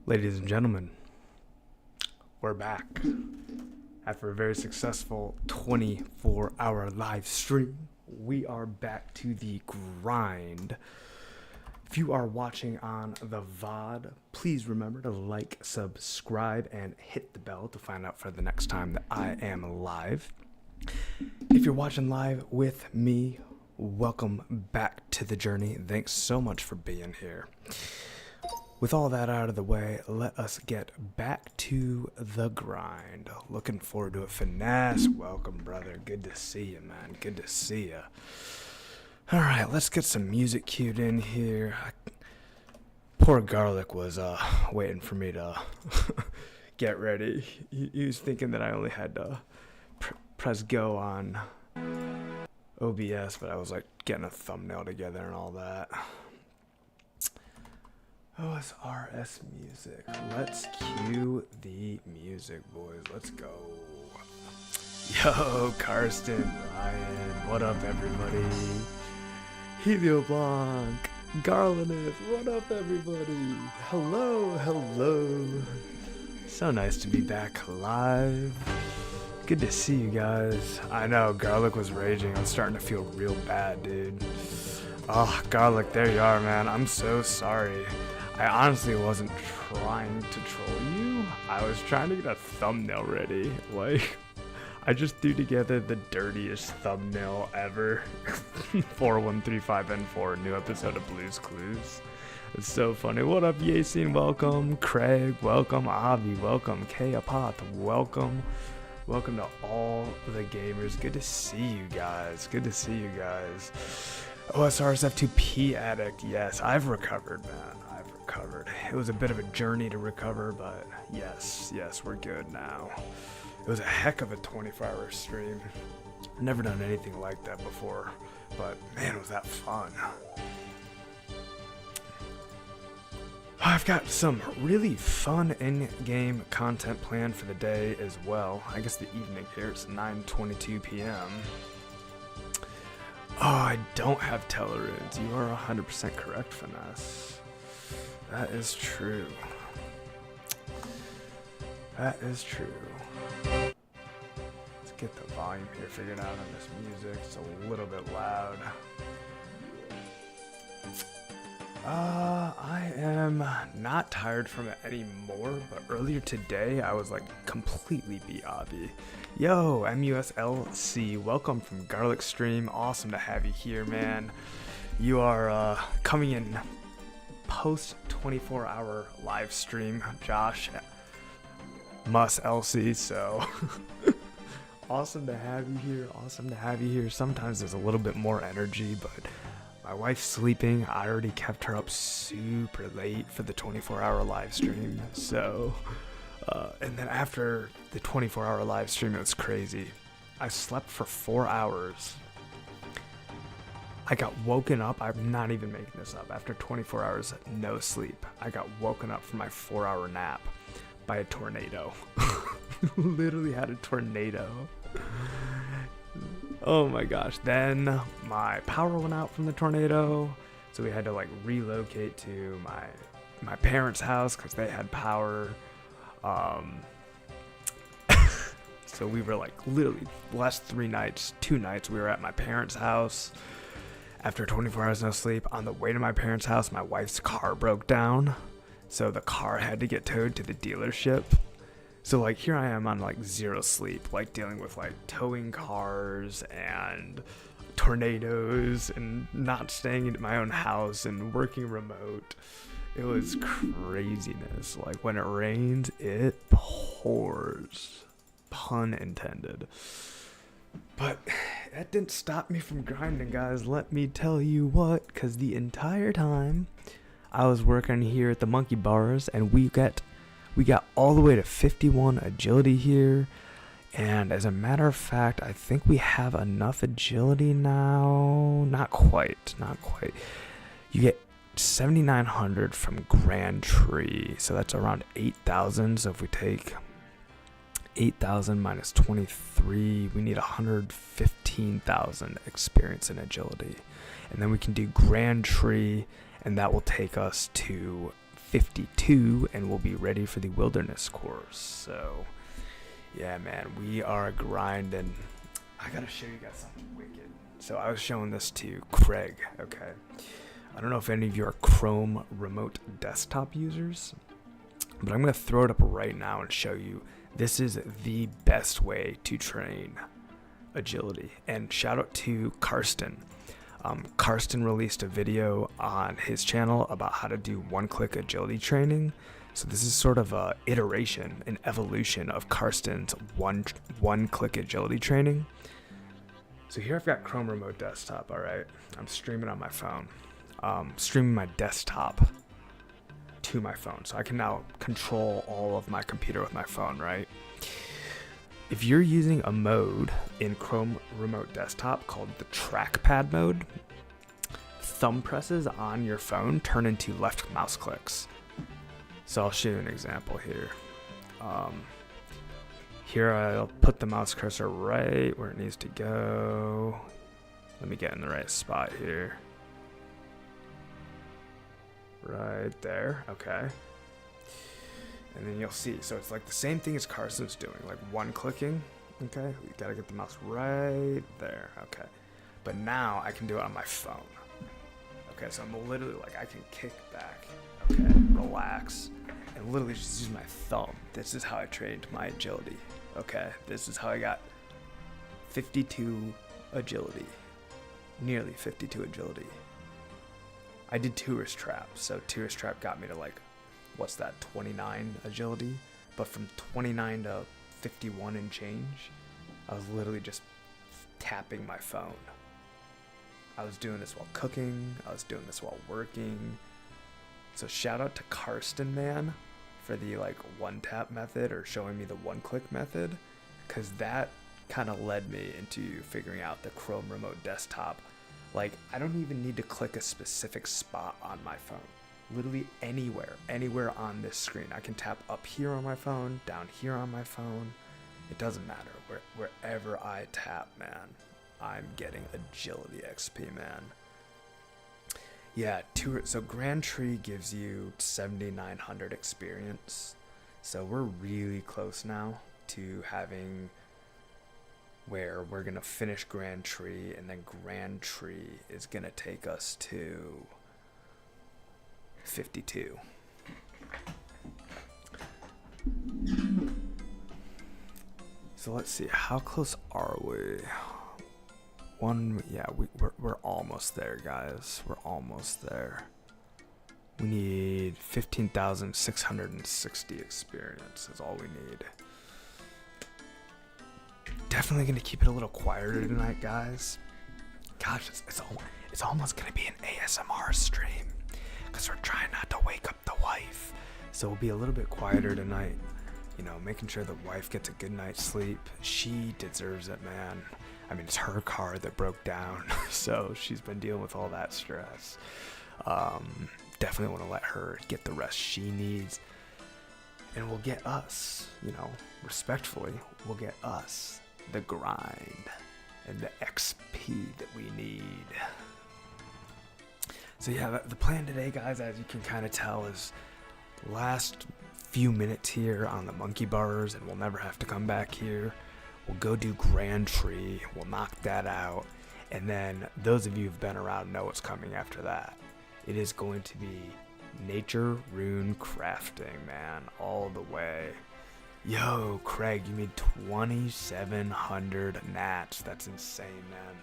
Ladies and gentlemen, we're back after a very successful 24-hour live stream. We are back to the grind. If you are watching on the VOD, please remember to like, subscribe, and hit the bell to find out for the next time that I am live. If you're watching live with me, welcome back to the journey. Thanks so much for being here. With all that out of the way, let us get back to the grind. Looking forward to it. Finesse, welcome, brother. Good to see you, man. Good to see you. All right, let's get some music cued in here. Poor Garlic was waiting for me to get ready. He was thinking that I only had to press go on OBS, but I was like getting a thumbnail together and all that. OSRS music. Let's cue the music, boys. Let's go. Yo, Karsten, Ryan, what up, everybody? Helio Blanc, Garlandus, what up, everybody? Hello, hello. So nice to be back live. Good to see you guys. I know, Garlic was raging. I'm starting to feel real bad, dude. Oh, Garlic, there you are, man. I'm so sorry. I honestly wasn't trying to troll you. I was trying to get a thumbnail ready. Like, I just threw together the dirtiest thumbnail ever. 4135N4, new episode of Blue's Clues. It's so funny. What up, Yasin? Welcome. Craig, welcome. Avi, welcome. Kayapath, welcome. Welcome to all the gamers. Good to see you guys. Good to see you guys. OSR's F2P addict. Yes, I've recovered, man. Recovered. It was a bit of a journey to recover, but yes, we're good now. It was a heck of a 24-hour stream. Never done anything like that before, but man, was that fun. I've got some really fun in-game content planned for the day as well. I guess the evening here. It's 9:22 p.m. Oh, I don't have Telerunes. You are 100% correct, Finesse. That is true. That is true. Let's get the volume here figured out on this music. It's a little bit loud. I am not tired from it anymore, but earlier today I was like completely B-obby. Yo, MUSLC, welcome from Garlic Stream. Awesome to have you here, man. You are coming in post 24-hour live stream, Josh Mus LC, so awesome to have you here. Awesome to have you here. Sometimes there's a little bit more energy, but my wife's sleeping. I already kept her up super late for the 24-hour live stream, so and then after the 24-hour live stream, it was crazy. I slept for 4 hours. I got woken up, I'm not even making this up, after 24 hours no sleep. I got woken up from my 4-hour nap by a tornado. Literally had a tornado. Oh my gosh. Then my power went out from the tornado, so we had to like relocate to my parents' house because they had power. So we were like literally last 2 nights we were at my parents' house. After 24 hours no sleep, on the way to my parents' house, my wife's car broke down. So the car had to get towed to the dealership. So like here I am on like zero sleep, like dealing with like towing cars and tornadoes and not staying in my own house and working remote. It was craziness. Like when it rains, it pours. Pun intended. But that didn't stop me from grinding, guys. Let me tell you what, because the entire time I was working here at the Monkey Bars, and we got all the way to 51 agility here. And as a matter of fact, I think we have enough agility now. Not quite. You get 7,900 from Grand Tree, so that's around 8,000. So if we take 8,000 minus 23, we need 115,000 experience in agility. And then we can do Grand Tree, and that will take us to 52 and we'll be ready for the wilderness course. So yeah, man, we are grinding. I gotta show you guys something wicked. So I was showing this to Craig, okay? I don't know if any of you are Chrome remote desktop users, but I'm gonna throw it up right now and show you. This is the best way to train agility. And shout out to Karsten. Karsten released a video on his channel about how to do one-click agility training. So this is sort of a iteration, an evolution of Karsten's one-click agility training. So here I've got Chrome Remote Desktop, all right? I'm streaming on my phone. Streaming my desktop to my phone. So I can now control all of my computer with my phone, right? If you're using a mode in Chrome Remote Desktop called the trackpad mode, thumb presses on your phone turn into left mouse clicks. So I'll show you an example here. Here I'll put the mouse cursor right where it needs to go. Let me get in the right spot here. Right there, okay. And then you'll see, so it's like the same thing as Carson's doing, like one clicking, okay? You gotta get the mouse right there, okay. But now I can do it on my phone. Okay, so I'm literally like, I can kick back, okay, relax, and literally just use my thumb. This is how I trained my agility, okay? This is how I got 52 agility, nearly 52 agility. I did Tourist Trap, so Tourist Trap got me to like, what's that, 29 agility? But from 29 to 51 and change, I was literally just tapping my phone. I was doing this while cooking, I was doing this while working. So shout out to Karsten, man, for the like one tap method or showing me the one click method, because that kind of led me into figuring out the Chrome Remote Desktop. Like, I don't even need to click a specific spot on my phone. Literally anywhere on this screen. I can tap up here on my phone, down here on my phone. It doesn't matter. Wherever I tap, man, I'm getting agility XP, man. Yeah, so Grand Tree gives you 7,900 experience. So we're really close now to having where we're going to finish Grand Tree, and then Grand Tree is going to take us to 52. So let's see, how close are we? We're almost there, guys. We're almost there. We need 15,660 experience is all we need. Definitely gonna keep it a little quieter tonight, guys. Gosh, it's almost gonna be an ASMR stream, because we're trying not to wake up the wife. So we'll be a little bit quieter tonight, you know, making sure the wife gets a good night's sleep. She deserves it, man. I mean, it's her car that broke down, so she's been dealing with all that stress. Definitely want to let her get the rest she needs, and we'll get us, you know, respectfully, we'll get us the grind and the XP that we need. So yeah, the plan today, guys, as you can kind of tell, is last few minutes here on the monkey bars, and we'll never have to come back here. We'll go do Grand Tree, we'll knock that out, and then those of you who've been around know what's coming after that. It is going to be nature rune crafting, man, all the way. Yo, Craig, you made 2,700 nats. That's insane, man.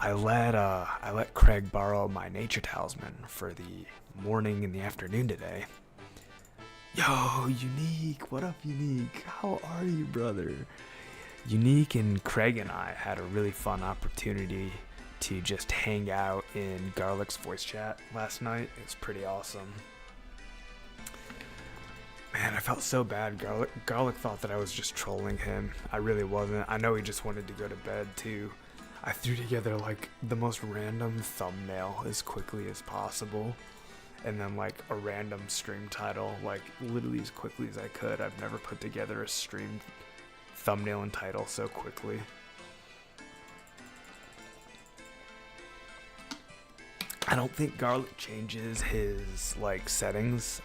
I let Craig borrow my nature talisman for the morning and the afternoon today. Yo, Unique, what up, Unique? How are you, brother? Unique and Craig and I had a really fun opportunity to just hang out in Garlic's voice chat last night. It was pretty awesome. Man, I felt so bad. Garlic thought that I was just trolling him. I really wasn't. I know he just wanted to go to bed too. I threw together like the most random thumbnail as quickly as possible, and then like a random stream title, like literally as quickly as I could. I've never put together a stream thumbnail and title so quickly. I don't think Garlic changes his like settings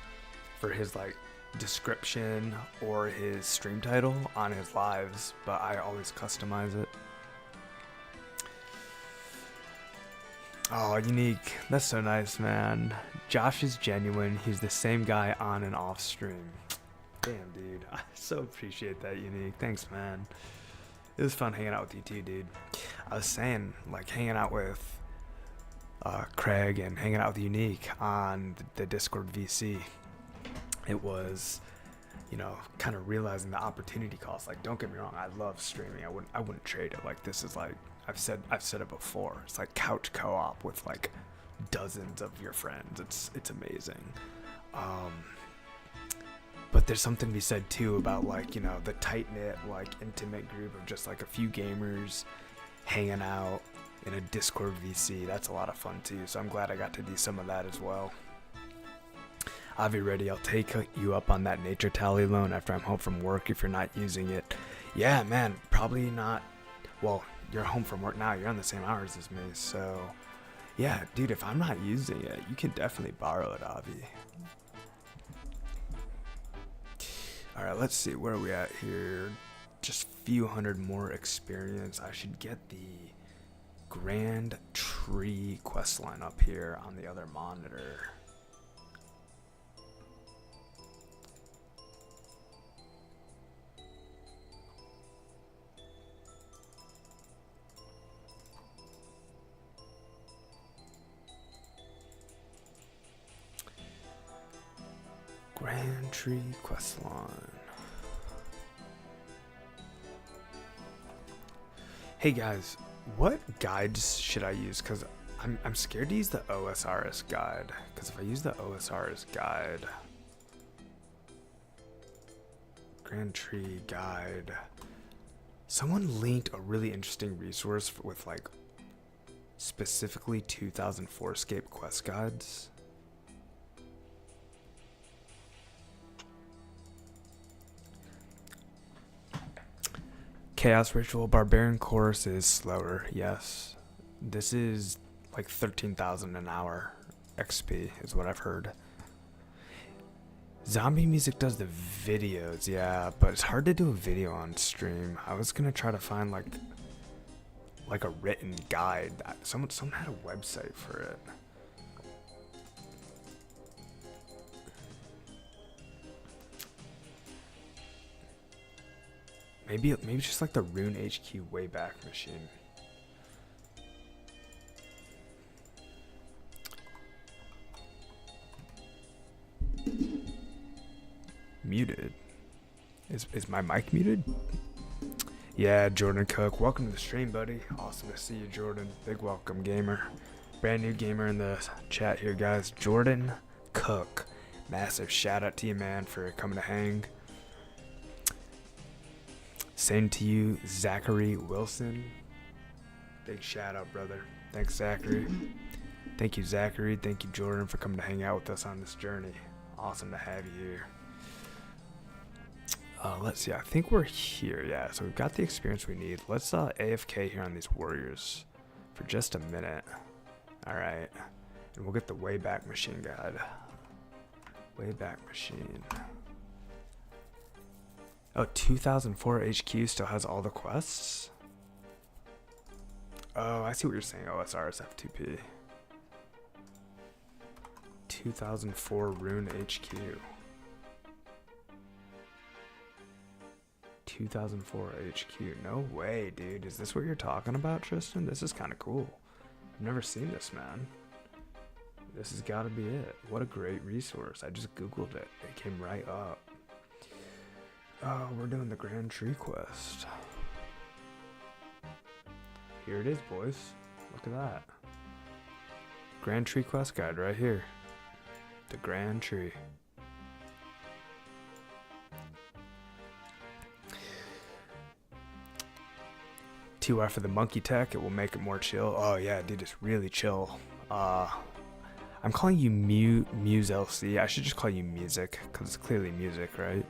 for his like description or his stream title on his lives, but I always customize it. Oh, Unique. That's so nice, man. Josh is genuine. He's the same guy on and off stream. Damn, dude. I so appreciate that, Unique. Thanks, man. It was fun hanging out with you too, dude. I was saying, like, hanging out with Craig and hanging out with Unique on the Discord VC. It was, you know, kind of realizing the opportunity cost. Like, don't get me wrong, I love streaming. I wouldn't trade it. Like, this is like, I've said it before. It's like couch co-op with like dozens of your friends. It's amazing. But there's something to be said too about like, you know, the tight-knit, like intimate group of just like a few gamers hanging out in a Discord VC. That's a lot of fun too. So I'm glad I got to do some of that as well. Avi ready, I'll take you up on that nature tally loan after I'm home from work if you're not using it. Yeah, man, probably not. Well, you're home from work now. You're on the same hours as me. So yeah, dude, if I'm not using it, you can definitely borrow it, Avi. All right, let's see. Where are we at here? Just a few hundred more experience. I should get the Grand Tree quest line up here on the other monitor. Grand Tree questline. Hey guys, what guides should I use? Because I'm scared to use the OSRS guide. Because if I use the OSRS guide, Grand Tree guide, someone linked a really interesting resource with like specifically 2004Scape quest guides. Chaos Ritual Barbarian course is slower, yes. This is like 13,000 an hour XP is what I've heard. Zombie music does the videos, yeah, but it's hard to do a video on stream. I was gonna try to find like a written guide. Someone had a website for it. Maybe just like the Rune HQ Wayback Machine. Muted. Is my mic muted? Yeah, Jordan Cook. Welcome to the stream, buddy. Awesome to see you, Jordan. Big welcome, gamer. Brand new gamer in the chat here, guys. Jordan Cook. Massive shout out to you, man, for coming to hang. Same to you, Zachary Wilson. Big shout out, brother. Thanks, Zachary. Thank you, Zachary. Thank you, Jordan, for coming to hang out with us on this journey. Awesome to have you here. Let's see. I think we're here. Yeah, so we've got the experience we need. Let's AFK here on these warriors for just a minute. All right. And we'll get the Wayback Machine guide. Wayback Machine. Oh, 2004 HQ still has all the quests? Oh, I see what you're saying. OSRS F2P. 2004 Rune HQ. 2004 HQ. No way, dude. Is this what you're talking about, Tristan? This is kind of cool. I've never seen this, man. This has got to be it. What a great resource. I just Googled it. It came right up. Oh, we're doing the Grand Tree quest. Here it is, boys. Look at that. Grand Tree quest guide right here. The Grand Tree. TY for the monkey tech. It will make it more chill. Oh yeah, dude, it's really chill. I'm calling you Muse LC. I should just call you Music because it's clearly music, right?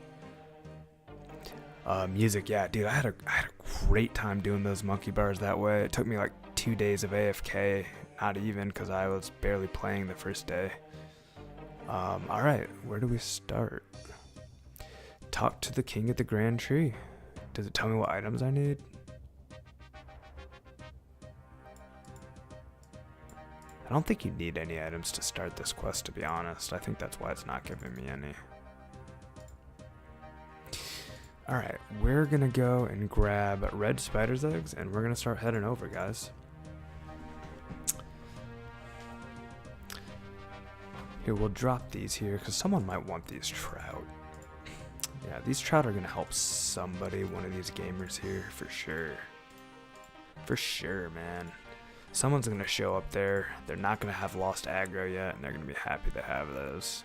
Music, yeah, dude. I had a great time doing those monkey bars that way. It took me like 2 days of AFK, Not even, because I was barely playing the first day. Alright, where do we start? Talk to the king at the grand tree. Does it tell me what items I need? I don't think you need any items to start this quest, to be honest. I think that's why it's not giving me any. Alright, we're gonna go and grab red spider's eggs, and we're gonna start heading over, guys. Here, we'll drop these here, because someone might want these trout. Yeah, these trout are gonna help somebody, one of these gamers here, for sure. For sure, man. Someone's gonna show up there. They're not gonna have lost aggro yet, and they're gonna be happy to have those.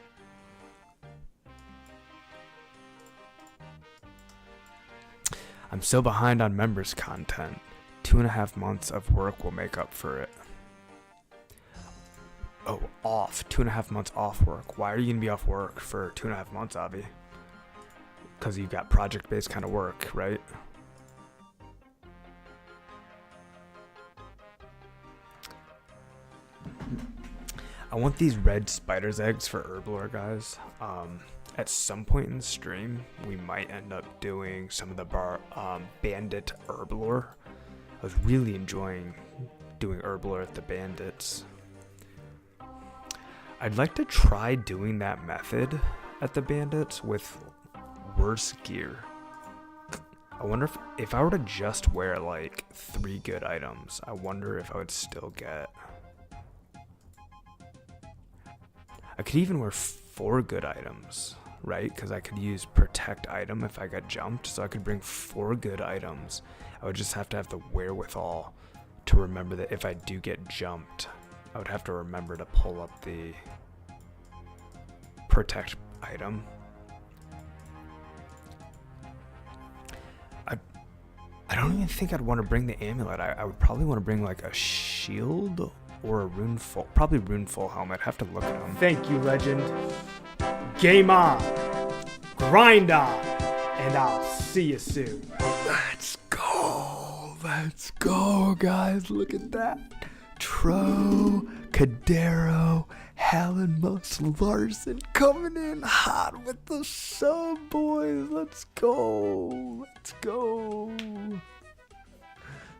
I'm so behind on members content. 2.5 months of work will make up for it. Oh, off. 2.5 months off work. Why are you gonna be off work for 2.5 months, Avi? Because you've got project-based kind of work, right? I want these red spider's eggs for herblore, guys. At some point in the stream, we might end up doing some of the bandit herblore. I was really enjoying doing herblore at the bandits. I'd like to try doing that method at the bandits with worse gear. I wonder if I were to just wear like 3 good items, I wonder if I would still get... I could even wear 4 good items, right? Because I could use protect item if I got jumped, so I could bring 4 good items. I would just have to have the wherewithal to remember that if I do get jumped, I would have to remember to pull up the protect item. I don't even think I'd want to bring the amulet. I would probably want to bring like a shield or a rune full, probably rune full helmet. Have to look at them. Thank you, legend. Game on, grind on, and I'll see you soon. Let's go, guys. Look at that. Tro, Cadero, Hallenmus, Larson coming in hot with the sub, boys. Let's go.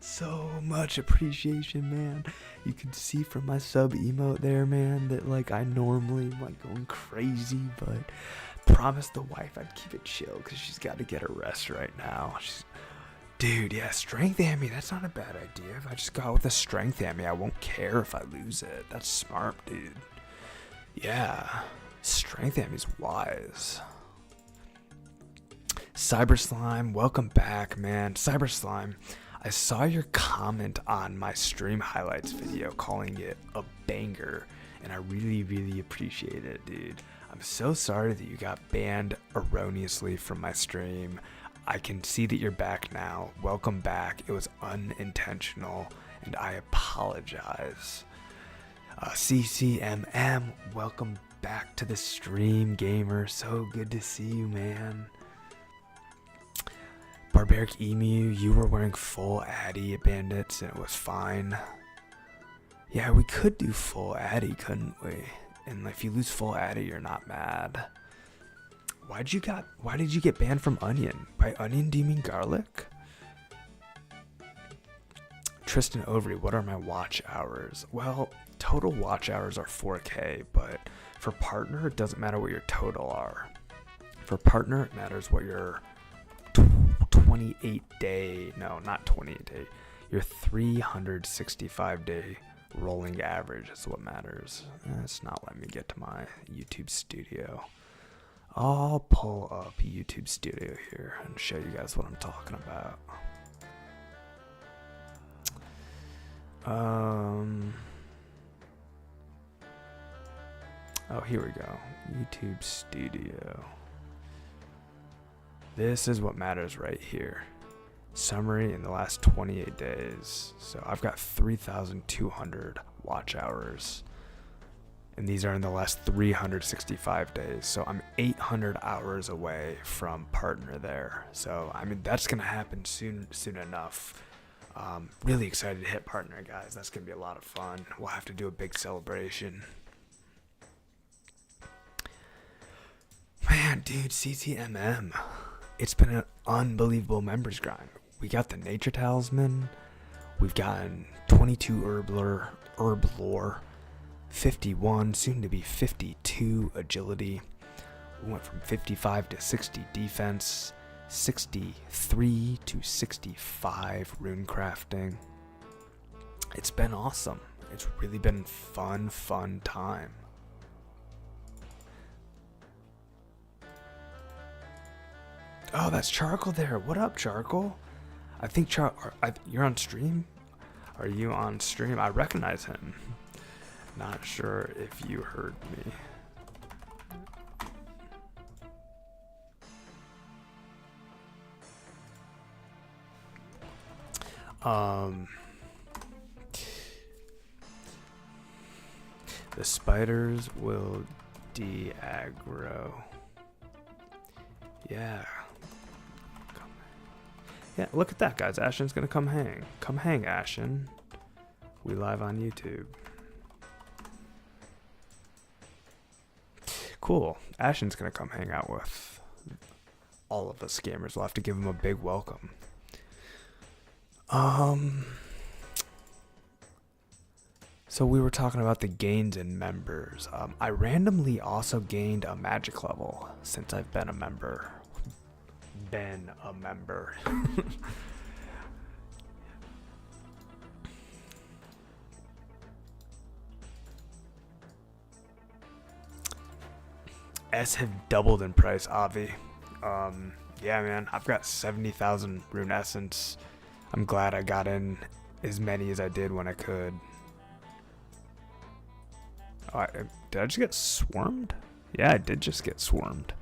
So much appreciation, man. You can see from my sub emote there, man, that like I normally am like going crazy, but promised the wife I'd keep it chill because she's got to get her rest right now. Dude, yeah, strength ammy, that's not a bad idea. If I just go out with a strength ammy, I won't care if I lose it. That's smart, dude. Yeah, strength ammy's wise. Cyber Slime, welcome back, man. Cyber Slime, I saw your comment on my stream highlights video calling it a banger, and I really appreciate it, dude. I'm so sorry that you got banned erroneously from my stream. I can see that you're back now. Welcome back. It was unintentional, and I apologize. CCMM, welcome back to the stream, gamer. So good to see you, man. Barbaric Emu, you were wearing full Addy at Bandits, and it was fine. Yeah, we could do full Addy, couldn't we? And if you lose full Addy, you're not mad. Why did you get banned from Onion? By Onion, do you mean garlic? Tristan Overy, what are my watch hours? Well, total watch hours are 4K, but for partner, it doesn't matter what your total are. For partner, it matters what your your 365-day rolling average is what matters. It's not letting me get to my YouTube studio. I'll pull up YouTube Studio here and show you guys what I'm talking about. Oh, here we go. YouTube Studio. This is what matters right here. Summary in the last 28 days. So I've got 3,200 watch hours. And these are in the last 365 days. So I'm 800 hours away from partner there. So, I mean, that's going to happen soon enough. Really excited to hit partner, guys. That's going to be a lot of fun. We'll have to do a big celebration. Man, dude, CCMM. It's been an unbelievable members grind. We got the Nature Talisman. We've gotten 22 Herb Lore, 51, soon to be 52 Agility. We went from 55 to 60 Defense, 63 to 65 Rune Crafting. It's been awesome. It's really been fun time. Oh, that's Charcoal there. What up, Charcoal? I think you're on stream? Are you on stream? I recognize him. Not sure if you heard me. The spiders will de-aggro. Yeah. Yeah, look at that, guys. Ashen's gonna come hang. Come hang, Ashen. We live on YouTube. Cool. Ashen's gonna come hang out with all of us gamers. We'll have to give him a big welcome. So we were talking about the gains in members. I randomly also gained a magic level since I've been a member. S have doubled in price, Avi. Yeah, man, I've got 70,000 rune essence. I'm glad I got in as many as I did when I could. Oh, did I just get swarmed? Yeah, I did just get swarmed.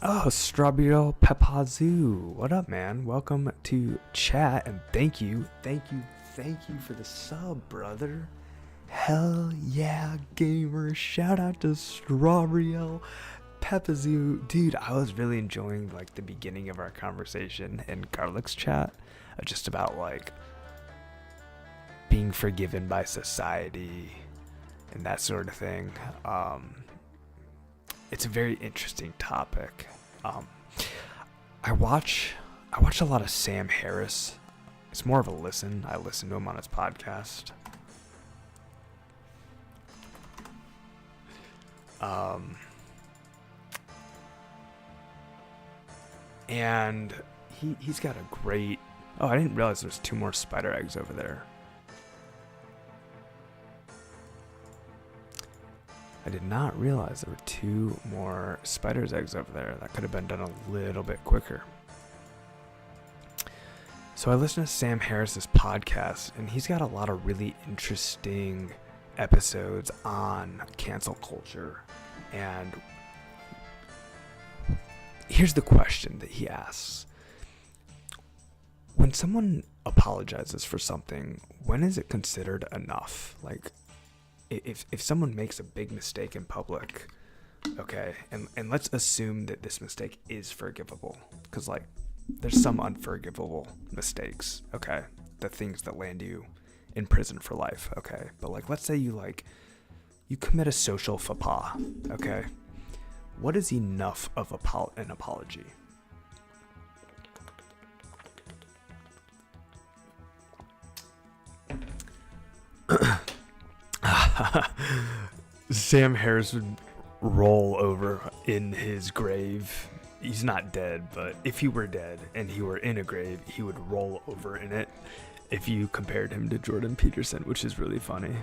Oh, Strawberry Pepazoo. What up, man? Welcome to chat, and thank you for the sub, brother. Hell yeah, gamer. Shout out to Strawberry Pepazoo. Dude, I was really enjoying like the beginning of our conversation in Garlic's chat, just about like being forgiven by society and that sort of thing. It's a very interesting topic. I watch a lot of Sam Harris. It's more of a listen. I listen to him on his podcast. And he's got a great... Oh, I didn't realize there's 2 more spider eggs over there. I did not realize there were 2 more spider's eggs over there. That could have been done a little bit quicker. So I listened to Sam Harris's podcast, and he's got a lot of really interesting episodes on cancel culture. And here's the question that he asks. When someone apologizes for something, when is it considered enough? Like, if someone makes a big mistake in public, okay, and let's assume that this mistake is forgivable, because like there's some unforgivable mistakes, okay, the things that land you in prison for life, okay, but like let's say you commit a social faux pas, okay, what is enough of an apology? Sam Harris would roll over in his grave. He's not dead, but if he were dead and he were in a grave, he would roll over in it if you compared him to Jordan Peterson, which is really funny.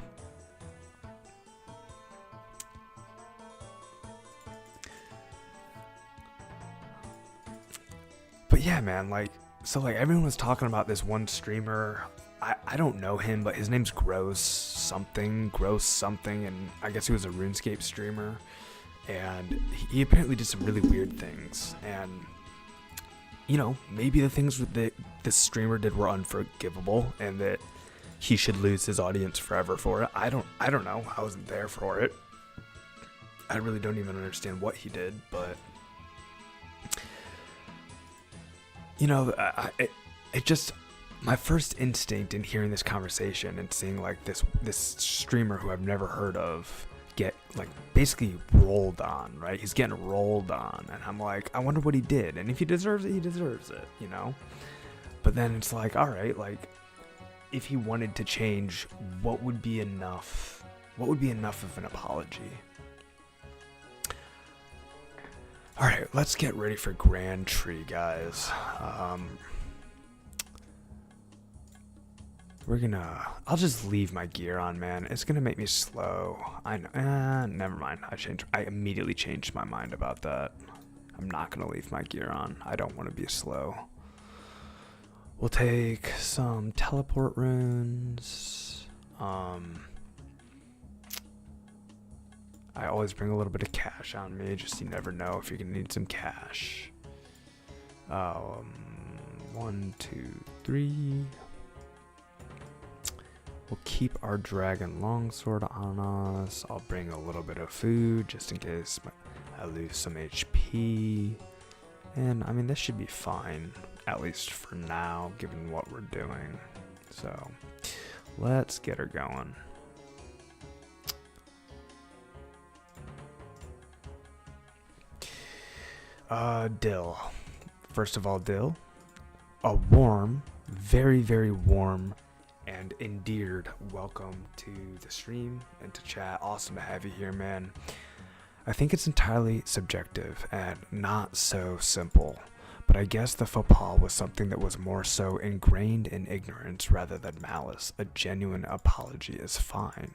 But yeah, man, like everyone was talking about this one streamer. I don't know him, but his name's Gross something, and I guess he was a Runescape streamer, and he apparently did some really weird things, and you know, maybe the things that this streamer did were unforgivable, and that he should lose his audience forever for it. I don't know. I wasn't there for it. I really don't even understand what he did, but you know, it just, my first instinct in hearing this conversation and seeing like this streamer who I've never heard of get like basically rolled on, right? He's getting rolled on, and I'm like, I wonder what he did, and if he deserves it, he deserves it, you know? But then it's like, all right, like if he wanted to change, what would be enough? What would be enough of an apology? All right, let's get ready for Grand Tree, guys. I'll just leave my gear on, man. It's gonna make me slow. I know, never mind. I immediately changed my mind about that. I'm not gonna leave my gear on. I don't want to be slow. We'll take some teleport runes. I always bring a little bit of cash on me, just you never know if you're gonna need some cash. 1, 2, 3. We'll keep our dragon longsword on us. I'll bring a little bit of food just in case I lose some HP. And I mean, this should be fine, at least for now, given what we're doing. So let's get her going. Dill. First of all, Dill, a warm, very, very warm and endeared welcome to the stream and to chat. Awesome to have you here, man. I think it's entirely subjective and not so simple, but I guess the faux pas was something that was more so ingrained in ignorance rather than malice. A genuine apology is fine.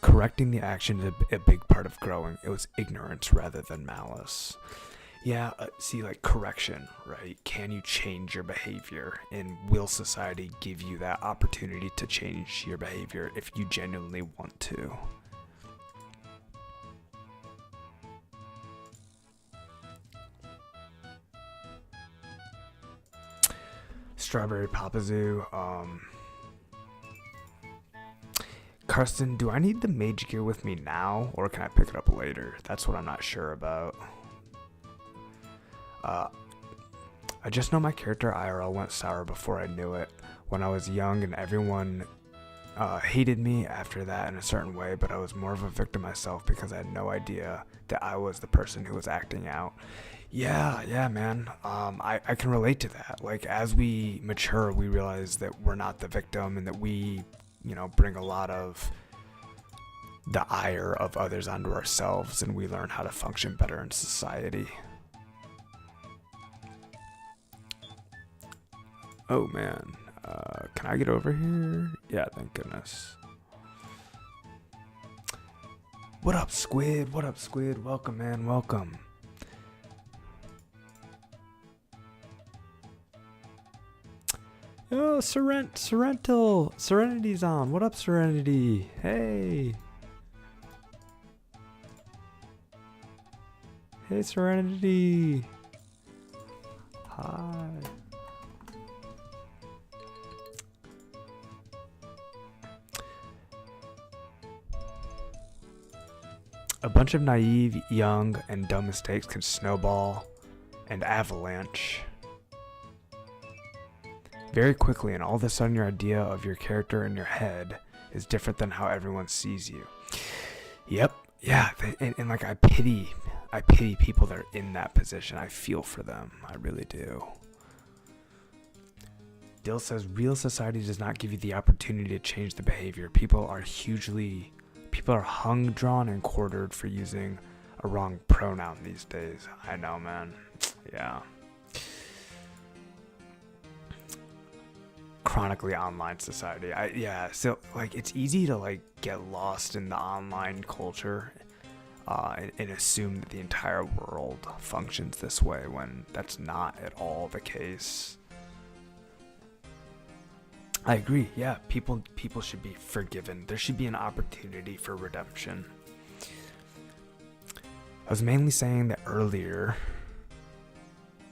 Correcting the action is a big part of growing. It was ignorance rather than malice. Yeah, see, like correction, right? Can you change your behavior? And will society give you that opportunity to change your behavior if you genuinely want to? Strawberry Papazoo. Karsten, do I need the mage gear with me now, or can I pick it up later? That's what I'm not sure about. I just know my character IRL went sour before I knew it. When I was young and everyone hated me after that in a certain way, but I was more of a victim myself because I had no idea that I was the person who was acting out. Yeah, man. I can relate to that. Like, as we mature, we realize that we're not the victim and that we, you know, bring a lot of the ire of others onto ourselves, and we learn how to function better in society. Oh man, can I get over here? Yeah, thank goodness. What up, Squid? What up, Squid? Welcome, man, welcome. Oh, Serenity's on. What up, Serenity? Hey. Hey, Serenity. Hi. A bunch of naive, young, and dumb mistakes can snowball and avalanche very quickly, and all of a sudden your idea of your character in your head is different than how everyone sees you. Yep, yeah, and like I pity people that are in that position. I feel for them, I really do. Dill says, real society does not give you the opportunity to change the behavior. People are hung, drawn, and quartered for using a wrong pronoun these days. I know, man. Yeah. Chronically online society. So like it's easy to like get lost in the online culture and assume that the entire world functions this way when that's not at all the case. I agree. Yeah, people should be forgiven. There should be an opportunity for redemption. I was mainly saying that earlier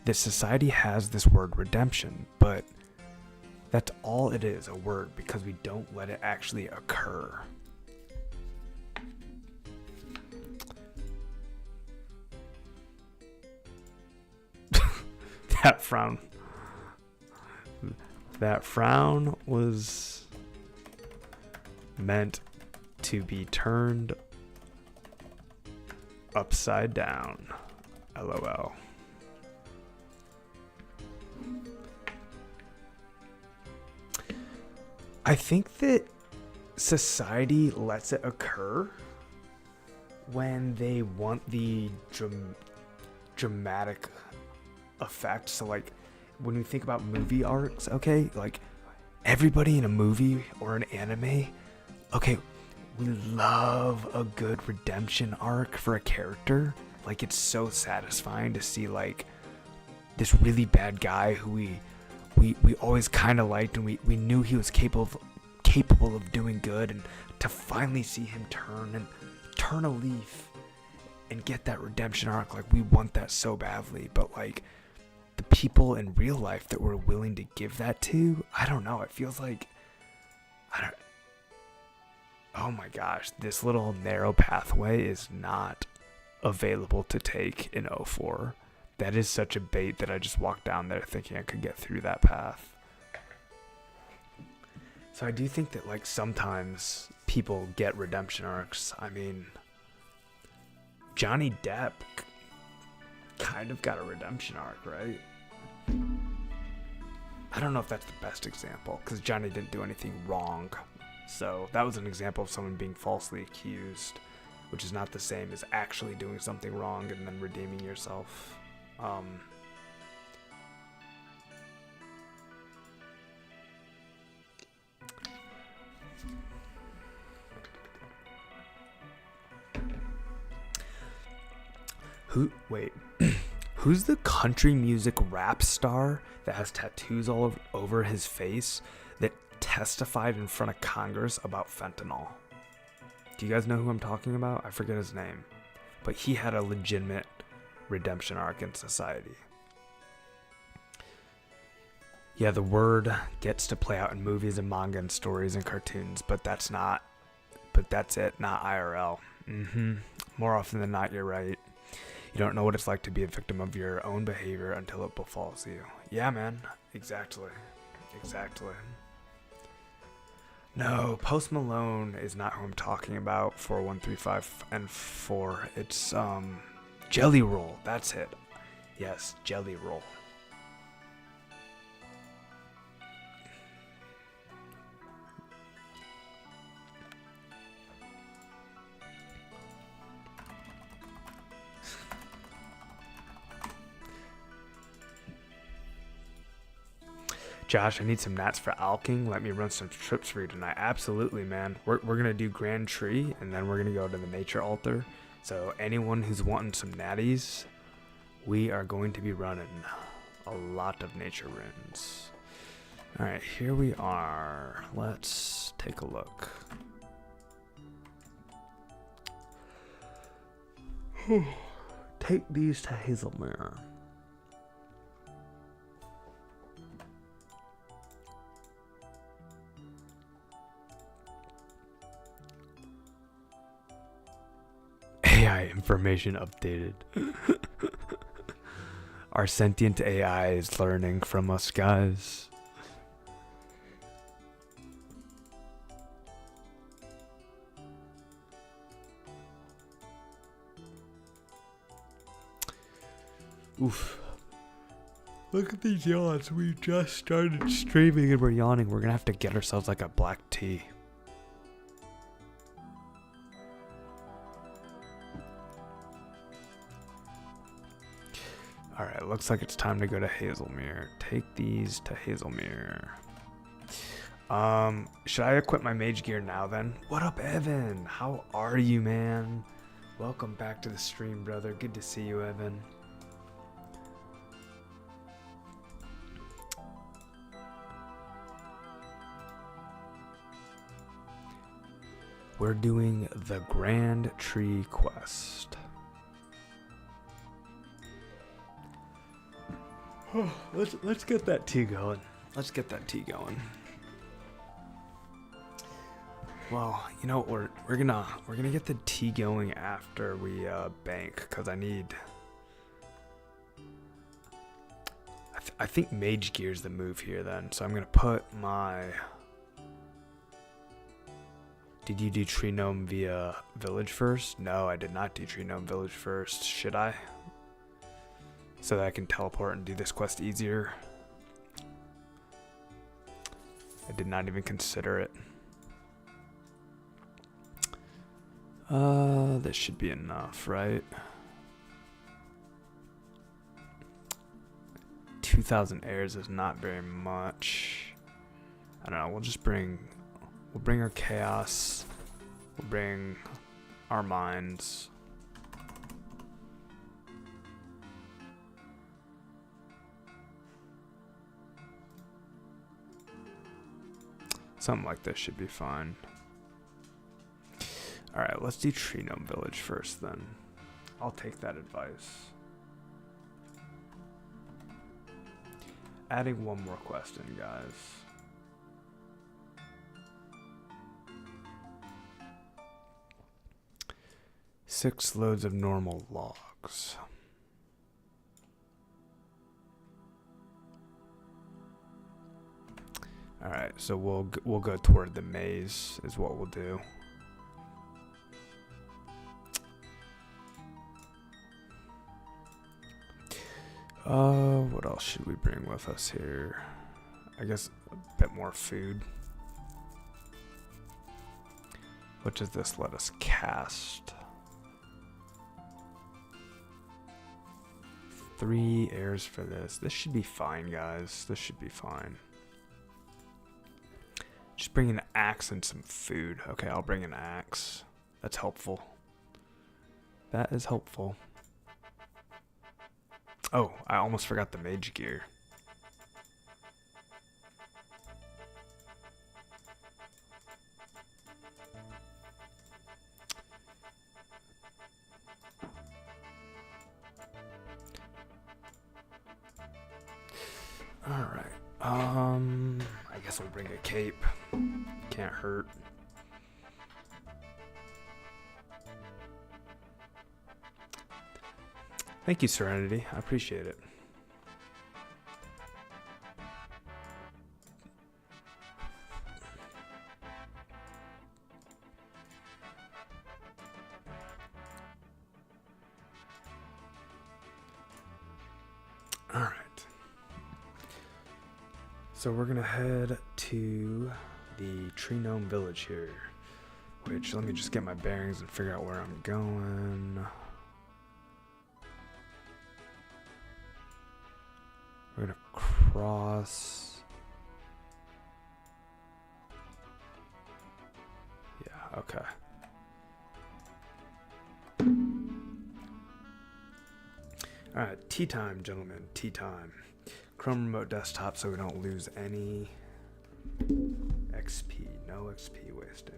that society has this word redemption, but that's all it is, a word, because we don't let it actually occur. That frown. That frown was meant to be turned upside down. LOL. I think that society lets it occur when they want the dramatic effect. So like when we think about movie arcs, okay, like everybody in a movie or an anime, okay, we love a good redemption arc for a character. Like it's so satisfying to see like this really bad guy who we always kind of liked, and we knew he was capable of doing good, and to finally see him turn a leaf and get that redemption arc, like we want that so badly. But like the people in real life that we're willing to give that to, I don't know, it feels like oh my gosh, this little narrow pathway is not available to take in 04. That is such a bait that I just walked down there thinking I could get through that path. So I do think that like sometimes people get redemption arcs. I mean, Johnny Depp kind of got a redemption arc, right? I don't know if that's the best example because Johnny didn't do anything wrong. So that was an example of someone being falsely accused, which is not the same as actually doing something wrong and then redeeming yourself. Who's the country music rap star that has tattoos all over his face that testified in front of Congress about fentanyl? Do you guys know who I'm talking about? I forget his name, but he had a legitimate redemption arc in society. Yeah, the word gets to play out in movies and manga and stories and cartoons, but that's it, not IRL. More often than not, you're right. You don't know what it's like to be a victim of your own behavior until it befalls you. Yeah, man. Exactly. No, Post Malone is not who I'm talking about for 135 and 4. It's Jelly Roll. That's it. Yes, Jelly Roll. Josh, I need some nats for alking. Let me run some trips for you tonight. Absolutely, man. We're going to do Grand Tree, and then we're going to go to the nature altar. So anyone who's wanting some natties, we are going to be running a lot of nature runes. All right, here we are. Let's take a look. Take these to Hazelmere. AI information updated. Our sentient AI is learning from us, guys. Oof. Look at these yawns. We just started streaming and we're yawning. We're gonna have to get ourselves like a black tea. Alright, looks like it's time to go to Hazelmere. Take these to Hazelmere. Should I equip my mage gear now then? What up, Evan? How are you, man? Welcome back to the stream, brother. Good to see you, Evan. We're doing the Grand Tree quest. Let's get that tea going. Well, you know, we're gonna get the tea going after we bank, cause I I think Mage Gear's the move here then. So I'm going to put my... Did you do Tree Gnome via Village first? No, I did not do Tree Gnome Village first. Should I? So that I can teleport and do this quest easier. I did not even consider it. This should be enough, right? 2,000 airs is not very much. I don't know, we'll bring our chaos. We'll bring our minds. Something like this should be fine. Alright, let's do Tree Gnome Village first then. I'll take that advice. Adding one more quest in, guys. Six loads of normal logs. Alright, so we'll go toward the maze is what we'll do. What else should we bring with us here? I guess a bit more food. What does this let us cast? 3 airs for this. This should be fine, guys. This should be fine. Just bring an axe and some food. Okay, I'll bring an axe. That's helpful. That is helpful. Oh, I almost forgot the mage gear. Alright. I guess we'll bring a cape. Can't hurt. Thank you, Serenity. I appreciate it. All right. So we're gonna head to the Tree Gnome Village here. Which, let me just get my bearings and figure out where I'm going. We're gonna cross. Yeah, okay. Alright, tea time, gentlemen. Tea time. Chrome Remote Desktop so we don't lose any XP. No XP wasting.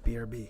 BRB.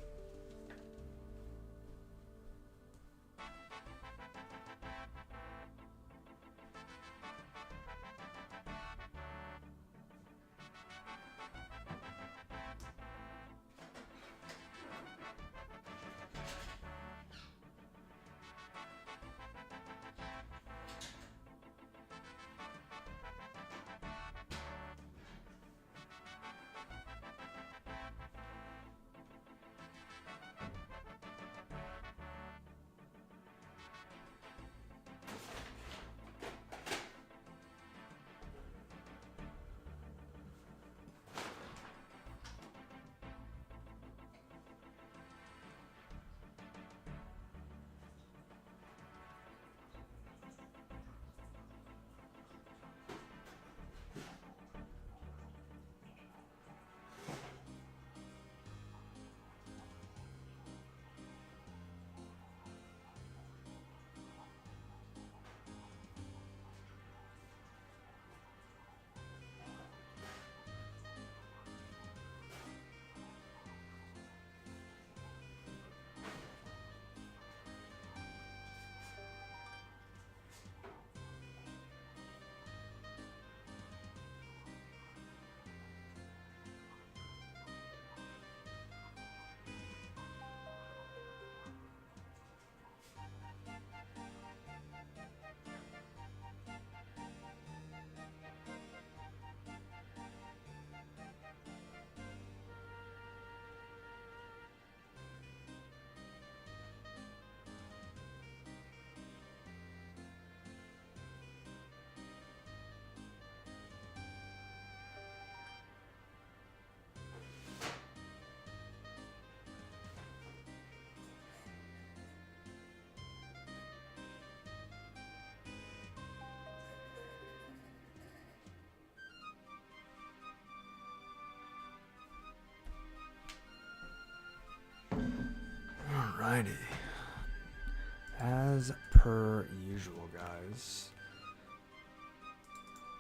per usual, guys,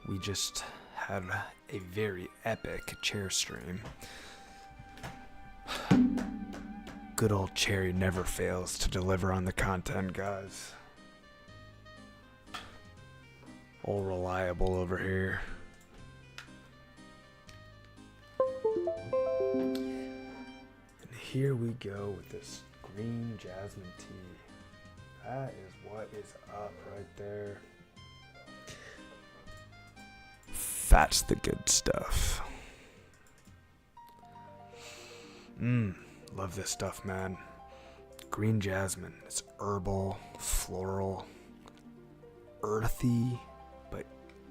we just had a very epic chair stream. Good old Cherry never fails to deliver on the content, guys. All reliable over here. And here we go with this green jasmine tea. That is what is up right there. That's the good stuff. Love this stuff, man. Green jasmine. It's herbal, floral, earthy, but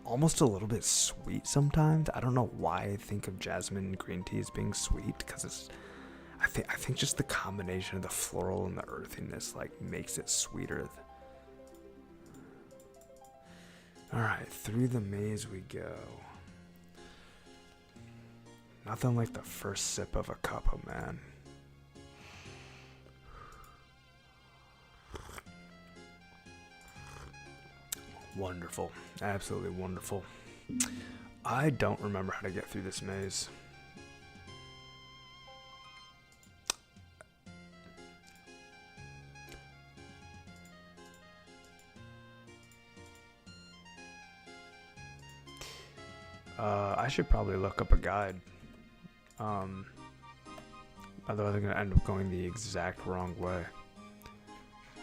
almost a little bit sweet sometimes. I don't know why I think of jasmine green tea as being sweet, because it's I think just the combination of the floral and the earthiness like makes it sweeter. Alright, through the maze we go. Nothing like the first sip of a cuppa, man. Wonderful. Absolutely wonderful. I don't remember how to get through this maze. I should probably look up a guide. Otherwise I'm going to end up going the exact wrong way.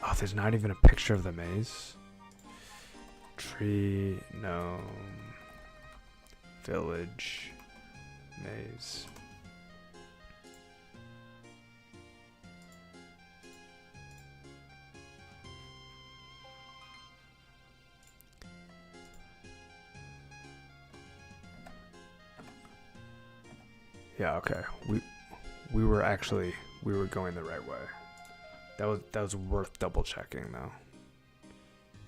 Oh, there's not even a picture of the maze. Tree, gnome, village, maze. Yeah, okay. We were going the right way. That was worth double checking though.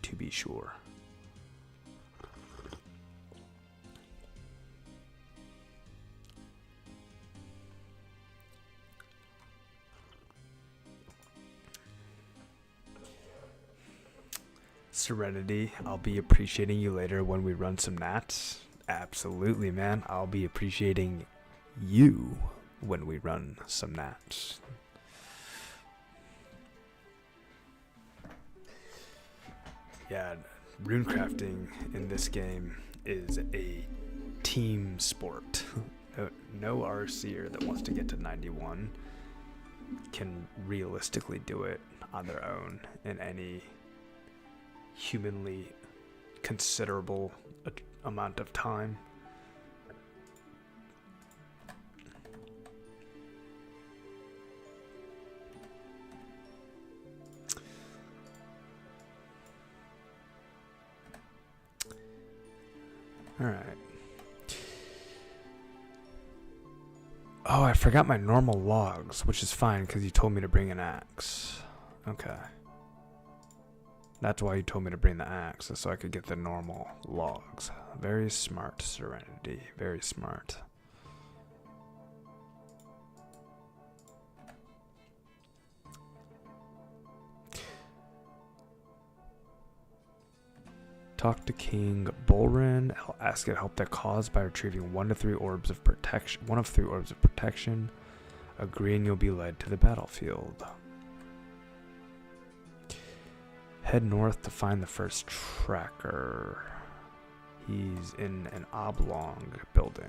To be sure. Serenity, I'll be appreciating you later when we run some nats. Absolutely, man. I'll be appreciating you when we run some nats. Yeah, rune crafting in this game is a team sport. No RCer that wants to get to 91 can realistically do it on their own in any humanly considerable amount of time. All right. Oh, I forgot my normal logs, which is fine because you told me to bring an axe. Okay. That's why you told me to bring the axe, so I could get the normal logs. Very smart, Serenity. Very smart. Talk to King Bullrun. Ask it help that cause by retrieving 1 to 3 orbs of protection. 1 of 3 orbs of protection. Agree and you'll be led to the battlefield. Head north to find the first tracker. He's in an oblong building.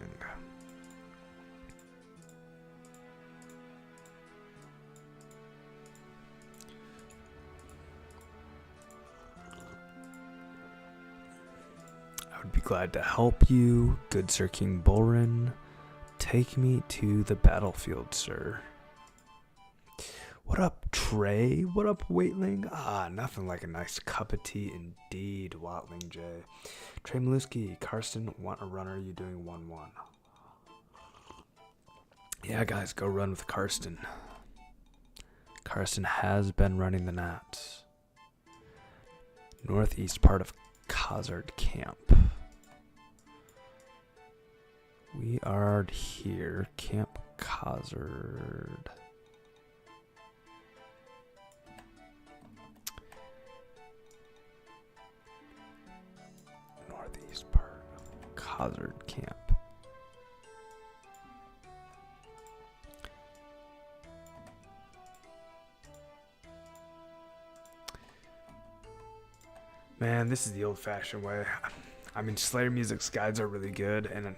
I would be glad to help you, good Sir King Bullrun. Take me to the battlefield, sir. What up, Trey? What up, Waitling? Ah, nothing like a nice cup of tea indeed, Watling J. Trey Maluski, Karsten, want a runner? You doing 1-1? Yeah, guys, go run with Karsten. Karsten has been running the Nats. Northeast part of Khazard Camp. We are here, Camp Khazard. Hazard Camp. Man, this is the old-fashioned way. I mean, Slayer Music's guides are really good, and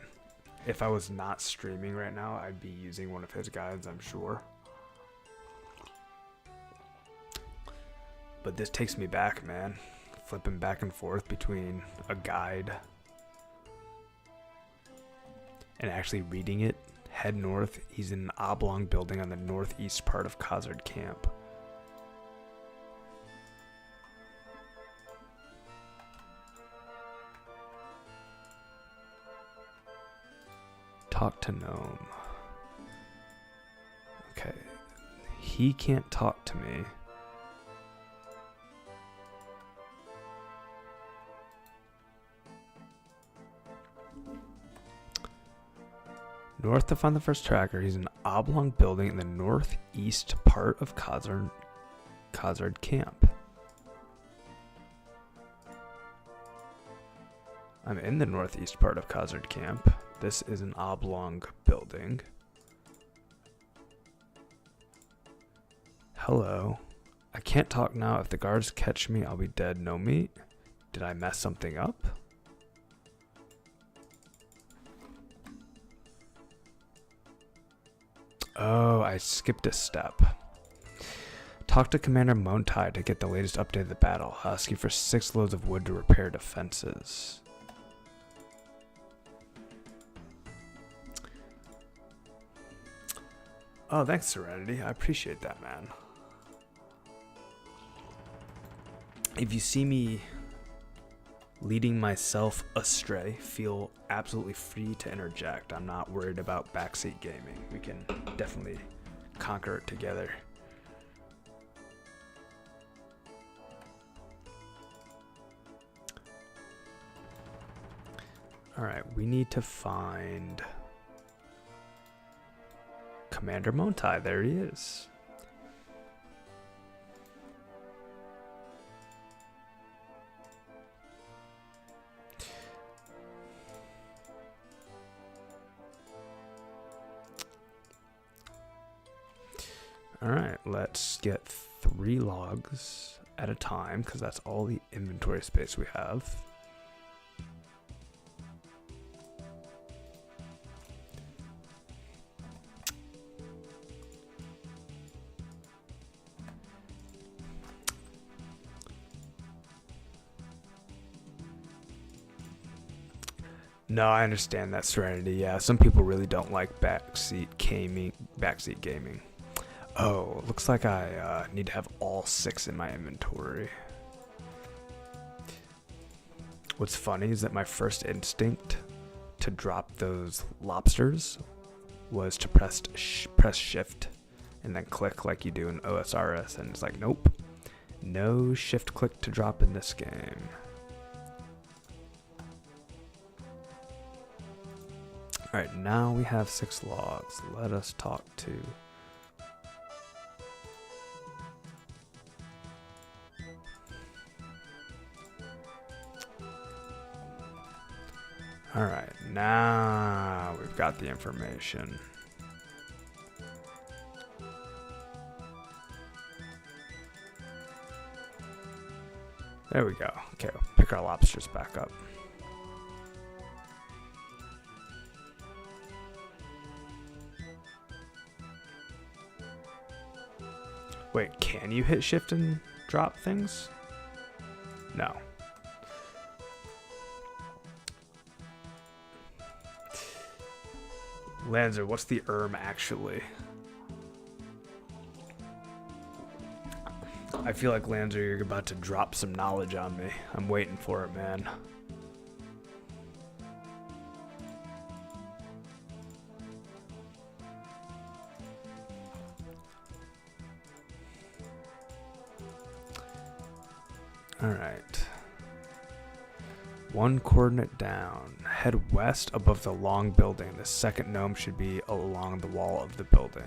if I was not streaming right now, I'd be using one of his guides, I'm sure. But this takes me back, man. Flipping back and forth between a guide and actually reading it. Head north. He's in an oblong building on the northeast part of Hazard Camp. Talk to Gnome. Okay. He can't talk to me. North to find the first tracker. He's in an oblong building in the northeast part of Hazard Camp. I'm in the northeast part of Hazard Camp. This is an oblong building. Hello. I can't talk now. If the guards catch me, I'll be dead. No meat. Did I mess something up? Oh, I skipped a step. Talk to Commander Montai to get the latest update of the battle. Ask you for 6 loads of wood to repair defenses. Oh, thanks, Serenity. I appreciate that, man. If you see me leading myself astray, feel absolutely free to interject. I'm not worried about backseat gaming. We can definitely conquer it together. Alright, we need to find Commander Montai. There he is. Alright, let's get 3 logs at a time, because that's all the inventory space we have. No, I understand that, Serenity. Yeah, some people really don't like backseat gaming. Oh, looks like I need to have all 6 in my inventory. What's funny is that my first instinct to drop those lobsters was to press shift and then click like you do in OSRS, and it's like, nope, no shift click to drop in this game. Alright, now we have 6 logs. Let us talk to... Alright, now we've got the information. There we go. Okay, we'll pick our lobsters back up. Wait, can you hit shift and drop things? No. Lanzer, what's the actually? I feel like, Lanzer, you're about to drop some knowledge on me. I'm waiting for it, man. Alright. 1 coordinate down. Head west above the long building. The second gnome should be along the wall of the building.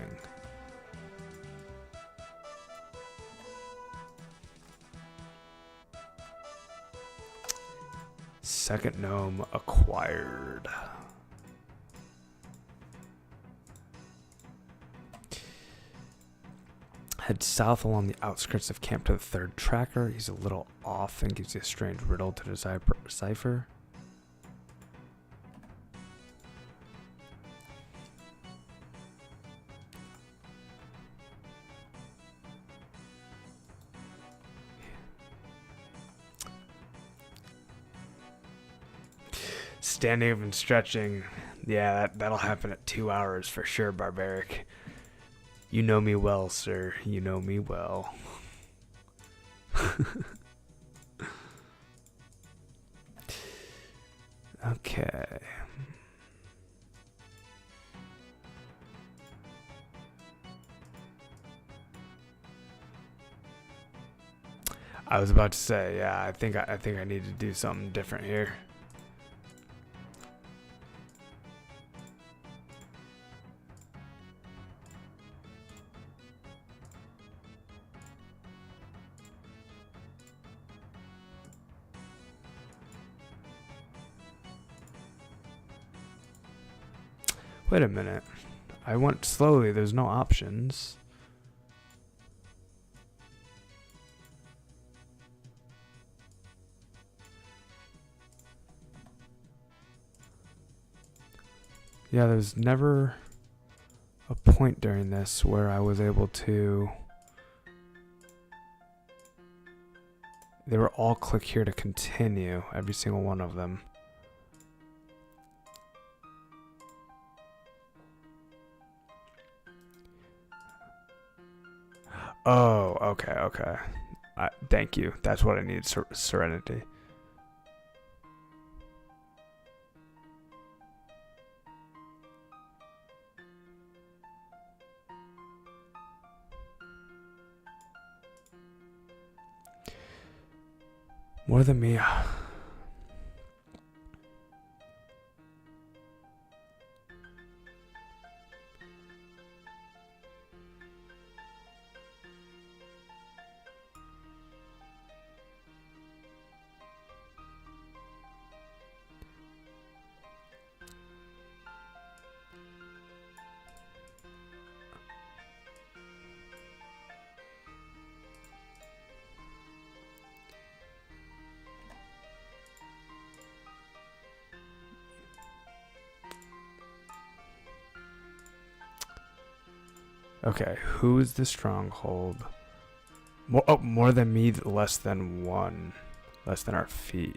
Second gnome acquired. Head south along the outskirts of camp to the third tracker. He's a little off and gives you a strange riddle to decipher. Standing up and stretching. Yeah, that'll happen at 2 hours for sure, Barbaric. You know me well, sir. You know me well. Okay. I was about to say, yeah, I think I need to do something different here. Wait a minute. I went slowly. There's no options. Yeah, there's never a point during this where I was able to... They were all click here to continue, every single one of them. Oh, okay. Thank you. That's what I need, serenity. More than me. Okay, who is the stronghold? More than me, less than one. Less than our feet.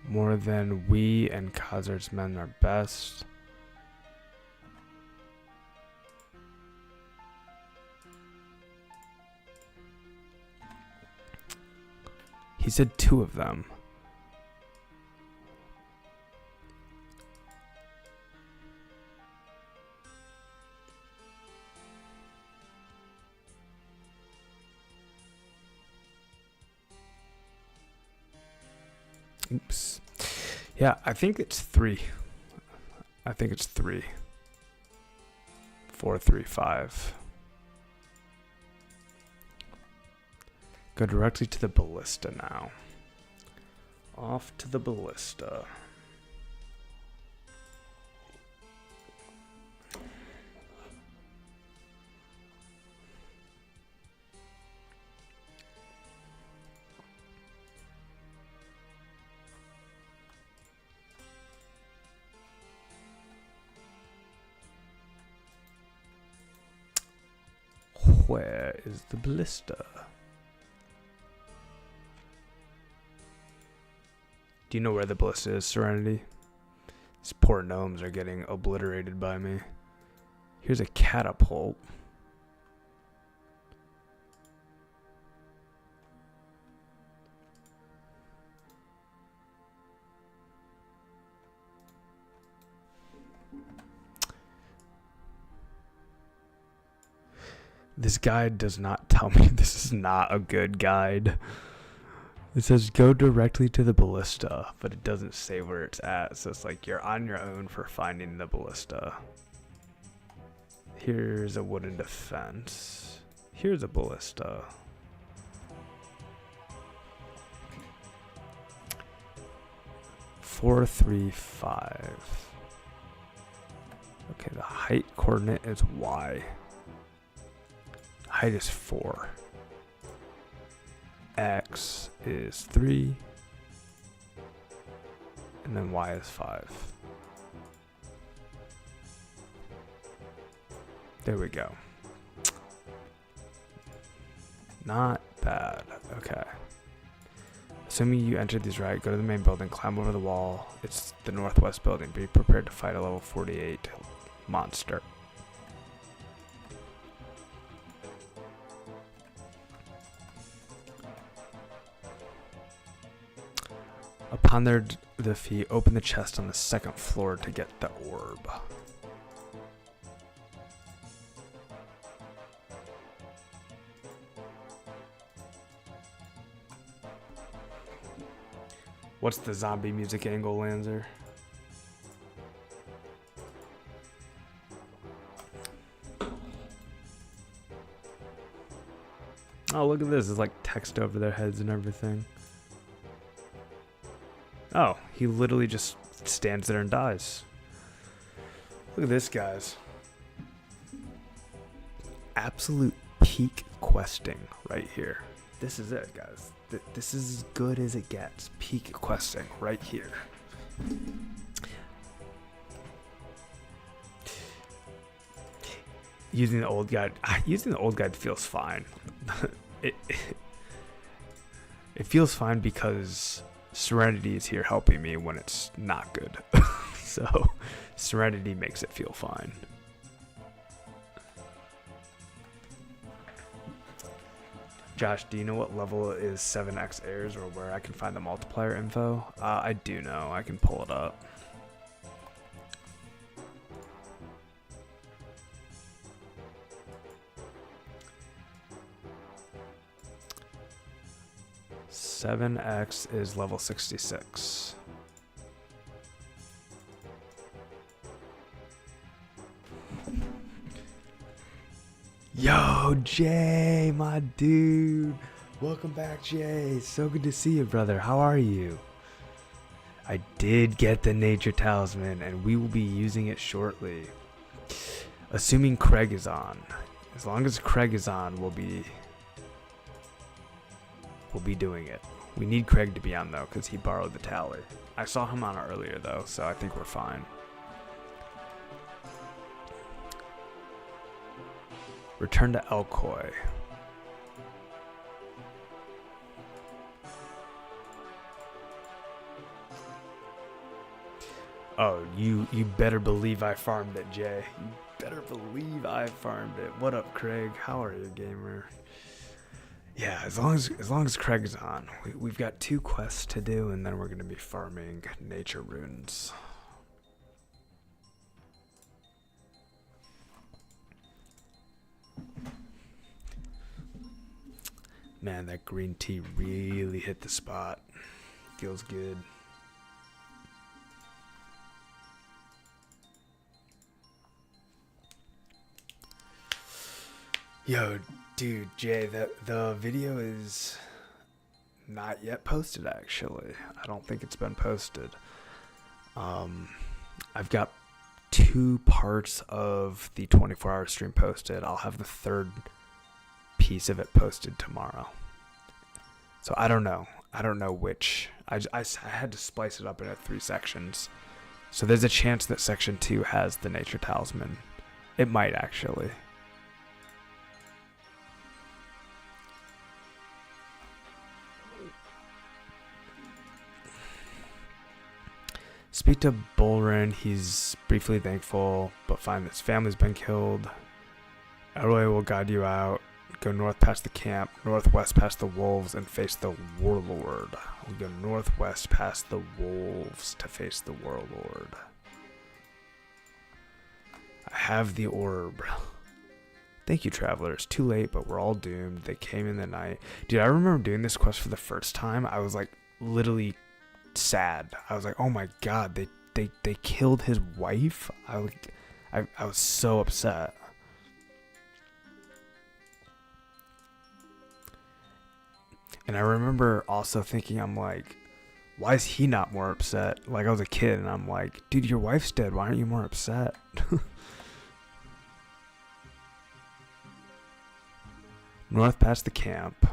More than we and Khazar's men are best. He said 2 of them. Oops. Yeah, I think it's 3. I think it's 3. 4, 3, 5. Go directly to the ballista now. Off to the ballista. Where is the ballista? Do you know where the ballista is, Serenity? These poor gnomes are getting obliterated by me. Here's a catapult. This guide does not tell me this is not a good guide. It says go directly to the ballista, but it doesn't say where it's at. So it's like you're on your own for finding the ballista. Here's a wooden defense. Here's a ballista. Four, 3, 5. Okay, the height coordinate is Y. Height is 4. X is 3. And then Y is 5. There we go. Not bad. Okay. Assuming you entered these right, go to the main building, climb over the wall. It's the northwest building. Be prepared to fight a level 48 monster. Upon their defeat, open the chest on the second floor to get the orb. What's the zombie music angle, Lanzer? Oh, look at this. It's like text over their heads and everything. Oh, he literally just stands there and dies. Look at this, guys. Absolute peak questing right here. This is it, guys. This is as good as it gets. Peak questing right here. Using the old guide feels fine. it feels fine because Serenity is here helping me when it's not good. So Serenity makes it feel fine. Josh, do you know what level is 7x heirs or where I can find the multiplier info? I do know. I can pull it up. Seven X is level 66. Yo, Jay, my dude. Welcome back, Jay. So good to see you, brother. How are you? I did get the nature talisman, and we will be using it shortly. Assuming Craig is on. As long as Craig is on, we'll be doing it. We need Craig to be on, though, because he borrowed the tally. I saw him on earlier, though, so I think we're fine. Return to Elkoy. Oh, you better believe I farmed it, Jay. You better believe I farmed it. What up, Craig? How are you, gamer? Yeah, as long as Craig is on, we've got 2 quests to do, and then we're gonna be farming nature runes. Man, that green tea really hit the spot. Feels good. Yo, dude, Jay, the video is not yet posted, actually. I don't think it's been posted. I've got 2 parts of the 24-hour stream posted. I'll have the 3rd piece of it posted tomorrow. So I don't know which. I had to splice it up into 3 sections. So there's a chance that section 2 has the nature talisman. It might, actually. Speak to Bullrun. He's briefly thankful, but find that his family's been killed. Elroy will guide you out. Go north past the camp, northwest past the wolves, and face the warlord. We'll go northwest past the wolves to face the warlord. I have the orb. Thank you, travelers. Too late, but we're all doomed. They came in the night. Dude, I remember doing this quest for the first time. I was like literally sad. I was like, oh my god, they killed his wife. I was so upset. And I remember also thinking, I'm like, why is he not more upset? Like, I was a kid, and I'm like, dude, your wife's dead. Why aren't you more upset? North past the camp.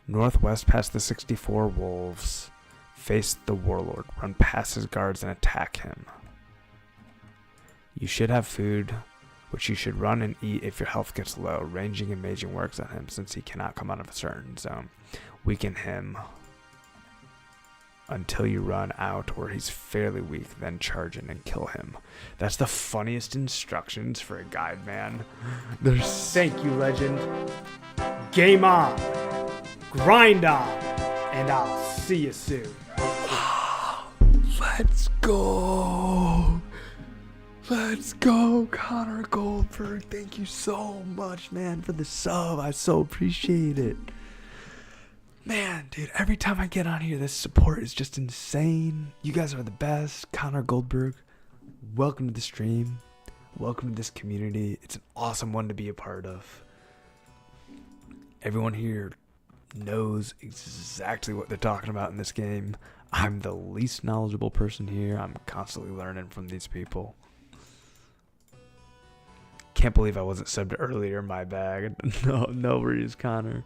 Northwest past the 64 wolves. Face the warlord. Run past his guards and attack him. You should have food, which you should run and eat if your health gets low. Ranging and maging works on him since he cannot come out of a certain zone. Weaken him until you run out or he's fairly weak, then charge in and kill him. That's the funniest instructions for a guide, man. Thank you, legend. Game on. Grind on. And I'll see you soon. Let's go. Let's go, Connor Goldberg. Thank you so much, man, for the sub. I so appreciate it. Man, dude, every time I get on here, this support is just insane. You guys are the best. Connor Goldberg, welcome to the stream. Welcome to this community. It's an awesome one to be a part of. Everyone here knows exactly what they're talking about in this game. I'm the least knowledgeable person here. I'm constantly learning from these people. Can't believe I wasn't subbed earlier. My bag. No worries, Connor.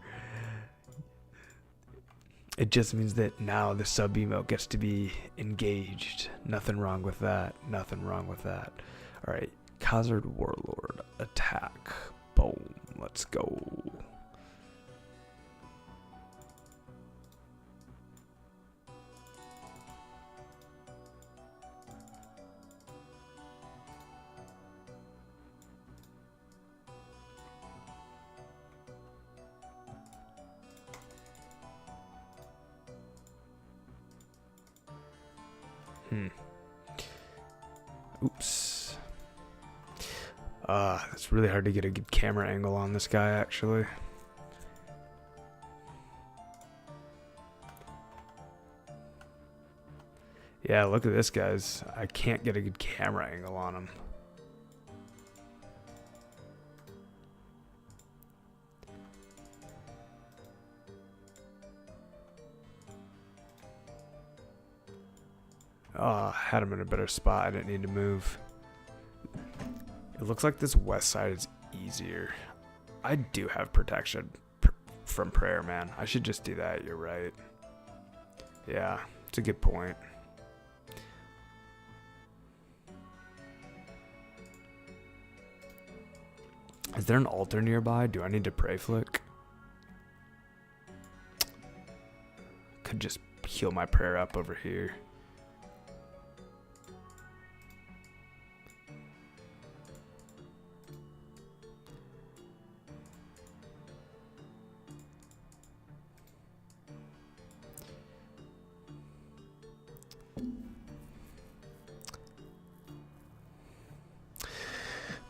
It just means that now the sub emote gets to be engaged. Nothing wrong with that. Nothing wrong with that. All right, Khazard Warlord attack. Boom. Let's go. Oops. It's really hard to get a good camera angle on this guy, actually. Yeah, look at this, guys. I can't get a good camera angle on him. Oh, I had him in a better spot. I didn't need to move. It looks like this west side is easier. I do have protection from prayer, man. I should just do that. You're right. Yeah, it's a good point. Is there an altar nearby? Do I need to pray flick? Could just heal my prayer up over here.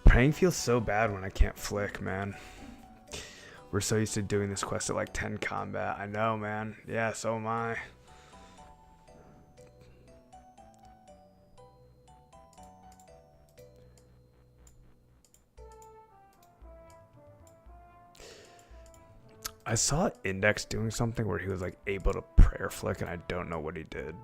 Praying feels so bad when I can't flick, man. We're so used to doing this quest at like 10 combat. I know, man. Yeah, so am I. I saw Index doing something where he was like able to prayer flick, and I don't know what he did.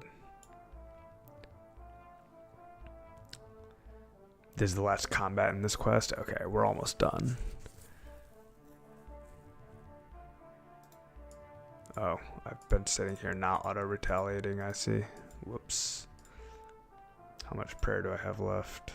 This is the last combat in this quest. Okay, we're almost done. Oh, I've been sitting here not auto-retaliating, I see. Whoops. How much prayer do I have left?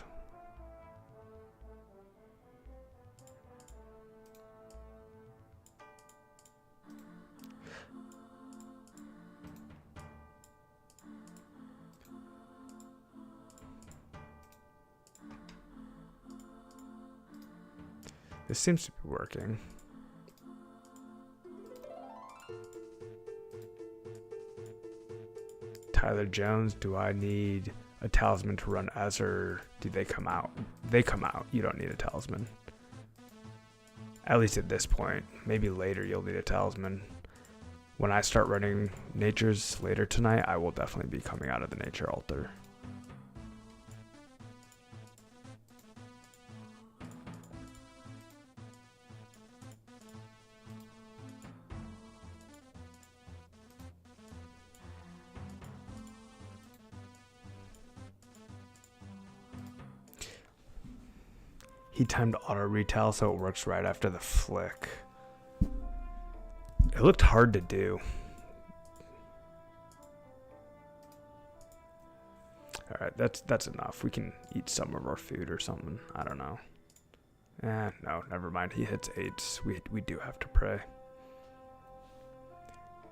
This seems to be working. Tyler Jones, do I need a talisman to run as, or do they come out? They come out. You don't need a talisman. At least at this point. Maybe later you'll need a talisman. When I start running natures later tonight, I will definitely be coming out of the nature altar. He timed auto retail so it works right after the flick. It looked hard to do. Alright, that's enough. We can eat some of our food or something. I don't know. No, never mind. He hits 8s. We do have to pray.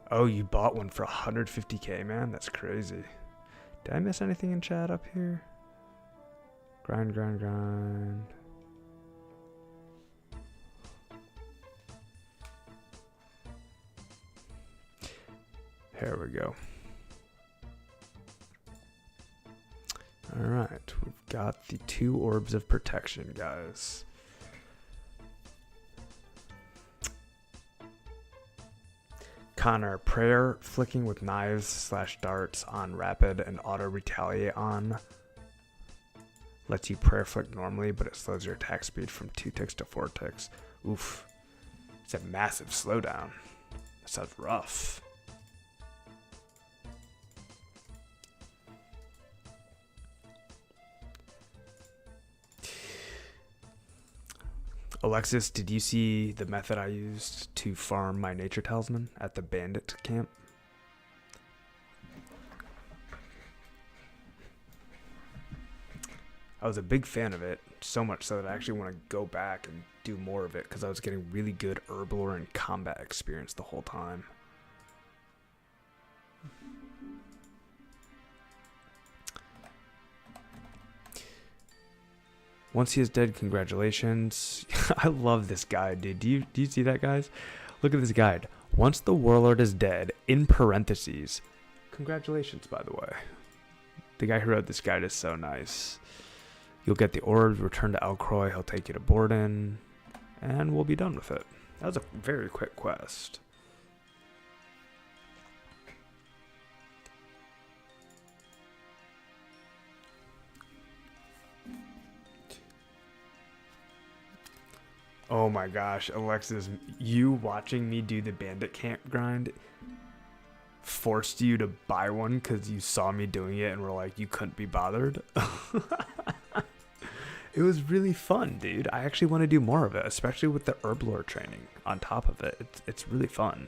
Oh, you bought one for 150k, man? That's crazy. Did I miss anything in chat up here? Grind, grind, grind. Here we go. Alright, we've got the 2 orbs of protection, guys. Connor, prayer flicking with knives / darts on rapid and auto retaliate on lets you prayer flick normally, but it slows your attack speed from 2 ticks to 4 ticks. Oof. It's a massive slowdown. That sounds rough. Alexis, did you see the method I used to farm my nature talisman at the bandit camp? I was a big fan of it, so much so that I actually want to go back and do more of it because I was getting really good herblore and combat experience the whole time. Once he is dead, congratulations. I love this guide, dude. Do you see that, guys? Look at this guide. Once the warlord is dead, in parentheses, congratulations, by the way. The guy who wrote this guide is so nice. You'll get the orbs, return to Elcroy, he'll take you to Borden, and we'll be done with it. That was a very quick quest. Oh my gosh, Alexis, you watching me do the bandit camp grind forced you to buy one because you saw me doing it and were like, you couldn't be bothered. It was really fun, dude. I actually want to do more of it, especially with the herblore training on top of it. It's really fun.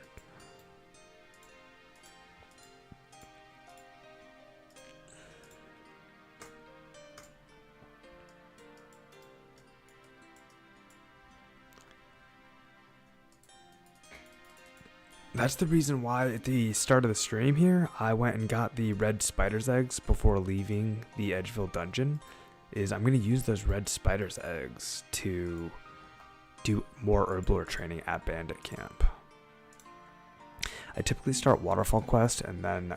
That's the reason why at the start of the stream here, I went and got the red spider's eggs before leaving the Edgeville dungeon. Is I'm going to use those red spider's eggs to do more herblore training at bandit camp. I typically start waterfall quest and then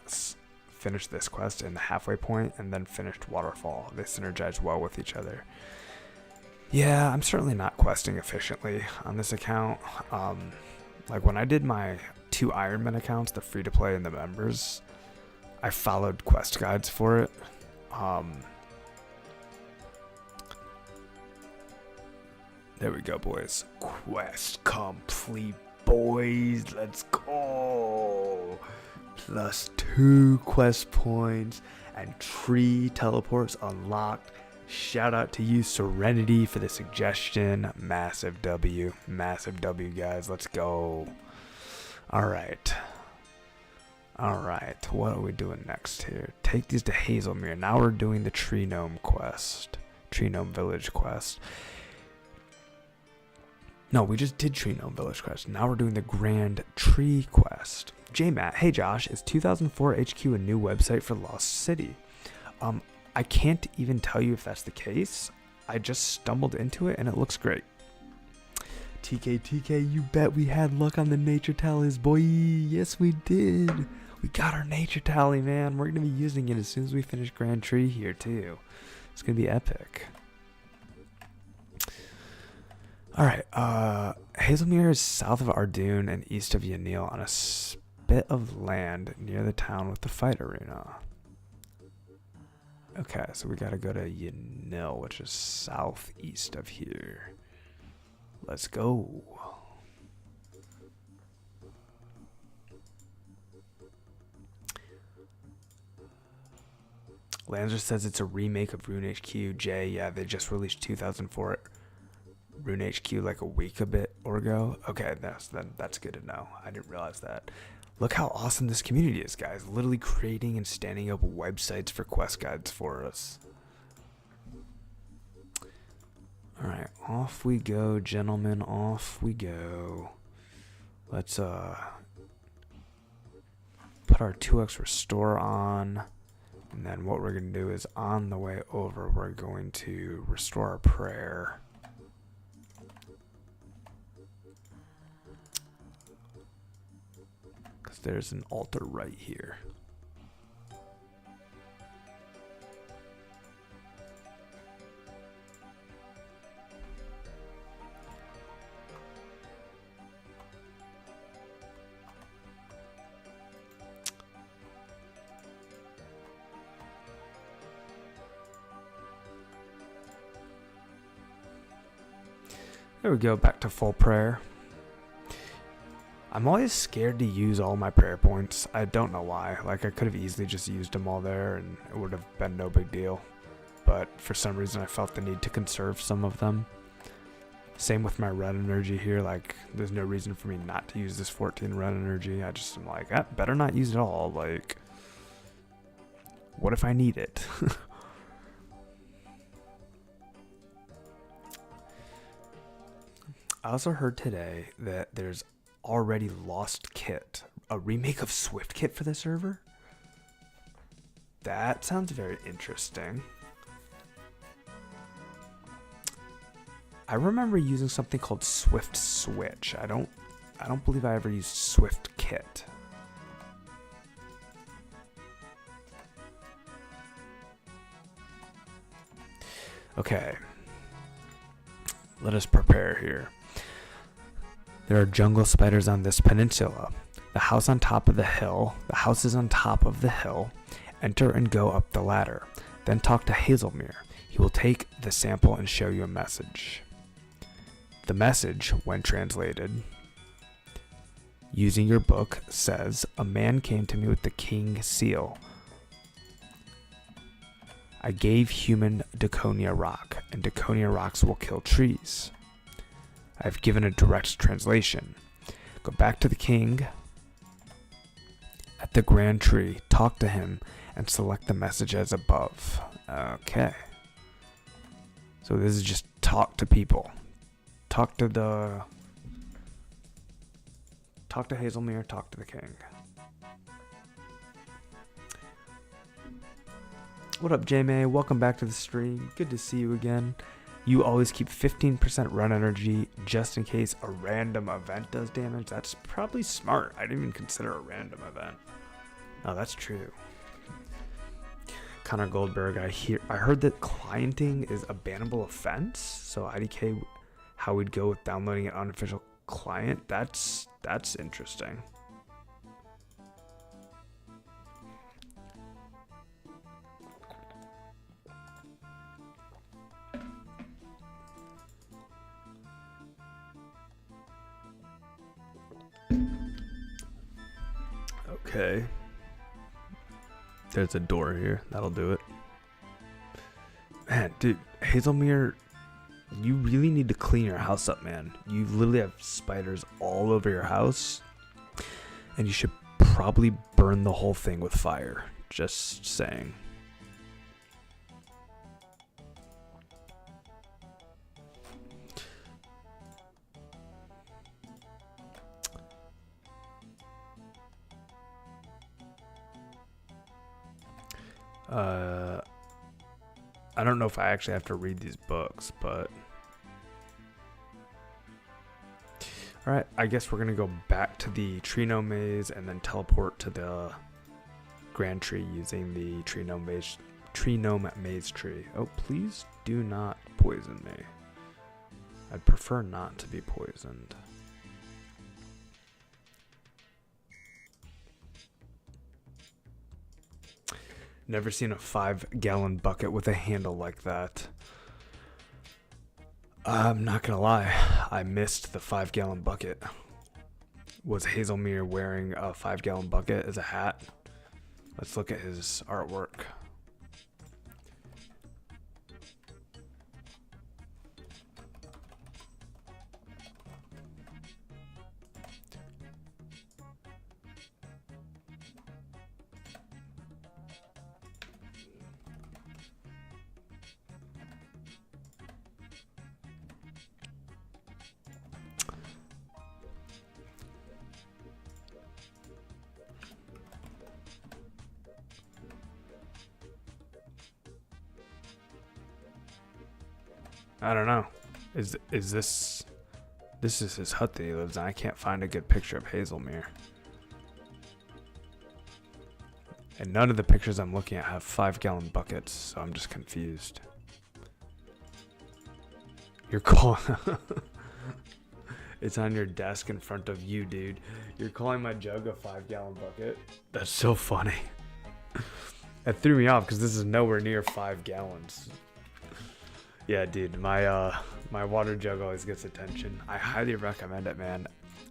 finish this quest in the halfway point and then finished waterfall. They synergize well with each other. Yeah, I'm certainly not questing efficiently on this account. Like when I did my 2 Ironman accounts, the free to play and the members, I followed quest guides for it. There we go, boys. Quest complete, boys. Let's go. +2 quest points and tree teleports unlocked. Shout out to you, Serenity, for the suggestion. Massive W. Massive W, guys. Let's go. Alright. Alright. What are we doing next here? Take these to Hazelmere. Now we're doing the Tree Gnome quest. Tree Gnome Village quest. No, we just did Tree Gnome Village quest. Now we're doing the Grand Tree quest. J-Matt. Hey, Josh. Is 2004 HQ a new website for Lost City? I can't even tell you if that's the case. I just stumbled into it and it looks great. TK, you bet we had luck on the nature tallies, boy. Yes, we did. We got our nature tally, man. We're going to be using it as soon as we finish Grand Tree here, too. It's going to be epic. Alright, Hazelmere is south of Ardoon and east of Yanil on a spit of land near the town with the fight arena. Okay, so we gotta go to Yanil, which is southeast of here. Let's go. Lanzer says it's a remake of Rune HQ. Jay, yeah, they just released 2004 Rune HQ like a week a bit or ago. Okay, that's good to know. I didn't realize that. Look how awesome this community is, guys. Literally creating and standing up websites for quest guides for us. Alright, off we go, gentlemen. Off we go. Let's put our 2x restore on. And then what we're going to do is on the way over, we're going to restore our prayer. Because there's an altar right here. There we go, back to full prayer. I'm always scared to use all my prayer points. I don't know why. Like, I could have easily just used them all there and it would have been no big deal. But for some reason I felt the need to conserve some of them. Same with my red energy here. Like, there's no reason for me not to use this 14 red energy. I just am like, I better not use it all. Like, what if I need it? I also heard today that there's already Lost Kit, a remake of Swift Kit for the server. That sounds very interesting. I remember using something called Swift Switch. I don't believe I ever used Swift Kit. Okay. Let us prepare here. There are jungle spiders on this peninsula. The house on top of the hill. The house is on top of the hill. Enter and go up the ladder. Then talk to Hazelmere. He will take the sample and show you a message. The message, when translated, using your book, says, "A man came to me with the king seal. I gave human Daconia rock, and Daconia rocks will kill trees." I have given a direct translation. Go back to the king at the grand tree, talk to him, and select the message as above. Okay. So this is just talk to people. Talk to Hazelmere, talk to the king. What up, J-May? Welcome back to the stream. Good to see you again. You always keep 15% run energy just in case a random event does damage. That's probably smart. I didn't even consider a random event. Oh, that's true. Connor Goldberg, I heard that clienting is a bannable offense. So IDK, how we'd go with downloading an unofficial client. That's interesting. Okay. There's a door here. That'll do it. Man, dude, Hazelmere, you really need to clean your house up, man. You literally have spiders all over your house. And you should probably burn the whole thing with fire. Just saying. I don't know if I actually have to read these books, but alright, I guess we're gonna go back to the Trino maze and then teleport to the Grand Tree using the Trinome maze tree. Oh, please do not poison me. I'd prefer not to be poisoned. Never seen a 5-gallon bucket with a handle like that. I'm not gonna lie, I missed the 5-gallon bucket. Was Hazelmere wearing a 5-gallon bucket as a hat? Let's look at his artwork. I don't know. Is this is his hut that he lives in? I can't find a good picture of Hazelmere. And none of the pictures I'm looking at have 5-gallon buckets, so I'm just confused. You're calling... It's on your desk in front of you, dude. You're calling my jug a 5-gallon bucket? That's so funny. That threw me off because this is nowhere near 5 gallons. Yeah, dude, my water jug always gets attention. I highly recommend it, man.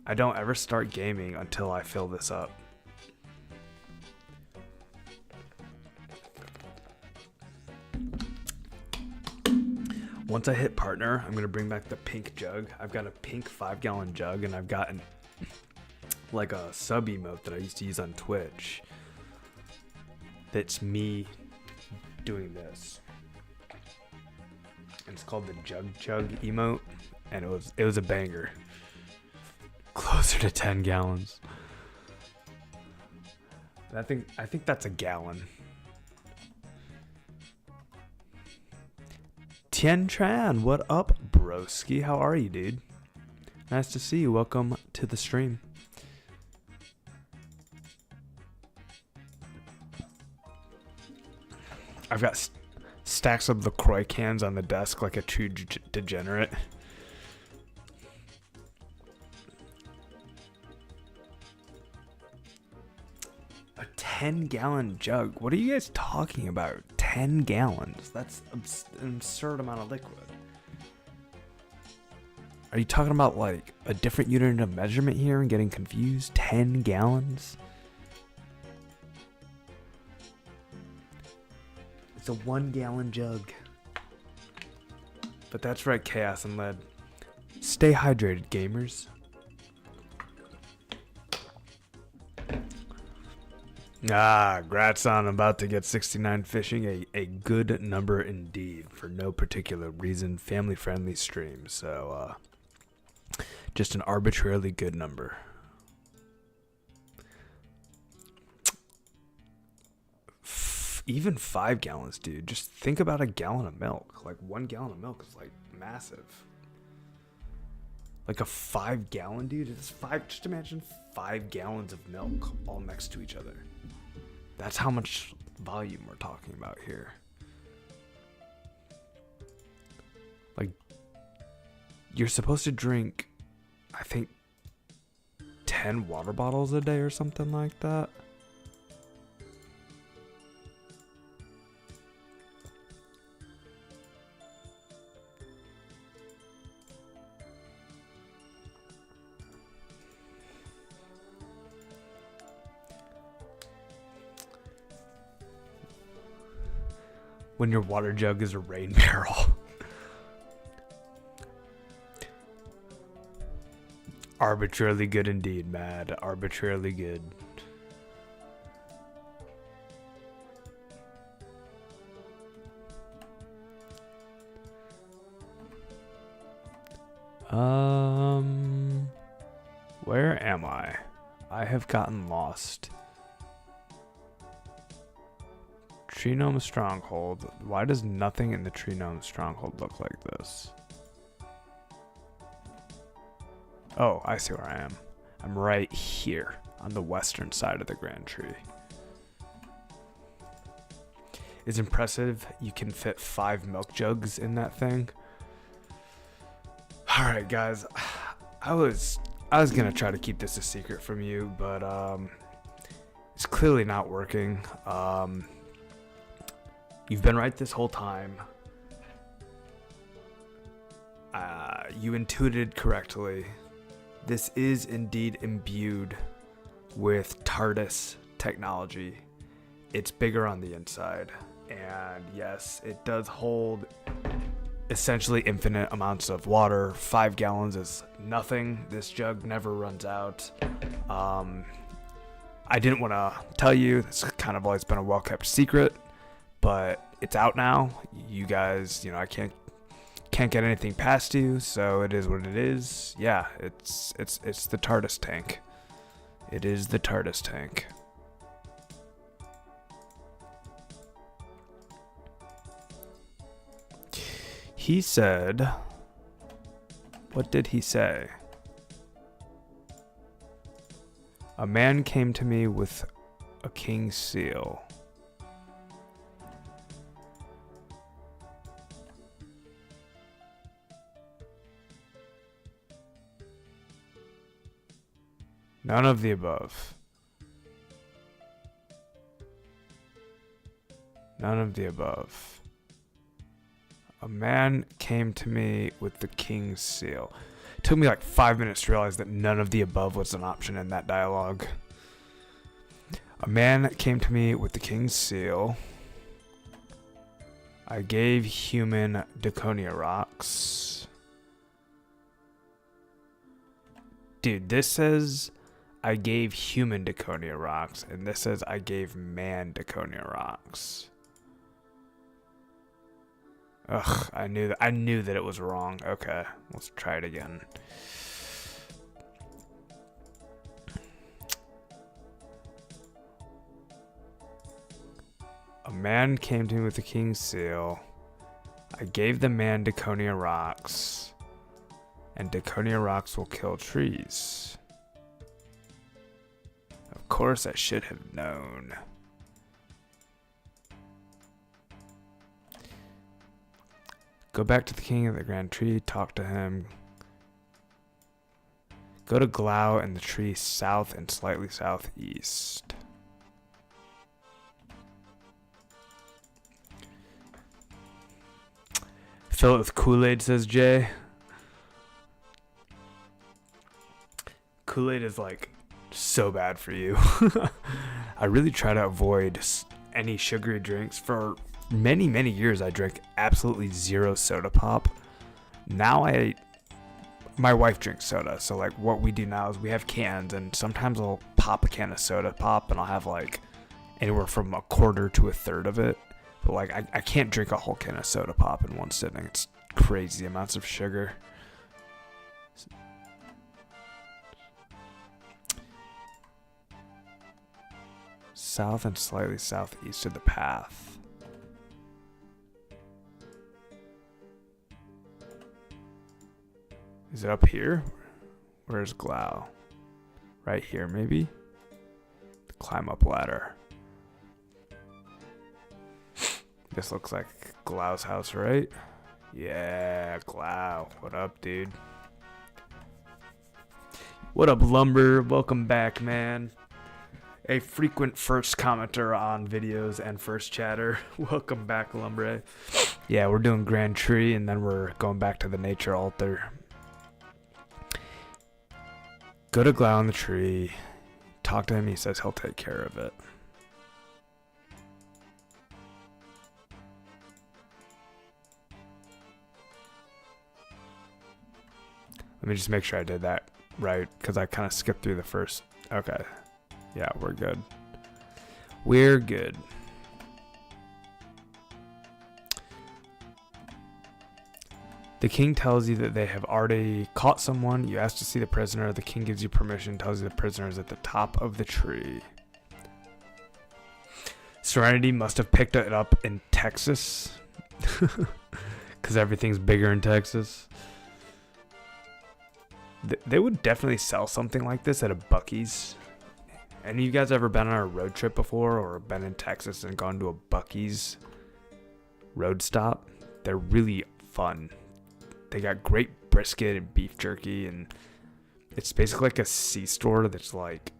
I don't ever start gaming until I fill this up. Once I hit partner, I'm gonna bring back the pink jug. I've got a pink 5-gallon jug, and I've got like a sub emote that I used to use on Twitch. That's me doing this. And it's called the Jug Chug emote, and it was a banger. Closer to 10 gallons. I think that's a gallon. Tien Tran, what up, broski? How are you, dude? Nice to see you. Welcome to the stream. I've got stacks of LaCroix cans on the desk like a true degenerate. A 10-gallon jug? What are you guys talking about? 10 gallons? That's an absurd amount of liquid. Are you talking about like a different unit of measurement here and getting confused? 10 gallons? It's a 1-gallon jug. But that's right, Chaos and Lead. Stay hydrated, gamers. Gratz on about to get 69 fishing. A good number indeed, for no particular reason. Family friendly stream, so just an arbitrarily good number. Even 5 gallons, dude. Just think about a gallon of milk. Like 1 gallon of milk is like massive. Like a 5-gallon, dude. It's 5. Just imagine 5 gallons of milk all next to each other. That's how much volume we're talking about here. Like, you're supposed to drink, I think, 10 water bottles a day or something like that. When your water jug is a rain barrel. Arbitrarily good indeed, Mad. Arbitrarily good. Where am I? I have gotten lost. Tree Gnome Stronghold. Why does nothing in the Tree Gnome Stronghold look like this? Oh, I see where I am. I'm right here on the western side of the Grand Tree. It's impressive. You can fit 5 milk jugs in that thing. All right, guys. I was gonna try to keep this a secret from you, but it's clearly not working. You've been right this whole time. You intuited correctly. This is indeed imbued with TARDIS technology. It's bigger on the inside. And yes, it does hold essentially infinite amounts of water. 5 gallons is nothing. This jug never runs out. I didn't want to tell you. It's kind of always been a well-kept secret. But it's out now. You guys, I can't get anything past you, so it is what it is. Yeah, it's the TARDIS tank. It is the TARDIS tank. He said, what did he say? A man came to me with a king's seal. None of the above. None of the above. A man came to me with the king's seal. It took me like 5 minutes to realize that none of the above was an option in that dialogue. A man came to me with the king's seal. I gave human Daconia rocks. Dude, this says I gave human Daconia rocks, and this says I gave man Daconia rocks. Ugh, I knew that it was wrong. Okay, let's try it again. A man came to me with the king's seal. I gave the man Daconia rocks, and Daconia rocks will kill trees. Of course, I should have known. Go back to the king of the grand tree, talk to him. Go to Glau and the tree south and slightly southeast. Fill it with Kool-Aid, says Jay. Kool-Aid is like so bad for you. I really try to avoid any sugary drinks. For many years I drank absolutely zero soda pop. Now my wife drinks soda, so like what we do now is we have cans, and sometimes I'll pop a can of soda pop and I'll have like anywhere from a quarter to a third of it. But like I can't drink a whole can of soda pop in one sitting. It's crazy amounts of sugar. South and slightly southeast of the path. Is it up here? Where's Glau? Right here, maybe? Climb up ladder. This looks like Glau's house, right? Yeah, Glau. What up, dude? What up, Lumber? Welcome back, man. A frequent first commenter on videos and first chatter. Welcome back, Lumbre. Yeah, we're doing Grand Tree, and then we're going back to the nature altar. Go to Glau on the tree. Talk to him. He says he'll take care of it. Let me just make sure I did that right, because I kind of skipped through the first. Okay. Yeah, we're good. We're good. The king tells you that they have already caught someone. You ask to see the prisoner. The king gives you permission, tells you the prisoner is at the top of the tree. Serenity must have picked it up in Texas. Because everything's bigger in Texas. They would definitely sell something like this at a Buc-ee's. Any of you guys ever been on a road trip before, or been in Texas and gone to a Buc-ee's road stop? They're really fun. They got great brisket and beef jerky, and it's basically like a C-store that's like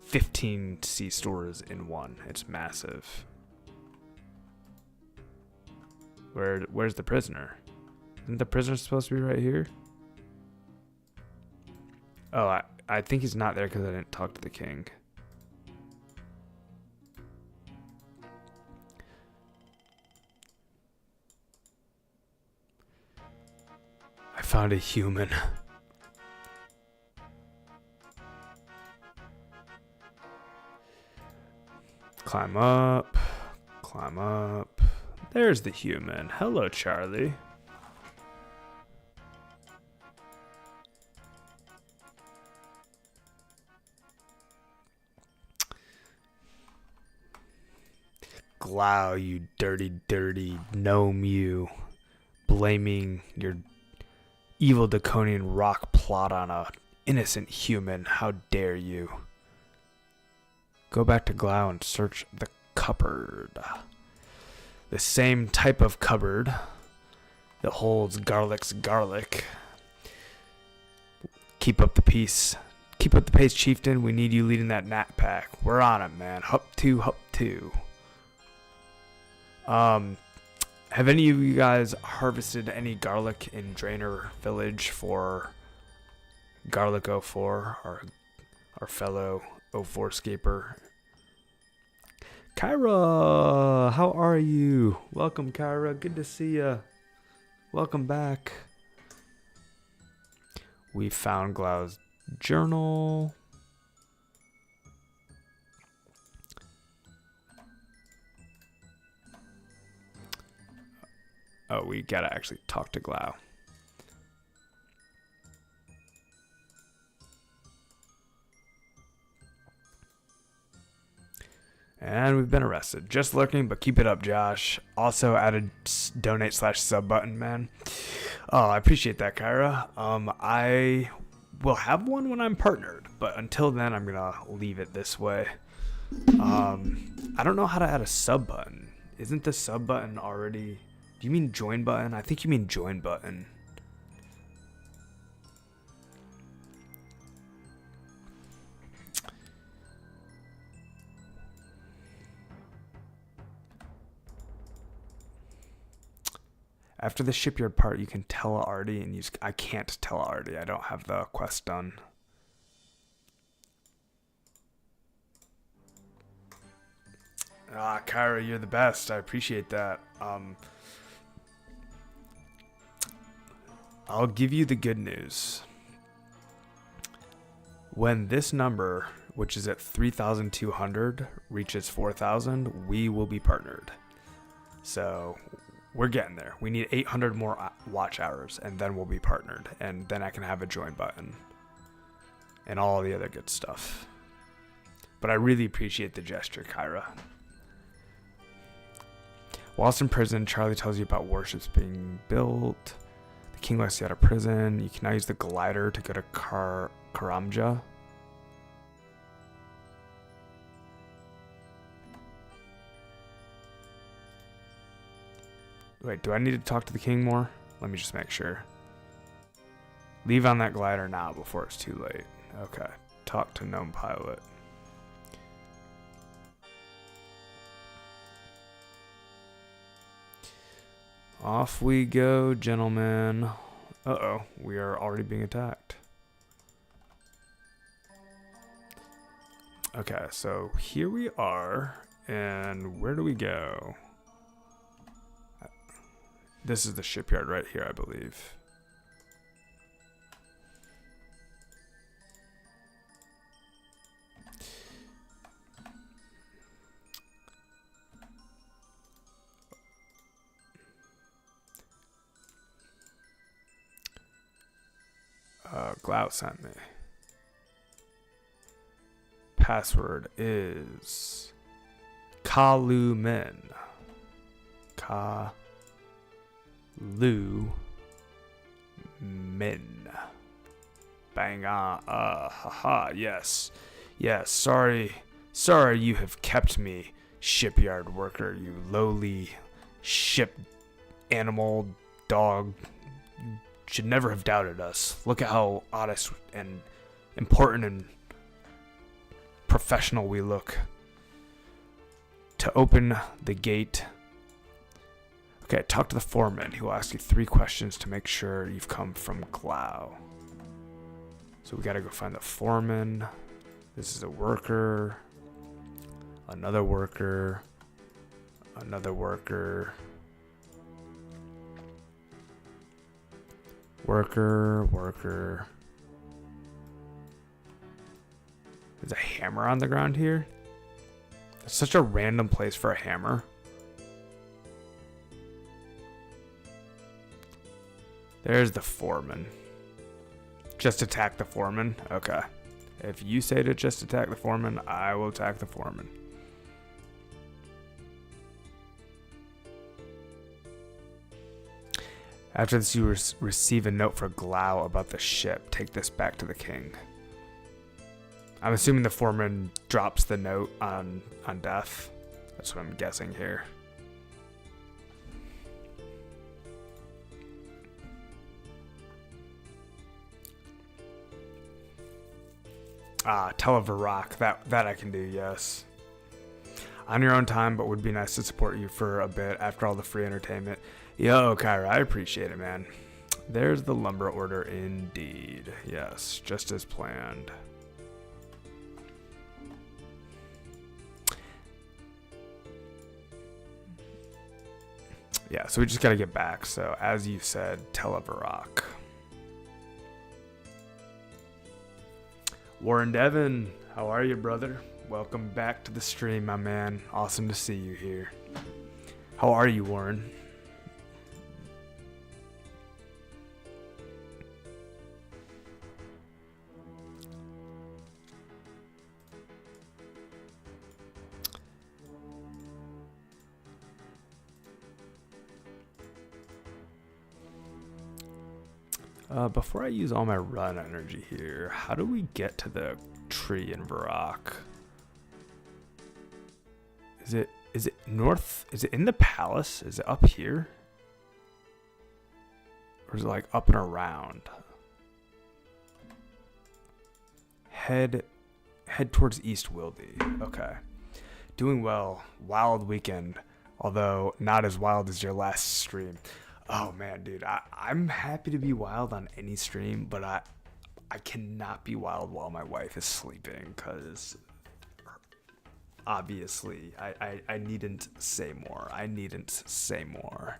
15 C-stores in one. It's massive. Where's the prisoner? Isn't the prisoner supposed to be right here? Oh, I think he's not there because I didn't talk to the king. I found a human. Climb up. Climb up. There's the human. Hello, Charlie. Glau, you dirty gnome, you. blaming your evil draconian rock plot on a innocent human. How dare you? Go back to Glau and search the cupboard. The same type of cupboard that holds Garlic's garlic. Keep up the peace. Keep up the pace, chieftain. We need you leading that gnat pack. We're on it, man. Hup two, hup two. Have any of you guys harvested any garlic in Drainer Village for Garlic 04, our fellow 04Scaper? Kyra, how are you? Welcome, Kyra. Good to see ya. Welcome back. We found Glau's journal. Oh, we gotta actually talk to Glau. And we've been arrested. Just lurking, but keep it up, Josh. Also added donate/sub button, man. Oh, I appreciate that, Kyra. I will have one when I'm partnered, but until then, I'm gonna leave it this way. I don't know how to add a sub button. Isn't the sub button already... Do you mean join button? I think you mean join button. After the shipyard part, you can tell Artie and use... I can't tell Artie. I don't have the quest done. Ah, Kyra, you're the best. I appreciate that. I'll give you the good news. When this number, which is at 3,200, reaches 4,000, we will be partnered. So we're getting there. We need 800 more watch hours, and then we'll be partnered. And then I can have a join button and all the other good stuff. But I really appreciate the gesture, Kyra. Whilst in prison, Charlie tells you about warships being built. The king lets you out of prison. You can now use the glider to go to Karamja. Wait, do I need to talk to the king more? Let me just make sure. Leave on that glider now before it's too late. Okay. Talk to gnome pilot. Off we go, gentlemen. Uh-oh, we are already being attacked. Okay, so here we are, and where do we go? This is the shipyard right here, I believe. Glau sent me. Password is Kalumin. Kalumin. Bang on. Haha, yes. Yes, sorry you have kept me, shipyard worker, you lowly ship animal dog. You should never have doubted us. Look at how honest and important and professional we look. To open the gate. Okay, talk to the foreman. He will ask you 3 questions to make sure you've come from Glau. So we gotta go find the foreman. This is a worker. Another worker. Another worker. Worker. There's a hammer on the ground here. It's such a random place for a hammer. There's the foreman. Just attack the foreman? Okay. If you say to just attack the foreman, I will attack the foreman. After this, you receive a note for Glau about the ship. Take this back to the king. I'm assuming the foreman drops the note on death. That's what I'm guessing here. Televarak. That I can do, yes. On your own time, but would be nice to support you for a bit after all the free entertainment. Yo, Kyra, I appreciate it, man. There's the lumber order indeed. Yes, just as planned. Yeah, so we just gotta get back. So, as you said, Televarak. Warren Devon, how are you, brother? Welcome back to the stream, my man. Awesome to see you here. How are you, Warren? Before I use all my run energy here, how do we get to the tree in Varrock? Is it north? Is it in the palace? Is it up here? Or is it like up and around? Head towards East Wildy. Okay. Doing well. Wild weekend. Although not as wild as your last stream. Oh man, dude, I'm happy to be wild on any stream, but I cannot be wild while my wife is sleeping, because obviously I needn't say more. I needn't say more.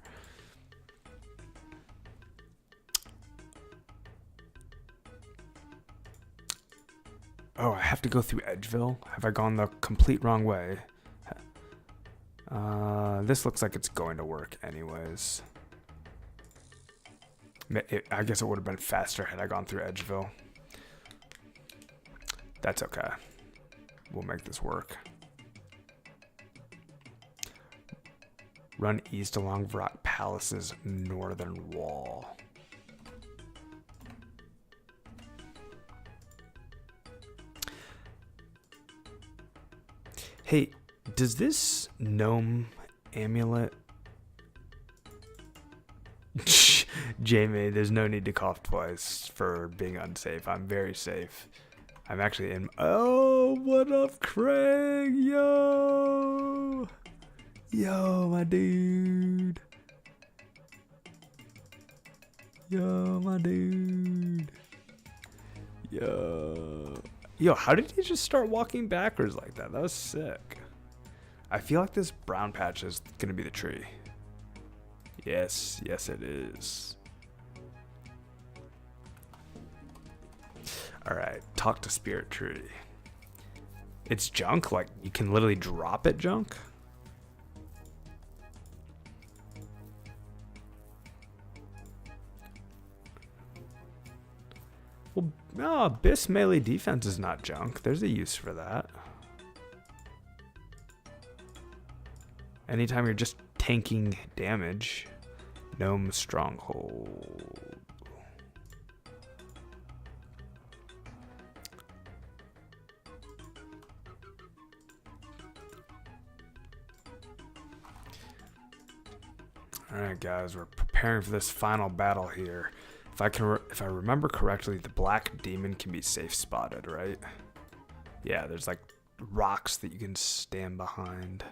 Oh, I have to go through Edgeville? Have I gone the complete wrong way? This looks like it's going to work anyways. I guess it would have been faster had I gone through Edgeville. That's okay. We'll make this work. Run east along Varrock Palace's northern wall. Hey, does this gnome amulet... Jamie, there's no need to cough twice for being unsafe. I'm very safe. I'm actually in... Oh, what up, Craig? Yo! Yo, my dude. Yo, my dude. Yo. Yo, how did he just start walking backwards like that? That was sick. I feel like this brown patch is going to be the tree. Yes, yes it is. Alright, talk to Spirit Tree. It's junk? Like, you can literally drop it junk? Well, no, Abyss melee defense is not junk. There's a use for that. Anytime you're just tanking damage. Gnome Stronghold. Alright guys, we're preparing for this final battle here. If I remember correctly, the black demon can be safe spotted, right? Yeah, there's like rocks that you can stand behind.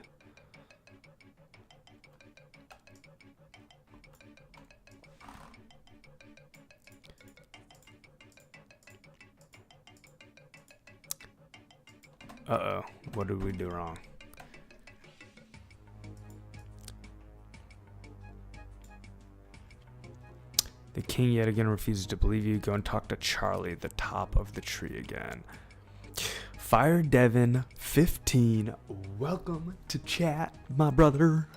Uh-oh, what did we do wrong? The king yet again refuses to believe you. Go and talk to Charlie, the top of the tree again. Fire Devon 15, welcome to chat, my brother.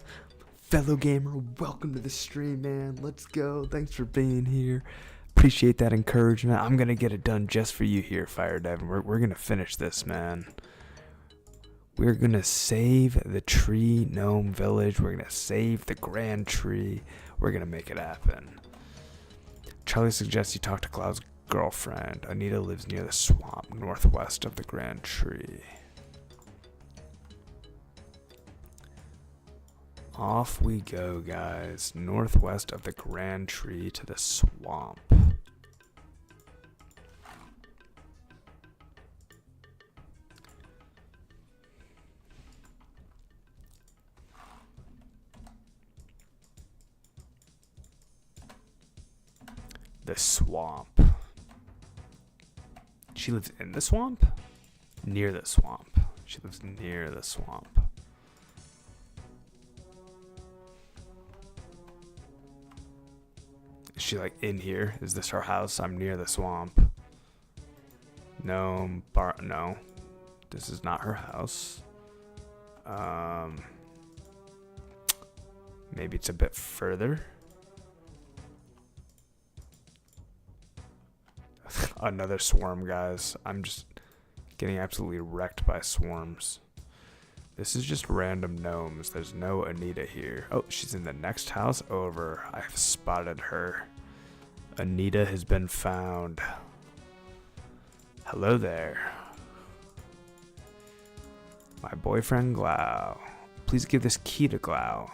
Fellow gamer, welcome to the stream, man. Let's go. Thanks for being here. Appreciate that encouragement. I'm going to get it done just for you here, Fire Devon. We're going to finish this, man. We're going to save the tree gnome village. We're going to save the grand tree. We're going to make it happen. Charlie suggests you talk to Cloud's girlfriend. Anita lives near the swamp, northwest of the Grand Tree. Off we go, guys. Northwest of the Grand Tree to the swamp. The swamp. She lives in the swamp? Near the swamp. She lives near the swamp. Is she like in here? Is this her house? I'm near the swamp. No, no. This is not her house. Maybe it's a bit further. Another swarm, guys. I'm just getting absolutely wrecked by swarms. This is just random gnomes. There's no Anita here. Oh, she's in the next house over. I've spotted her. Anita has been found. Hello there. My boyfriend Glau. Please give this key to Glau.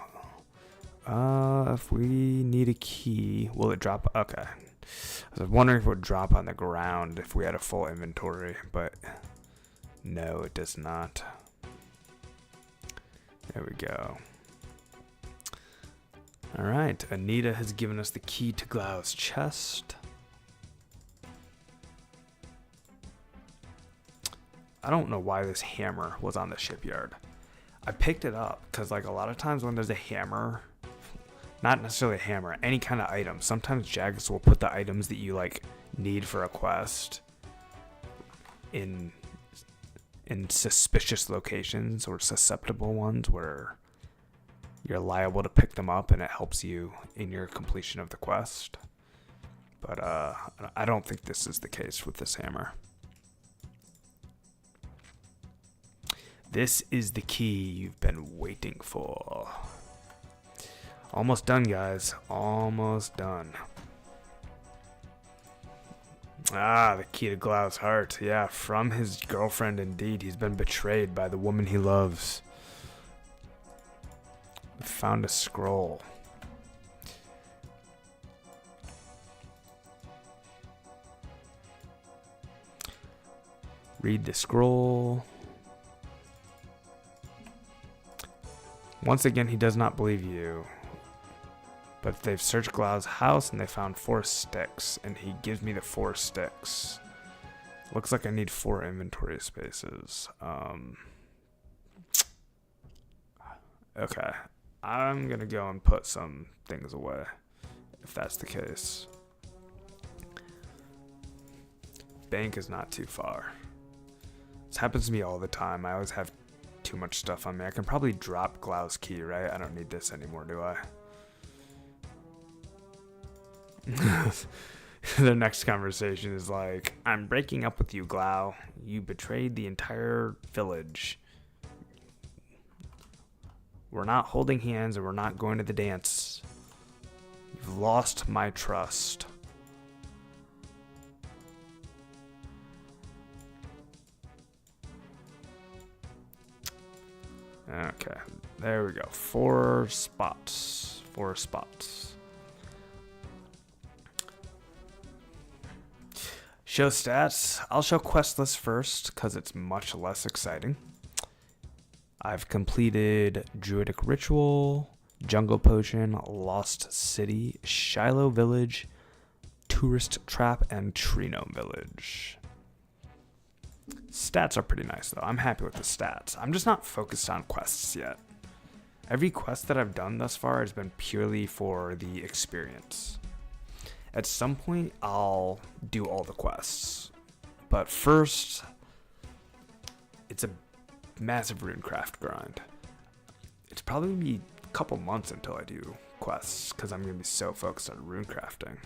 If we need a key, will it drop? Okay. I was wondering if it would drop on the ground if we had a full inventory, but no, it does not. There we go. Alright, Anita has given us the key to Glau's chest. I don't know why this hammer was on the shipyard. I picked it up because like a lot of times when there's a hammer, not necessarily a hammer, any kind of item, sometimes Jagex will put the items that you like need for a quest in suspicious locations or susceptible ones where you're liable to pick them up and it helps you in your completion of the quest. But I don't think this is the case with this hammer. This is the key you've been waiting for. Almost done, guys. Almost done. Ah, the key to Glau's heart. Yeah, from his girlfriend indeed. He's been betrayed by the woman he loves. We found a scroll. Read the scroll. Once again, he does not believe you. But they've searched Glau's house and they found 4 sticks. And he gives me the 4 sticks. Looks like I need 4 inventory spaces. Okay. I'm going to go and put some things away. If that's the case. Bank is not too far. This happens to me all the time. I always have too much stuff on me. I can probably drop Glau's key, right? I don't need this anymore, do I? The next conversation is like, I'm breaking up with you, Glau. You betrayed the entire village. We're not holding hands and we're not going to the dance. You've lost my trust. Okay, there we go. 4 spots. 4 spots. Show stats. I'll show quest list first because it's much less exciting. I've completed Druidic Ritual, Jungle Potion, Lost City, Shiloh Village, Tourist Trap, and Tree Gnome Village. Stats are pretty nice though. I'm happy with the stats. I'm just not focused on quests yet. Every quest that I've done thus far has been purely for the experience. At some point, I'll do all the quests. But first, it's a massive runecraft grind. It's probably going to be a couple months until I do quests, because I'm going to be so focused on runecrafting.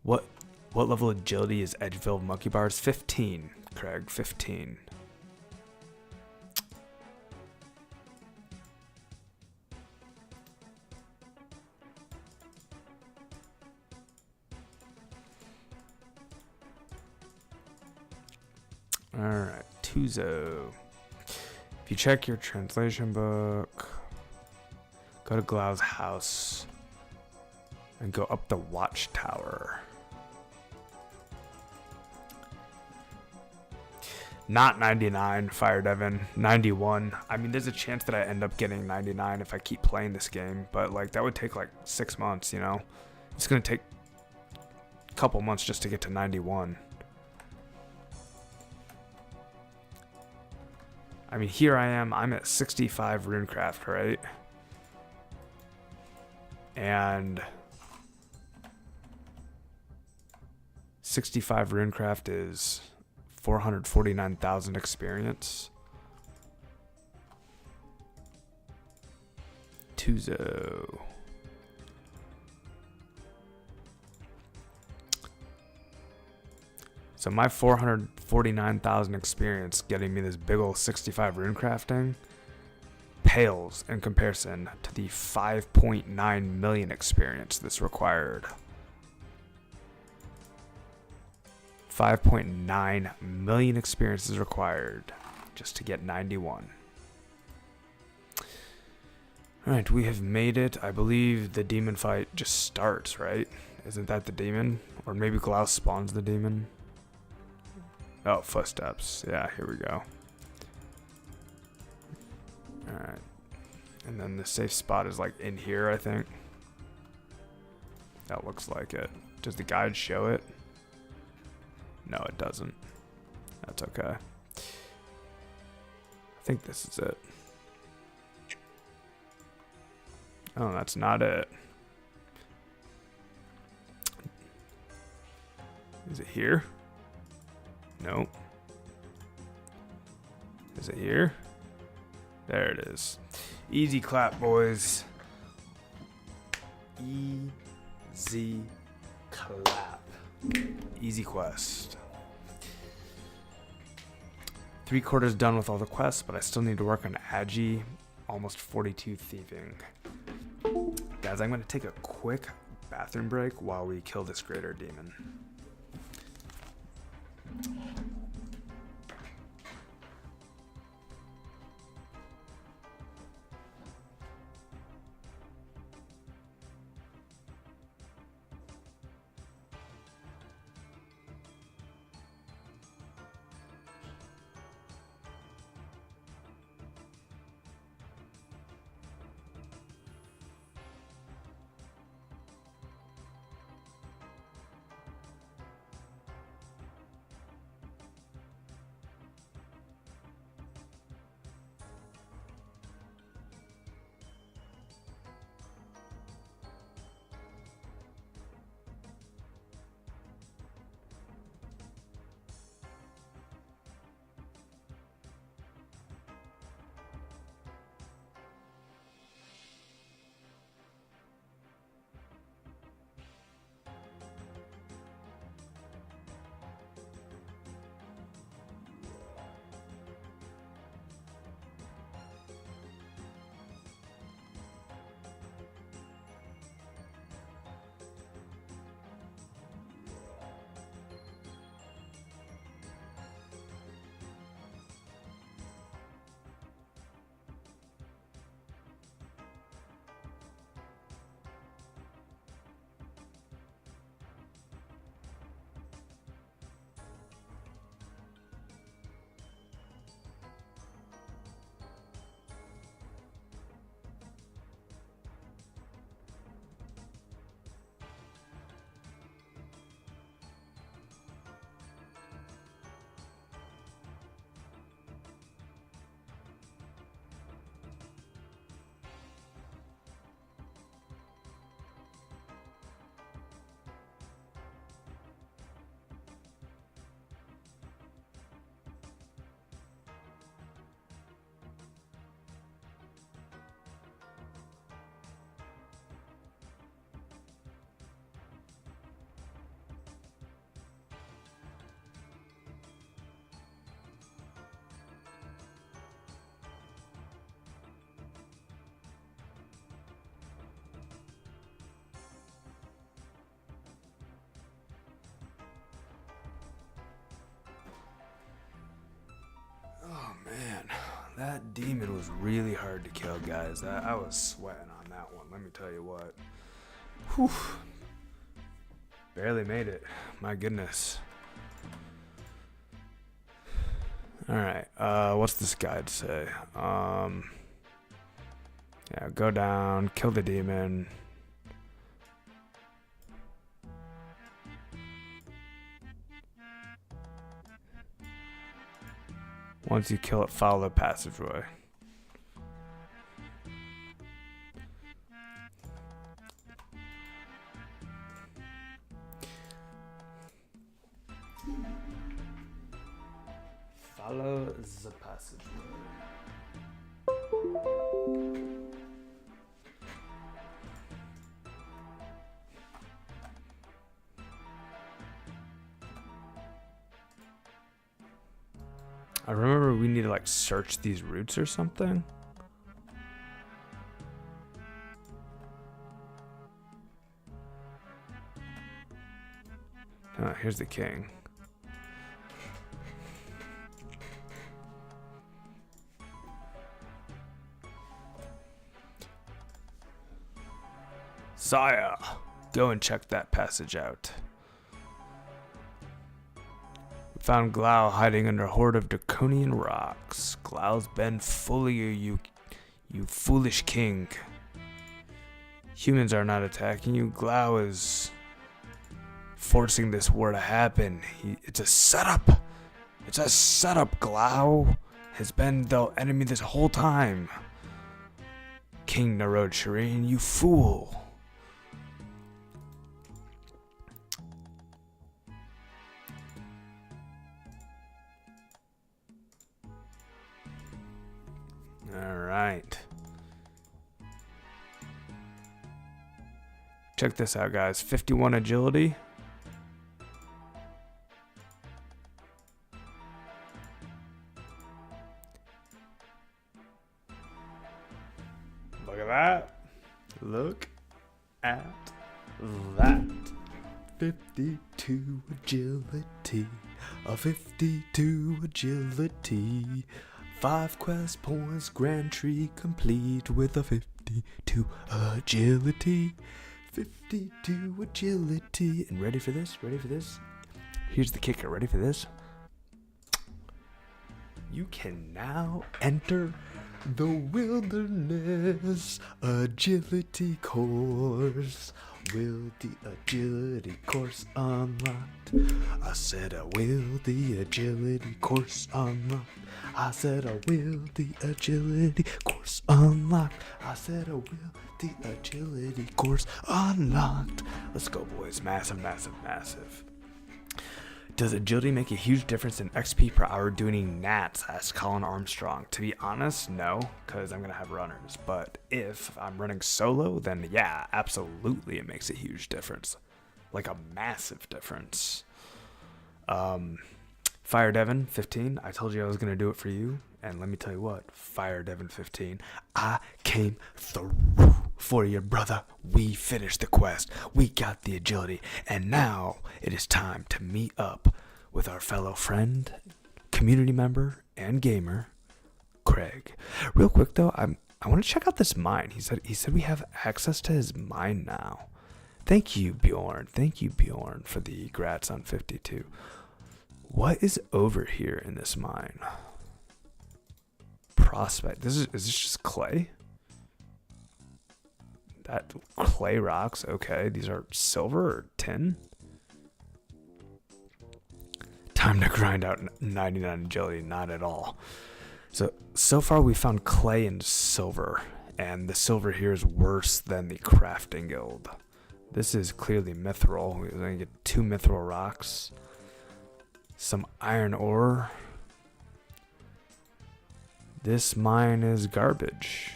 What level agility is Edgeville Monkey Bars? 15, Craig, 15. Alright, Tuzo. If you check your translation book, go to Glau's house and go up the watchtower. Not 99, Fire Devin. 91. I mean, there's a chance that I end up getting 99 if I keep playing this game, but like that would take like 6 months, you know? It's gonna take a couple months just to get to 91. I mean, here I am. I'm at 65 Runecraft, right? And 65 Runecraft is 449,000 experience. Tuzo. So my 449,000 experience getting me this big ol' 65 rune crafting pales in comparison to the 5.9 million experience this required. 5.9 million experience is required just to get 91. Alright, we have made it. I believe the demon fight just starts, right? Isn't that the demon? Or maybe Glaus spawns the demon? Oh, footsteps. Yeah, here we go. Alright. And then the safe spot is like in here, I think. That looks like it. Does the guide show it? No, it doesn't. That's okay. I think this is it. Oh, that's not it. Is it here? Nope. Is it here? There it is. Easy clap, boys. Easy clap. Easy quest. 3/4 done with all the quests, but I still need to work on Agi. Almost 42 thieving. Guys, I'm going to take a quick bathroom break while we kill this greater demon. That demon was really hard to kill, guys. I was sweating on that one, let me tell you what. Whew. Barely made it. My goodness. Alright, what's this guide say? Yeah, go down, kill the demon. Once you kill it, follow the passageway. Follow the passageway. I remember we need to like search these roots or something. Here's the king. Sire, go and check that passage out. We found Glau hiding under a horde of draconian rocks. Glau's been fully you foolish king. Humans are not attacking you. Glau is forcing this war to happen. It's a setup. It's a setup. Glau has been the enemy this whole time. King Narod Shireen, you fool. Alright. Check this out, guys. 51 agility. Look at that. Look at that. 52 agility. A 52 agility. 5 quest points, grand tree complete with a 52 agility. 52 agility. And ready for this? Ready for this? Here's the kicker. Ready for this? You can now enter the wilderness agility course. Will the agility course unlocked? I said I will the agility course unlocked. I said I will the agility course unlocked. I said I will the agility course unlocked. Let's go, boys. Massive, massive, massive. Does agility make a huge difference in XP per hour doing nats? Asked Colin Armstrong. To be honest, no, because I'm going to have runners. But if I'm running solo, then yeah, absolutely it makes a huge difference. Like a massive difference. Fire Devon 15, I told you I was going to do it for you. And let me tell you what, Fire Devon 15, I came through for you, brother. We finished the quest. We got the agility. And now it is time to meet up with our fellow friend, community member, and gamer, Craig. Real quick though, I want to check out this mine. He said we have access to his mine now. Thank you, Bjorn. Thank you, Bjorn, for the grats on 52. What is over here in this mine? Prospect. Is this just clay? That clay rocks. Okay, these are silver or tin. Time to grind out 99 agility. Not at all. So far we found clay and silver, and the silver here is worse than the crafting guild. This is clearly mithril. We're gonna get 2 mithril rocks, some iron ore. This mine is garbage.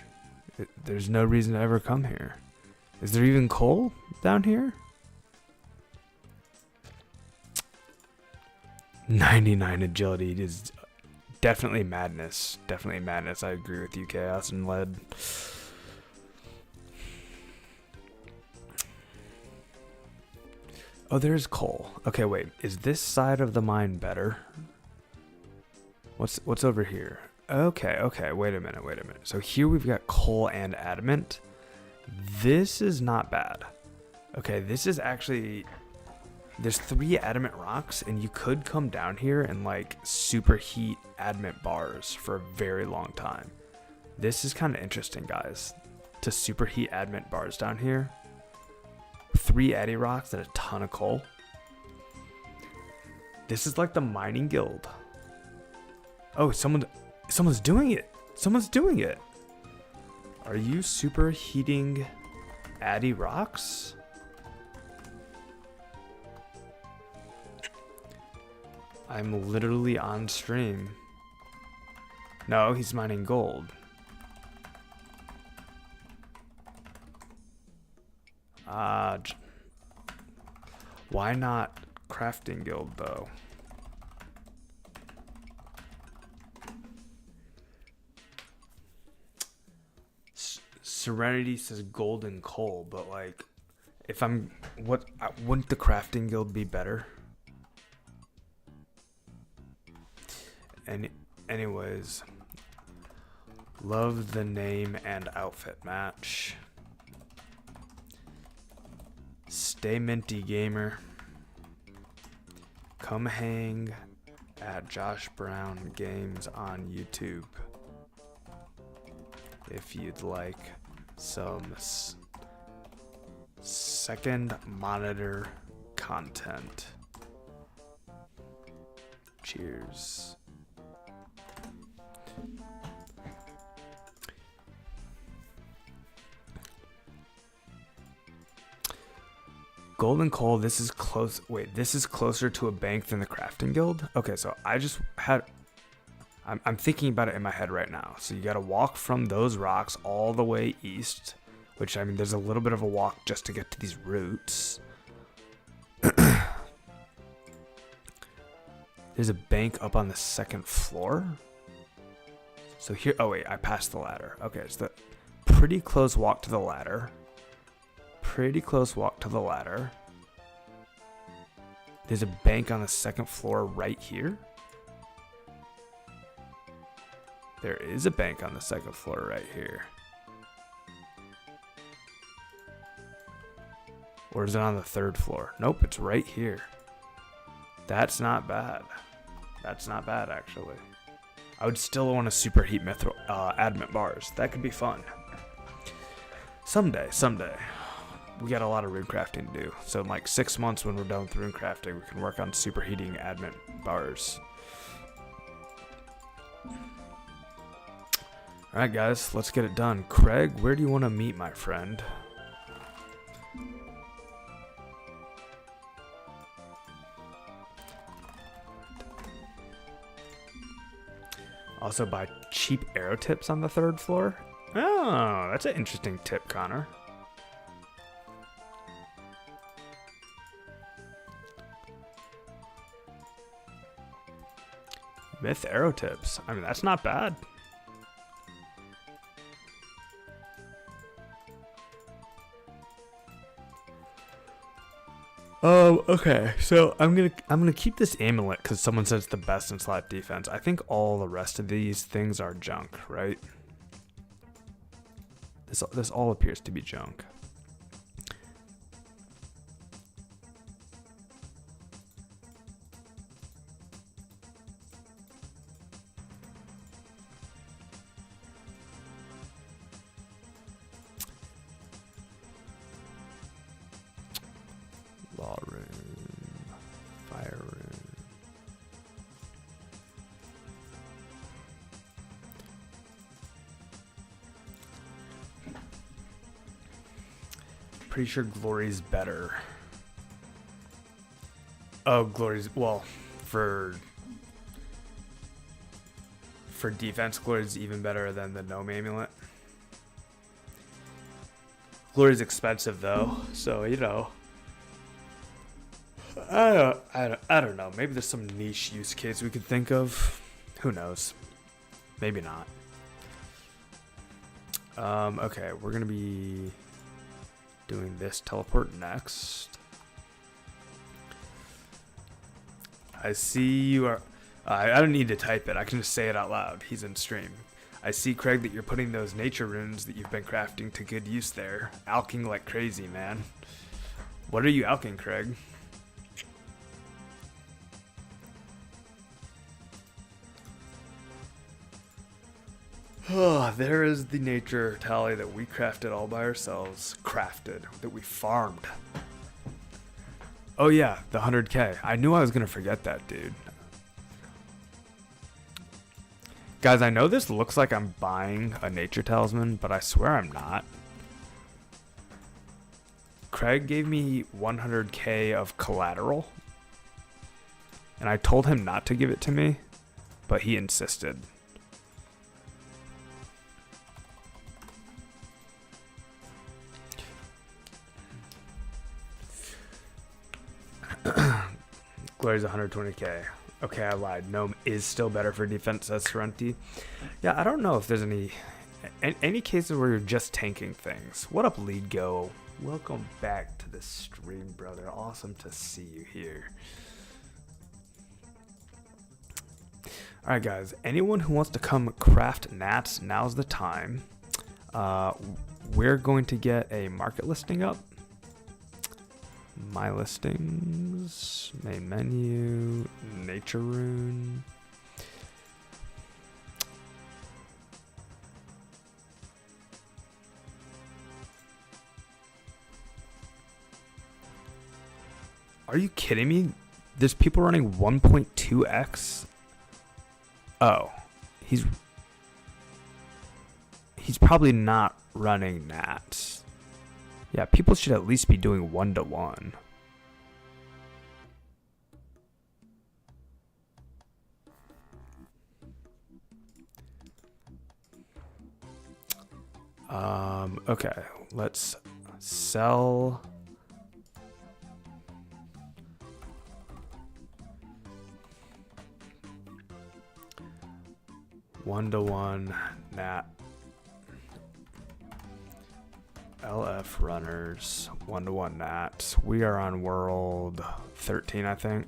There's no reason to ever come here. Is there even coal down here? 99 agility is definitely madness. Definitely madness. I agree with you, Chaos and Lead. Oh, there's coal. Okay, wait. Is this side of the mine better? What's over here? Okay, wait a minute. So here we've got coal and adamant. This is not bad. Okay, this is actually... There's 3 adamant rocks, and you could come down here and, like, superheat adamant bars for a very long time. This is kind of interesting, guys. To superheat adamant bars down here. 3 addy rocks and a ton of coal. This is like the mining guild. Oh, someone's doing it. Someone's doing it. Are you superheating addy rocks? I'm literally on stream. No, he's mining gold. Why not crafting guild though? Serenity says golden coal, but like, if I'm wouldn't the crafting guild be better? And anyways, love the name and outfit match. Stay minty, gamer. Come hang at Josh Brown Games on YouTube if you'd like some second monitor content. Cheers. Golden coal, this is close. Wait, this is closer to a bank than the crafting guild? Okay, so I just had... I'm thinking about it in my head right now. So you gotta walk from those rocks all the way east, which, I mean, there's a little bit of a walk just to get to these roots. There's a bank up on the 2nd floor. So here, oh wait, I passed the ladder. Okay, so the pretty close walk to the ladder. Pretty close walk to the ladder. There's a bank on the 2nd floor right here. There is a bank on the 2nd floor right here. Or is it on the 3rd floor? Nope, it's right here. That's not bad. That's not bad, actually. I would still want to superheat adamant bars. That could be fun. Someday. We got a lot of rune crafting to do. So in like 6 months when we're done with rune crafting, we can work on superheating adamant bars. Alright guys, let's get it done. Craig, where do you want to meet, my friend? Also buy cheap arrow tips on the 3rd floor. Oh, that's an interesting tip, Connor. Myth arrow tips. I mean, that's not bad. Oh, okay. So I'm gonna keep this amulet because someone says it's the best in slot defense. I think all the rest of these things are junk, right? This all appears to be junk. Law rune, fire rune. Pretty sure glory's better. Oh, glory's, well, for defense, glory's even better than the gnome amulet. Glory's expensive though, so you know. I don't know. Maybe there's some niche use case we could think of. Who knows? Maybe not. Okay, we're gonna be doing this teleport next. I see you are. I don't need to type it. I can just say it out loud. He's in stream. I see, Craig, that you're putting those nature runes that you've been crafting to good use there. Alking like crazy, man. What are you alking, Craig? Oh, there is the nature tally that we crafted all by ourselves. Crafted. That we farmed. Oh yeah, the 100k. I knew I was going to forget that, dude. Guys, I know this looks like I'm buying a nature talisman, but I swear I'm not. Craig gave me 100k of collateral, and I told him not to give it to me, but he insisted. Glory's 120k. Okay, I lied. Gnome is still better for defense, says Sorrenti. Yeah, I don't know if there's any cases where you're just tanking things. What up, Lead Go? Welcome back to the stream, brother. Awesome to see you here. Alright, guys. Anyone who wants to come craft nats, now's the time. We're going to get a market listing up. My listings, main menu, nature rune. Are you kidding me? There's people running 1.2x. Oh, he's probably not running nats. Yeah, people should at least be doing 1-to-1. Okay, let's sell. One-to-one nat. LF runners, 1-to-1 nats. We are on world 13, I think.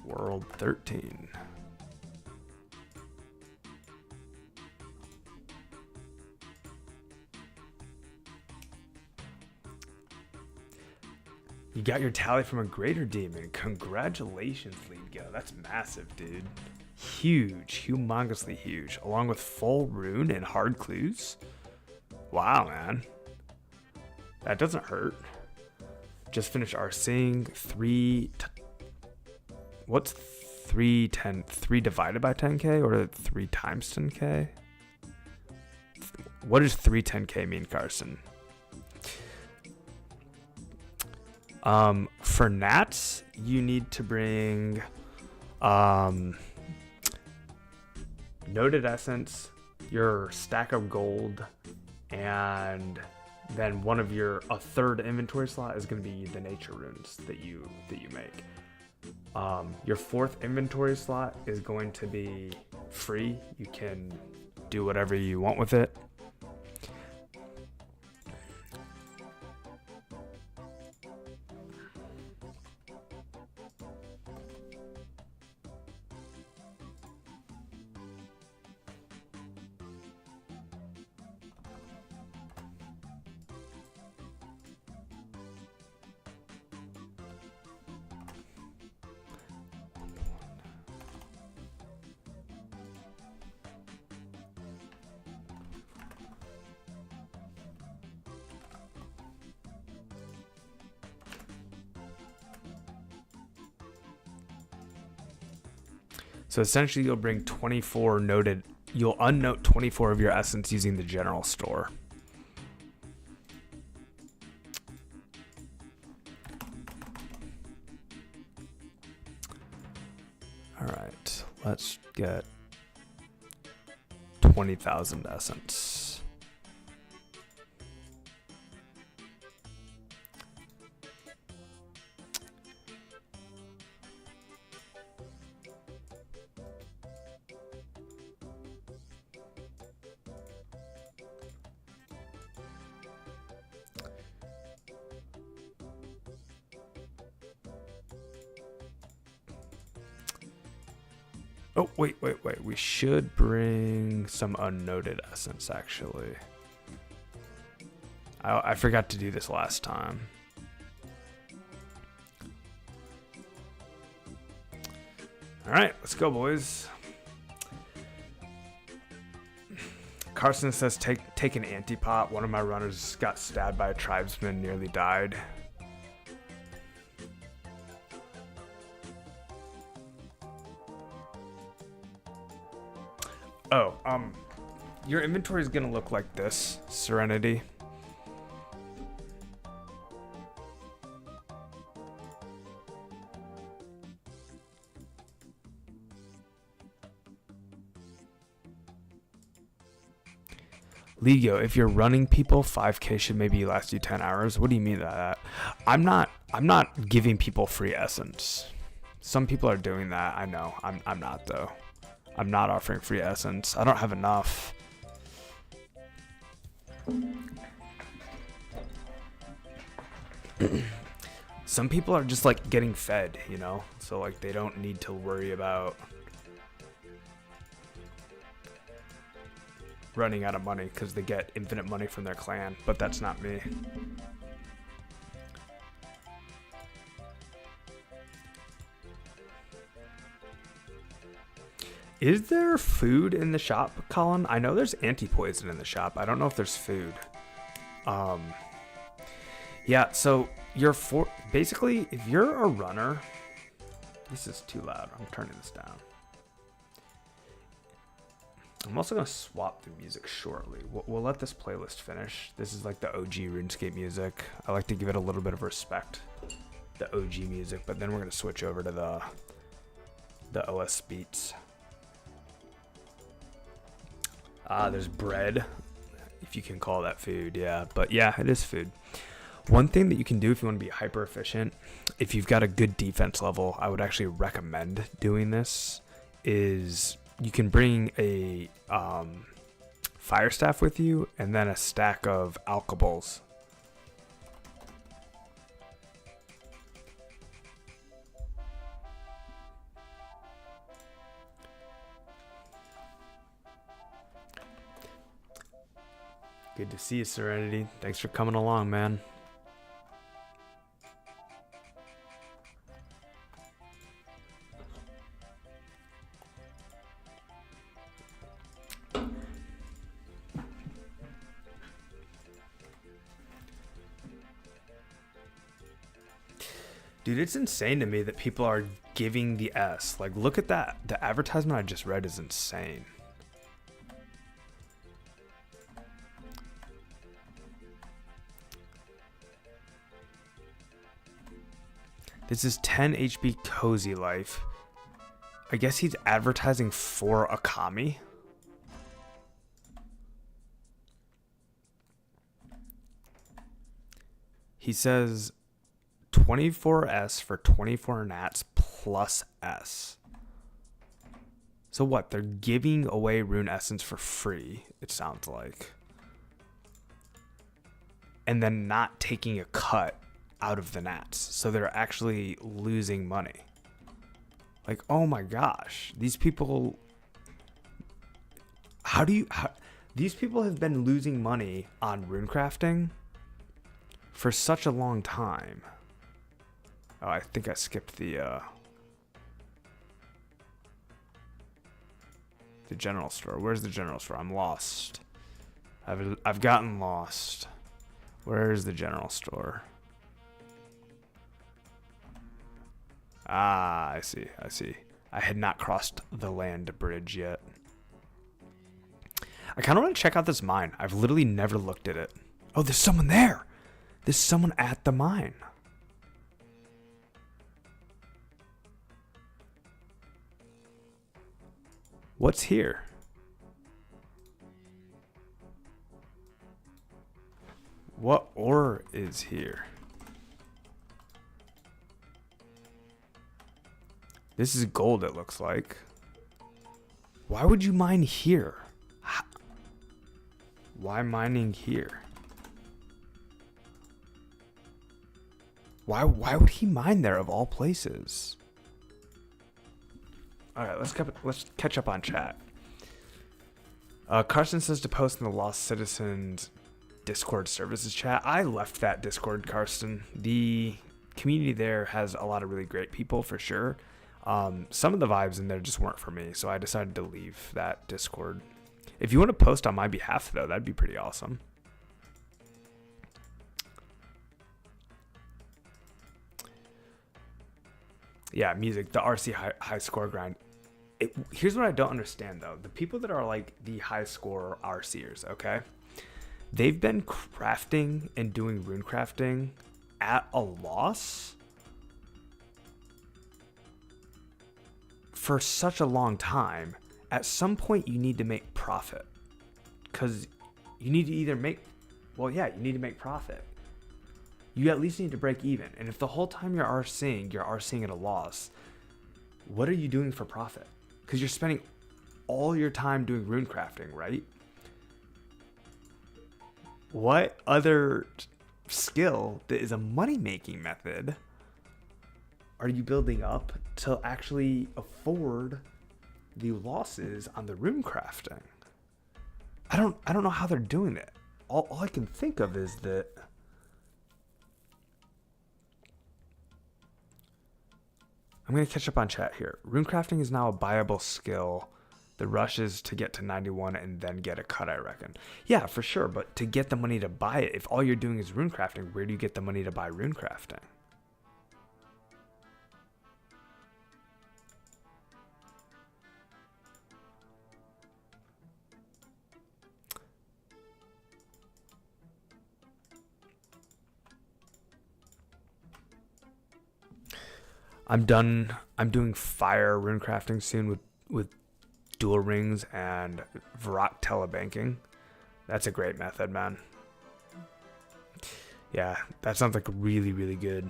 World 13. You got your tally from a greater demon. Congratulations, Lead Go. That's massive, dude. Huge, humongously huge, along with full rune and hard clues. Wow, man. That doesn't hurt. Just finished our sing. What's 3 divided by 10k or 3 times 10k? What does 3 10k mean, Carson? For nats, you need to bring noted essence, your stack of gold, and then a third inventory slot is going to be the nature runes that you make. Your fourth inventory slot is going to be free. You can do whatever you want with it. So essentially you'll bring 24 noted, you'll unnote 24 of your essence using the general store. All right, let's get 20,000 essence. Oh, wait. We should bring some unnoted essence, actually. I forgot to do this last time. Alright, let's go, boys. Carson says, take an antipot. One of my runners got stabbed by a tribesman, nearly died. Oh, your inventory is gonna look like this, Serenity. Ligo, if you're running people, 5k should maybe last you 10 hours. What do you mean by that? I'm not giving people free essence. Some people are doing that. I know. I'm not though. I'm not offering free essence. I don't have enough. Some people are just like getting fed, you know? So like they don't need to worry about running out of money because they get infinite money from their clan, but that's not me. Is there food in the shop, Colin? I know there's anti-poison in the shop. I don't know if there's food. Yeah, so basically, if you're a runner, this is too loud. I'm turning this down. I'm also going to swap the music shortly. We'll let this playlist finish. This is like the OG RuneScape music. I like to give it a little bit of respect, the OG music, but then we're going to switch over to the OS beats. There's bread, if you can call that food, yeah. But yeah, it is food. One thing that you can do if you want to be hyper efficient, if you've got a good defense level, I would actually recommend doing this, is you can bring a fire staff with you and then a stack of alcohols. Good to see you, Serenity. Thanks for coming along, man. Dude, it's insane to me that people are giving the S. Like, look at that. The advertisement I just read is insane. This is 10 HP Cozy Life. I guess he's advertising for Akami. He says 24S for 24 nats plus S. So what? They're giving away Rune Essence for free, it sounds like. And then not taking a cut out of the nats, so they're actually losing money. Like, oh my gosh, these people, these people have been losing money on rune crafting for such a long time. Oh, I think I skipped the general store. Where's the general store? I'm lost. I've gotten lost. Where's the general store? Ah, I see. I had not crossed the land bridge yet. I kind of want to check out this mine. I've literally never looked at it. Oh, there's someone there. There's someone at the mine. What's here? What ore is here? This is gold, it looks like. Why would you mine here? Why mining here? Why would he mine there of all places? All right, let's catch up on chat. Carson says to post in the Lost Citizens Discord services chat. I left that Discord, Carson. The community there has a lot of really great people for sure. Some of the vibes in there just weren't for me, so I decided to leave that Discord. If you want to post on my behalf, though, that'd be pretty awesome. Yeah, music, the RC high score grind. Here's what I don't understand, though. The people that are like the high score RCers, okay? They've been crafting and doing rune crafting at a loss for such a long time. At some point, you need to make profit. Because you need to either make... Well, yeah, you need to make profit. You at least need to break even. And if the whole time you're RCing at a loss, what are you doing for profit? Because you're spending all your time doing rune crafting, right? What other skill that is a money-making method are you building up to actually afford the losses on the rune crafting? I don't know how they're doing it. All I can think of is that I'm going to catch up on chat here. Rune crafting is now a buyable skill. The rush is to get to 91 and then get a cut, I reckon. Yeah, for sure. But to get the money to buy it, if all you're doing is rune crafting, where do you get the money to buy rune crafting? I'm done. I'm doing fire rune crafting soon with dual rings and Varrock telebanking. That's a great method, man. Yeah, that sounds like really, really good.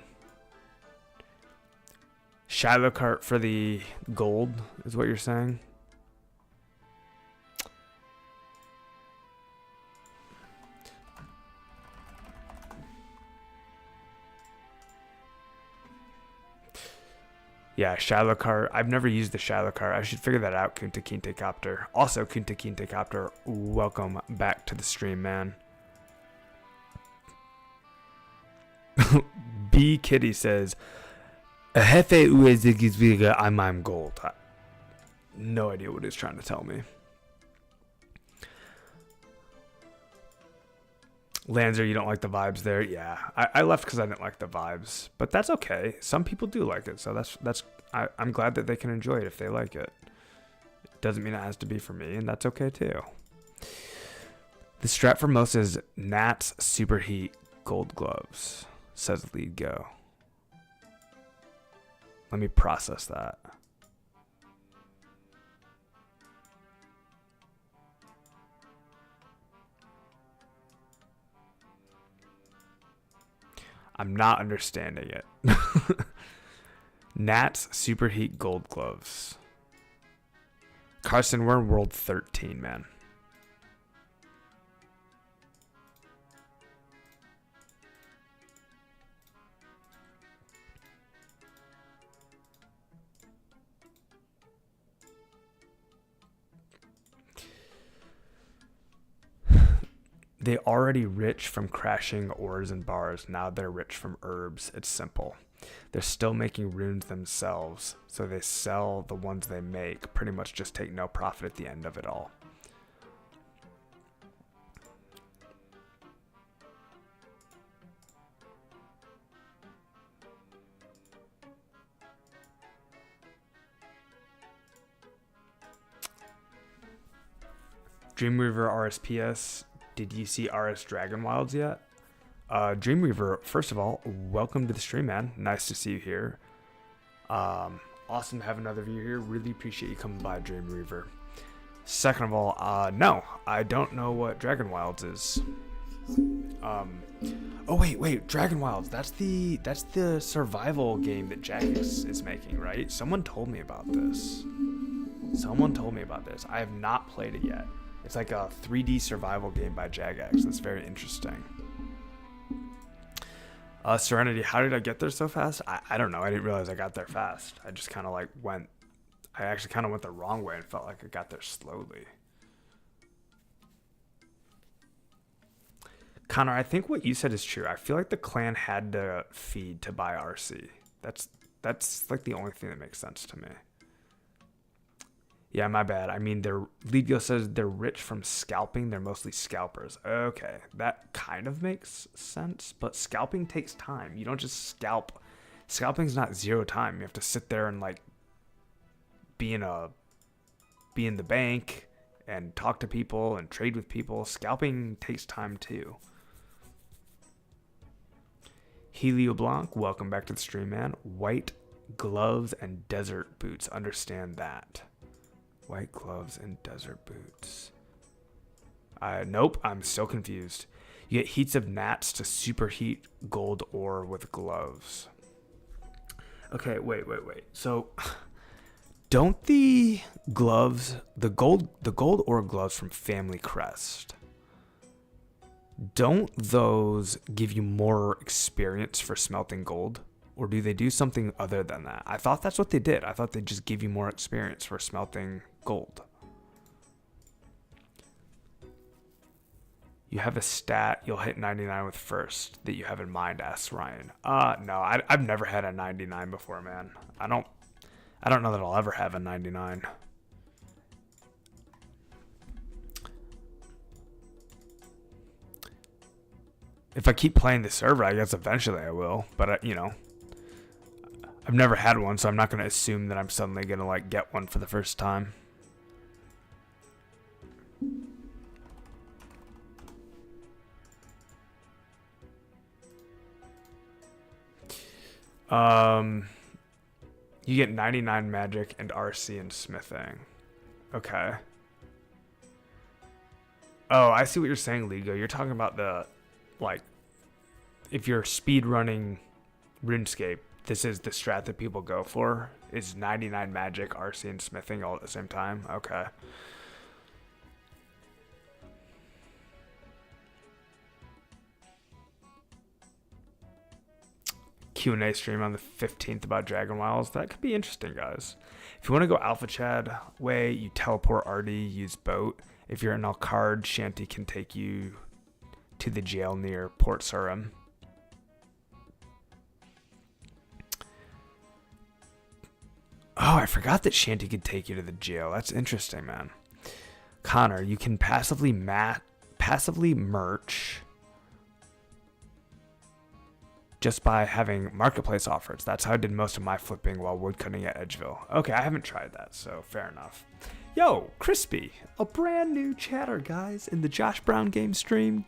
Shiloh cart for the gold is what you're saying? Yeah, Shiloh cart. I've never used the Shiloh cart. I should figure that out, Kunta Kinte Copter. Also, Kunta Kinte Copter, welcome back to the stream, man. B Kitty says, Jefe Uezigizviga, I'm gold. No idea what he's trying to tell me. Lanzer, you don't like the vibes there? Yeah, I left because I didn't like the vibes, but that's okay. Some people do like it, so I'm glad that they can enjoy it if they like it. It doesn't mean it has to be for me, and that's okay too. The strat for most is Nat's Superheat Gold Gloves, says Lead Go. Let me process that. I'm not understanding it. Nat's Superheat Gold Gloves. Carson, we're in World 13, man. They already rich from crashing ores and bars. Now they're rich from herbs. It's simple. They're still making runes themselves, so they sell the ones they make. Pretty much just take no profit at the end of it all. Dreamweaver RSPS. Did you see RS Dragon Wilds yet? Dreamweaver, first of all, welcome to the stream, man. Nice to see you here. Awesome to have another viewer here. Really appreciate you coming by, Dreamweaver. Second of all, no, I don't know what Dragon Wilds is. Oh wait, Dragon Wilds. That's the survival game that Jagex is making, right? Someone told me about this. I have not played it yet. It's like a 3D survival game by Jagex. That's very interesting. Serenity, how did I get there so fast? I don't know. I didn't realize I got there fast. I just kind of like went. I actually kind of went the wrong way and felt like I got there slowly. Connor, I think what you said is true. I feel like the clan had to feed to buy RC. That's like the only thing that makes sense to me. Yeah, my bad. I mean, Leadgo says they're rich from scalping. They're mostly scalpers. Okay, that kind of makes sense. But scalping takes time. You don't just scalp. Scalping's not 0 time. You have to sit there and like be in the bank and talk to people and trade with people. Scalping takes time too. Helio Blanc, welcome back to the stream, man. White gloves and desert boots. Understand that. White gloves and desert boots. Nope, I'm still confused. You get heats of gnats to superheat gold ore with gloves. Okay, wait. So, don't the gloves, the gold ore gloves from Family Crest, don't those give you more experience for smelting gold? Or do they do something other than that? I thought that's what they did. I thought they just give you more experience for smelting gold. You have a stat you'll hit 99 with first that you have in mind, asks Ryan. No, I've never had a 99 before, man. I don't know that I'll ever have a 99. If I keep playing the server, I guess eventually I will. But, I've never had one, so I'm not going to assume that I'm suddenly going to, like, get one for the first time. You get 99 magic and RC and smithing. Okay. Oh, I see what you're saying, Ligo. You're talking about the, like, if you're speed running RuneScape, this is the strat that people go for, is 99 magic, RC, and smithing all at the same time. Okay. Q&A stream on the 15th about Dragon Wilds. That could be interesting, guys. If you want to go Alpha Chad way, you teleport Artie, use boat. If you're in Alcard, Shanty can take you to the jail near Port Sarim. Oh, I forgot that Shanty could take you to the jail. That's interesting, man. Connor, you can passively merch just by having marketplace offers. That's how I did most of my flipping while woodcutting at Edgeville. Okay, I haven't tried that, so fair enough. Yo, Crispy, a brand new chatter, guys, in the Josh Brown game stream.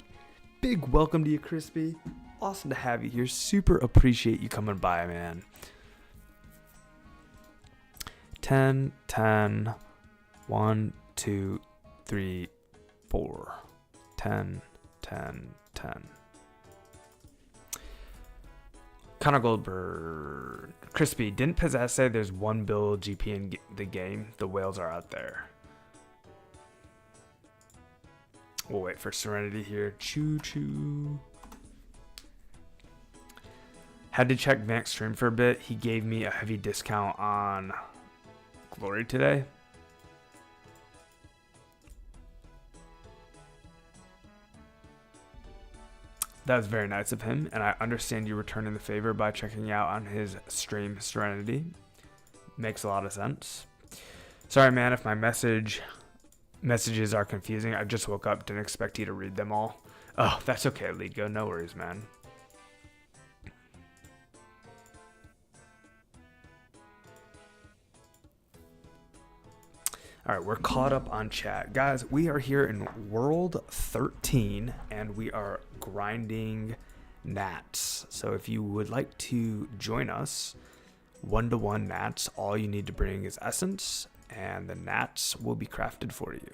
Big welcome to you, Crispy. Awesome to have you here. Super appreciate you coming by, man. 10, 10, 1, 2, 3, 4. 10, 10, 10. Connor Goldberg. Crispy, didn't Possess say there's one build GP in the game? The whales are out there. We'll wait for Serenity here. Choo choo. Had to check Vank's stream for a bit. He gave me a heavy discount on Glory today. That was very nice of him, and I understand you returning the favor by checking out on his stream, Serenity. Makes a lot of sense. Sorry, man, if my messages are confusing. I just woke up, didn't expect you to read them all. Oh, that's okay, Leadgo. No worries, man. All right, we're caught up on chat. Guys, we are here in World 13, and we are grinding gnats. So if you would like to join us, 1-to-1 gnats, all you need to bring is essence, and the gnats will be crafted for you.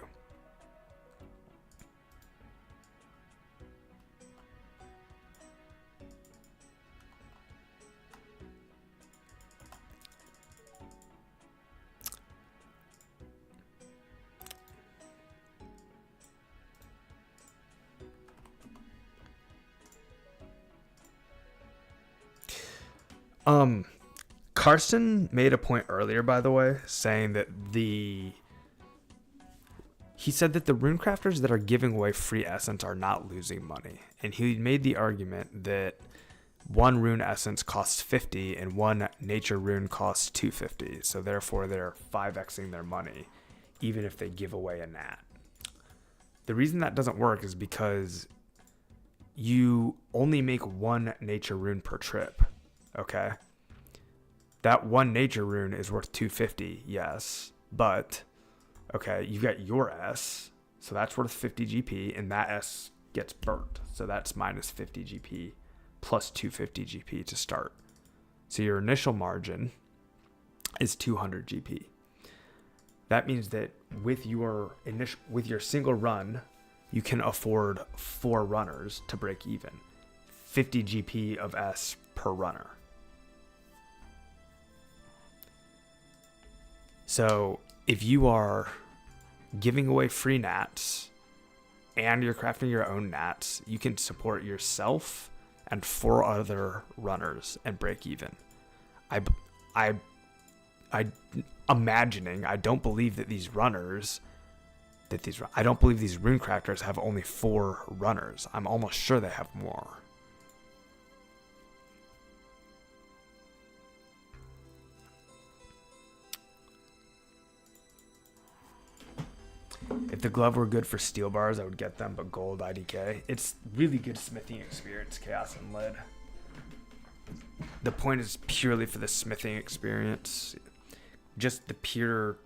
Carson made a point earlier, by the way, saying that he said that the rune crafters that are giving away free essence are not losing money. And he made the argument that one rune essence costs 50 and one nature rune costs 250. So therefore they're 5xing their money, even if they give away a nat. The reason that doesn't work is because you only make one nature rune per trip. Okay? That one nature rune is worth 250, yes. But, okay, you've got your S, so that's worth 50 GP, and that S gets burnt. So that's minus 50 GP plus 250 GP to start. So your initial margin is 200 GP. That means that with your single run, you can afford 4 runners to break even. 50 GP of S per runner. So if you are giving away free nats and you're crafting your own nats, you can support yourself and 4 other runners and break even. I'm imagining, I don't believe that I don't believe these rune crafters have only 4 runners. I'm almost sure they have more. If the glove were good for steel bars, I would get them, but gold IDK. It's really good smithing experience, chaos and lead. The point is purely for the smithing experience. Just the pure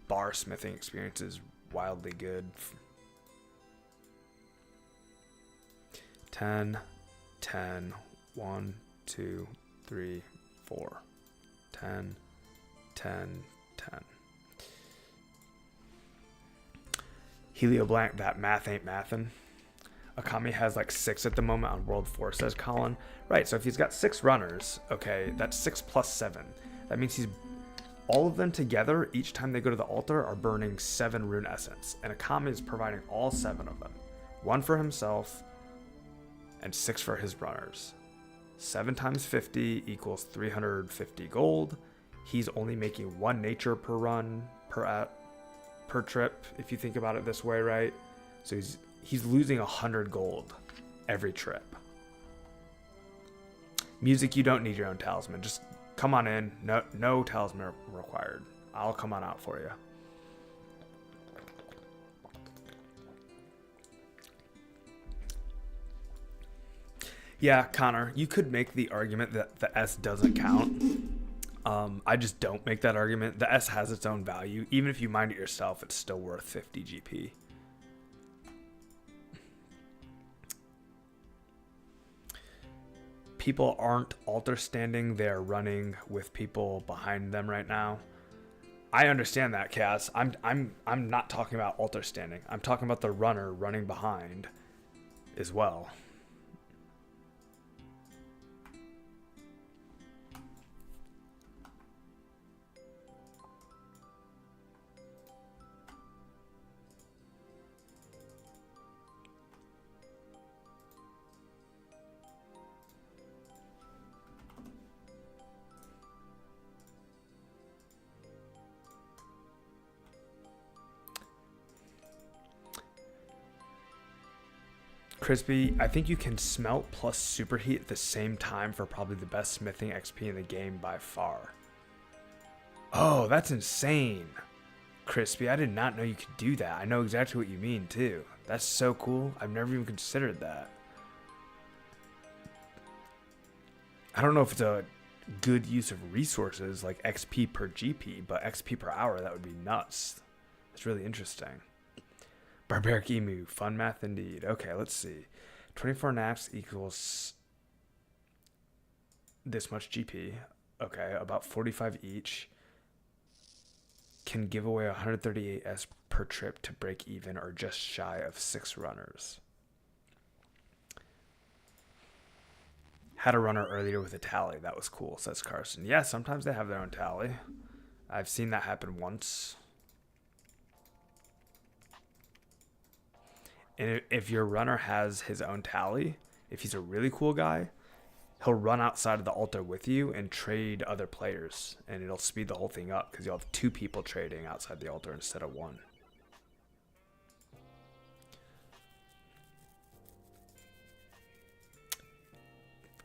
bar smithing experience is wildly good. 10, 10, 1, 2, 3, 4. 10, 10, 10. Helio Blank, that math ain't mathin'. Akami has like 6 at the moment on World 4, says Colin. Right, so if he's got 6 runners, okay, that's 6 plus 7. That means all of them together, each time they go to the altar, are burning 7 rune essence. And Akami is providing all 7 of them. 1 for himself, and 6 for his runners. 7 times 50 equals 350 gold. He's only making 1 nature per run, per trip, if you think about it this way, right? So he's losing 100 gold every trip. Music, you don't need your own talisman. Just come on in. No talisman required. I'll come on out for you. Yeah, Connor, you could make the argument that the S doesn't count. I just don't make that argument. The S has its own value. Even if you mine it yourself, it's still worth 50 GP. People aren't altar standing, they're running with people behind them right now. I understand that, Cass. I'm not talking about altar standing. I'm talking about the runner running behind as well. Crispy, I think you can smelt plus superheat at the same time for probably the best smithing XP in the game by far. Oh, that's insane. Crispy, I did not know you could do that. I know exactly what you mean too. That's so cool. I've never even considered that. I don't know if it's a good use of resources like XP per GP, but XP per hour, that would be nuts. It's really interesting. Barbaric Emu, fun math indeed. Okay, let's see. 24 naps equals this much GP. Okay, about 45 each. Can give away 138 S per trip to break even, or just shy of 6 runners. Had a runner earlier with a tally. That was cool, says Carson. Yeah, sometimes they have their own tally. I've seen that happen once. And if your runner has his own tally, if he's a really cool guy, he'll run outside of the altar with you and trade other players, and it'll speed the whole thing up because you'll have 2 people trading outside the altar instead of 1.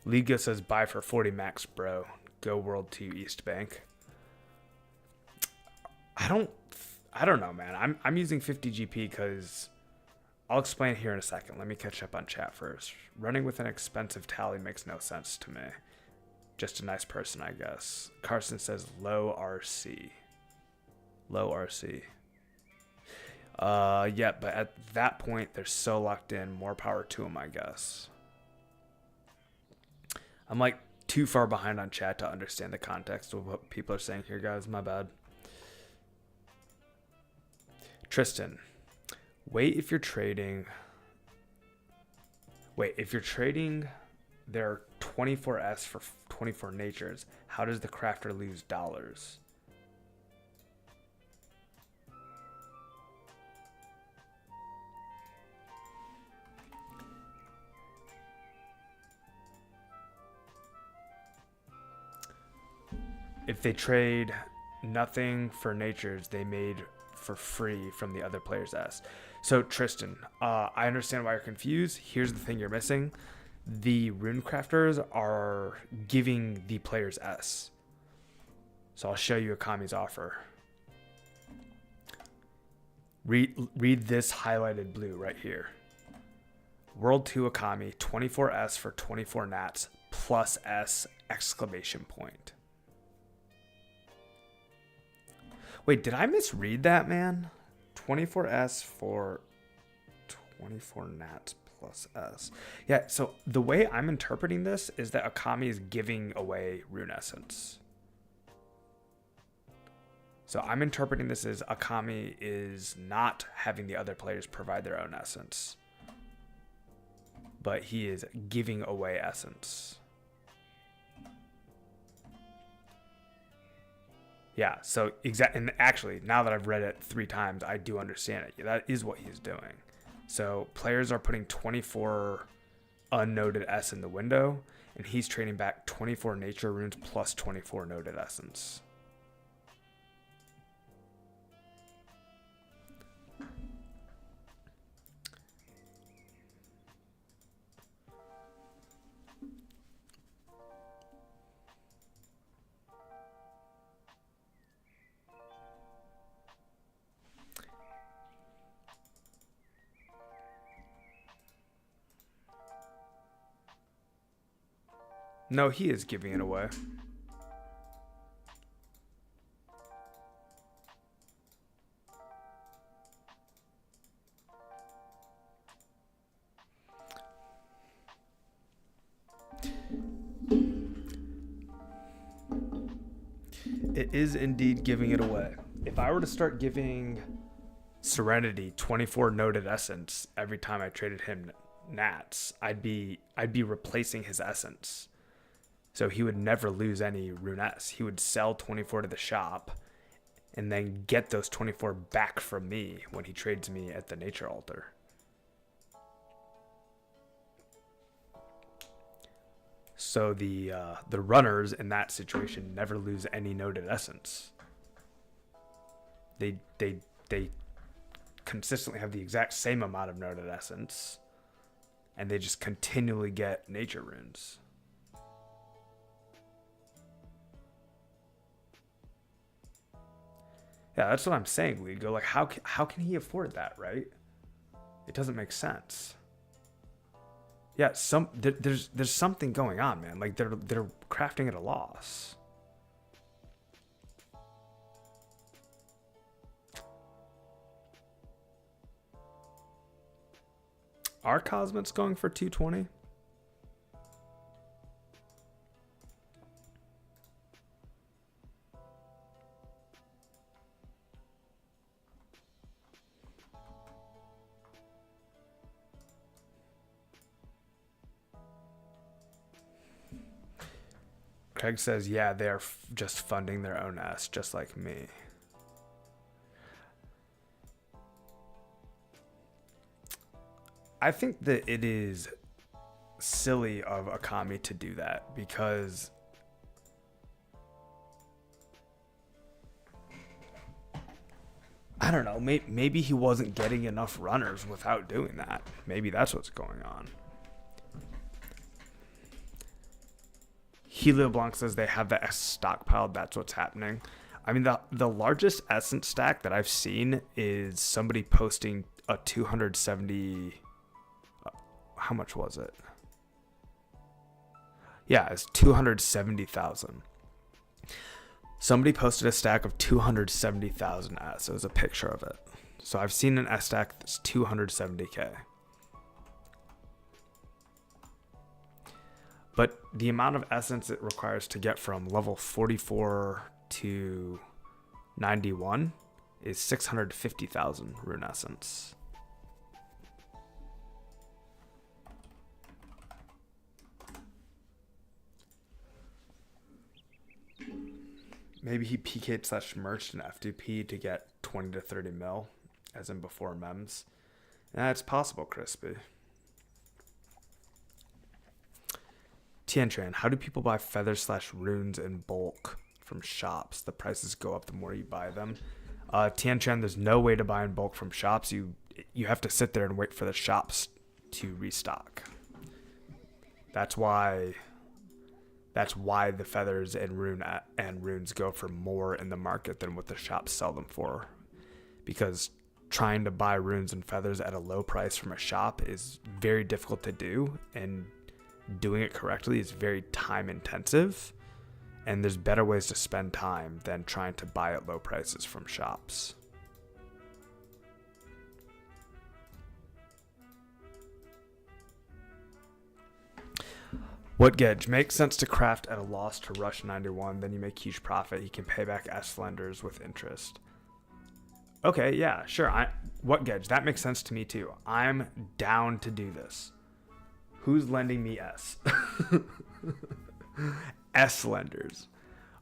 Liga says buy for 40 max, bro. Go World 2 East Bank. I don't know, man. I'm using 50 GP because I'll explain here in a second. Let me catch up on chat first. Running with an expensive tally makes no sense to me. Just a nice person, I guess. Carson says low RC. Low RC. Yeah, but at that point, they're so locked in. More power to them, I guess. I'm like too far behind on chat to understand the context of what people are saying here, guys. My bad. Tristan, if you're trading their 24S for 24 natures, how does the crafter lose dollars? If they trade nothing for natures they made for free from the other player's S. So Tristan, I understand why you're confused. Here's the thing you're missing. The rune crafters are giving the player's S. So I'll show you Akami's offer. Read this highlighted blue right here. World 2 Akami, 24S for 24 nats plus S exclamation point. Wait, did I misread that, man? 24S for 24 nats plus S. Yeah, so the way I'm interpreting this is that Akami is giving away rune essence. So I'm interpreting this as Akami is not having the other players provide their own essence, but he is giving away essence. Yeah, so and actually, now that I've read it 3 times, I do understand it. That is what he's doing. So players are putting 24 unnoded S in the window, and he's trading back 24 nature runes plus 24 noded essence. No, he is giving it away. It is indeed giving it away. If I were to start giving Serenity 24 noded essence every time I traded him nats, I'd be replacing his essence. So he would never lose any rune S. He would sell 24 to the shop and then get those 24 back from me when he trades me at the nature altar. So the runners in that situation never lose any noded essence. They consistently have the exact same amount of noded essence, and they just continually get nature runes. Yeah, that's what I'm saying, Ligo. Like, how can he afford that, right? It doesn't make sense. Yeah, there's something going on, man. Like they're crafting at a loss. Are Cosmets going for 220? Craig says, yeah, they're just funding their own ass, just like me. I think that it is silly of Akami to do that, because I don't know, maybe he wasn't getting enough runners without doing that. Maybe that's what's going on. Helio Blanc says they have the S stockpiled. That's what's happening. I mean, the largest essence stack that I've seen is somebody posting a 270. How much was it? Yeah, it's 270,000. Somebody posted a stack of 270,000 S. It was a picture of it. So I've seen an S stack that's 270K. But the amount of essence it requires to get from level 44 to 91 is 650,000 rune essence. Maybe he PK'd slash merged an F2P to get 20 to 30 mil, as in before MEMS. It's possible, Crispy. Tiantran, how do people buy feathers slash runes in bulk from shops? The prices go up the more you buy them. Tiantran, there's no way to buy in bulk from shops. You have to sit there and wait for the shops to restock. That's why the feathers and runes go for more in the market than what the shops sell them for. Because trying to buy runes and feathers at a low price from a shop is very difficult to do, and doing it correctly is very time intensive, and there's better ways to spend time than trying to buy at low prices from shops. What Gedge? Makes sense to craft at a loss to rush 91, then you make huge profit. You can pay back S lenders with interest. Okay, yeah, sure. What Gedge? That makes sense to me too. I'm down to do this. Who's lending me S? S lenders.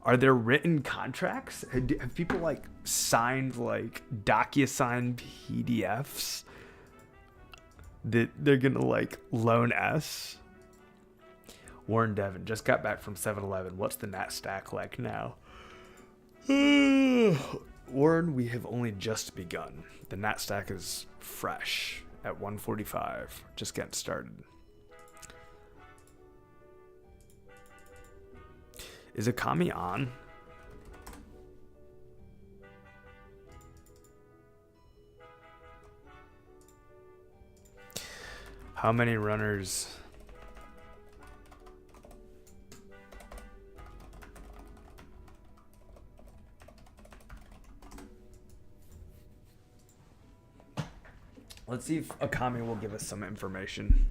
Are there written contracts? Have people like signed like DocuSign PDFs that they're gonna like loan S? Warren Devon just got back from 7-Eleven. What's the Nat stack like now? Warren, we have only just begun. The Nat stack is fresh at 145. Just getting started. Is Akami on? How many runners? Let's see if Akami will give us some information.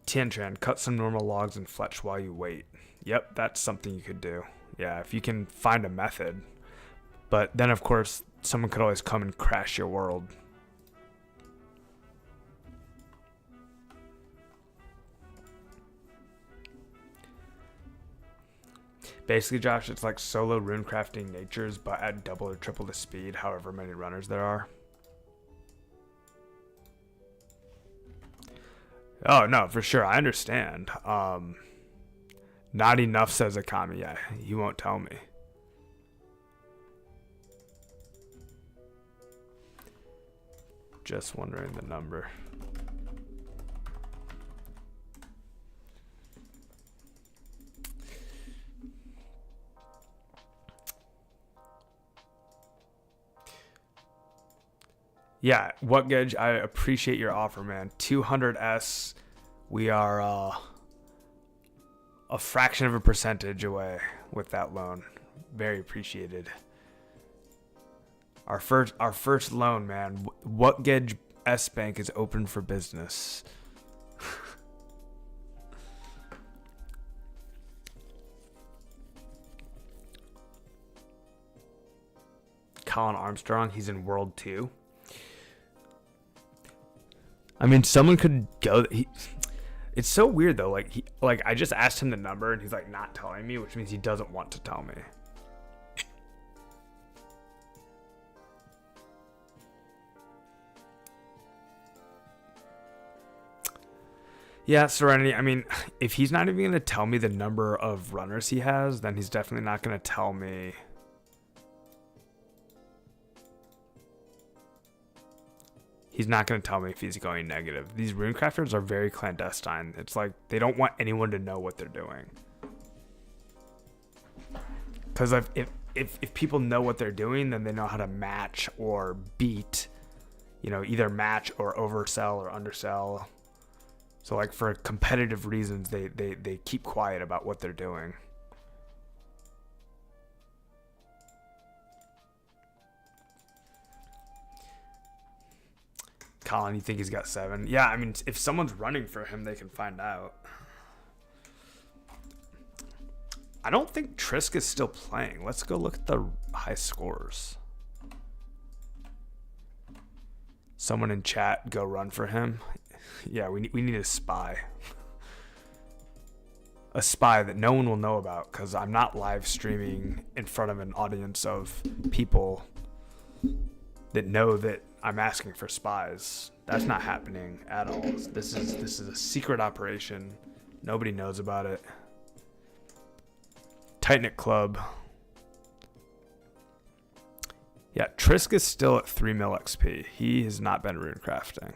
Tiantran, cut some normal logs and fletch while you wait. Yep, that's something you could do. Yeah, if you can find a method. But then, of course, someone could always come and crash your world. Basically, Josh, it's like solo rune crafting natures, but at double or triple the speed, however many runners there are. Oh, no, for sure. I understand. Not enough, says Akami. Yeah, he won't tell me. Just wondering the number. Yeah, what Gedge, I appreciate your offer, man. 200S, we are a fraction of a percentage away with that loan. Very appreciated. Our first loan, man. What Gedge S Bank is open for business. Colin Armstrong, he's in World 2. I mean, someone could go. It's so weird though. Like I just asked him the number and he's like not telling me, which means he doesn't want to tell me. Yeah, Serenity. I mean, if he's not even going to tell me the number of runners he has, then he's definitely not going to tell me. He's not going to tell me if he's going negative. These runecrafters are very clandestine. It's like they don't want anyone to know what they're doing. Because if people know what they're doing, then they know how to match or beat, you know, either match or oversell or undersell. So like for competitive reasons, they keep quiet about what they're doing. Colin, you think he's got 7? Yeah, I mean, if someone's running for him, they can find out. I don't think Trisk is still playing. Let's go look at the high scores. Someone in chat, go run for him. Yeah, we need a spy. A spy that no one will know about, because I'm not live streaming in front of an audience of people that know that I'm asking for spies. That's not happening at all. This is a secret operation. Nobody knows about it. Tight Knit Club. Yeah, Trisk is still at 3 mil XP. He has not been rune crafting.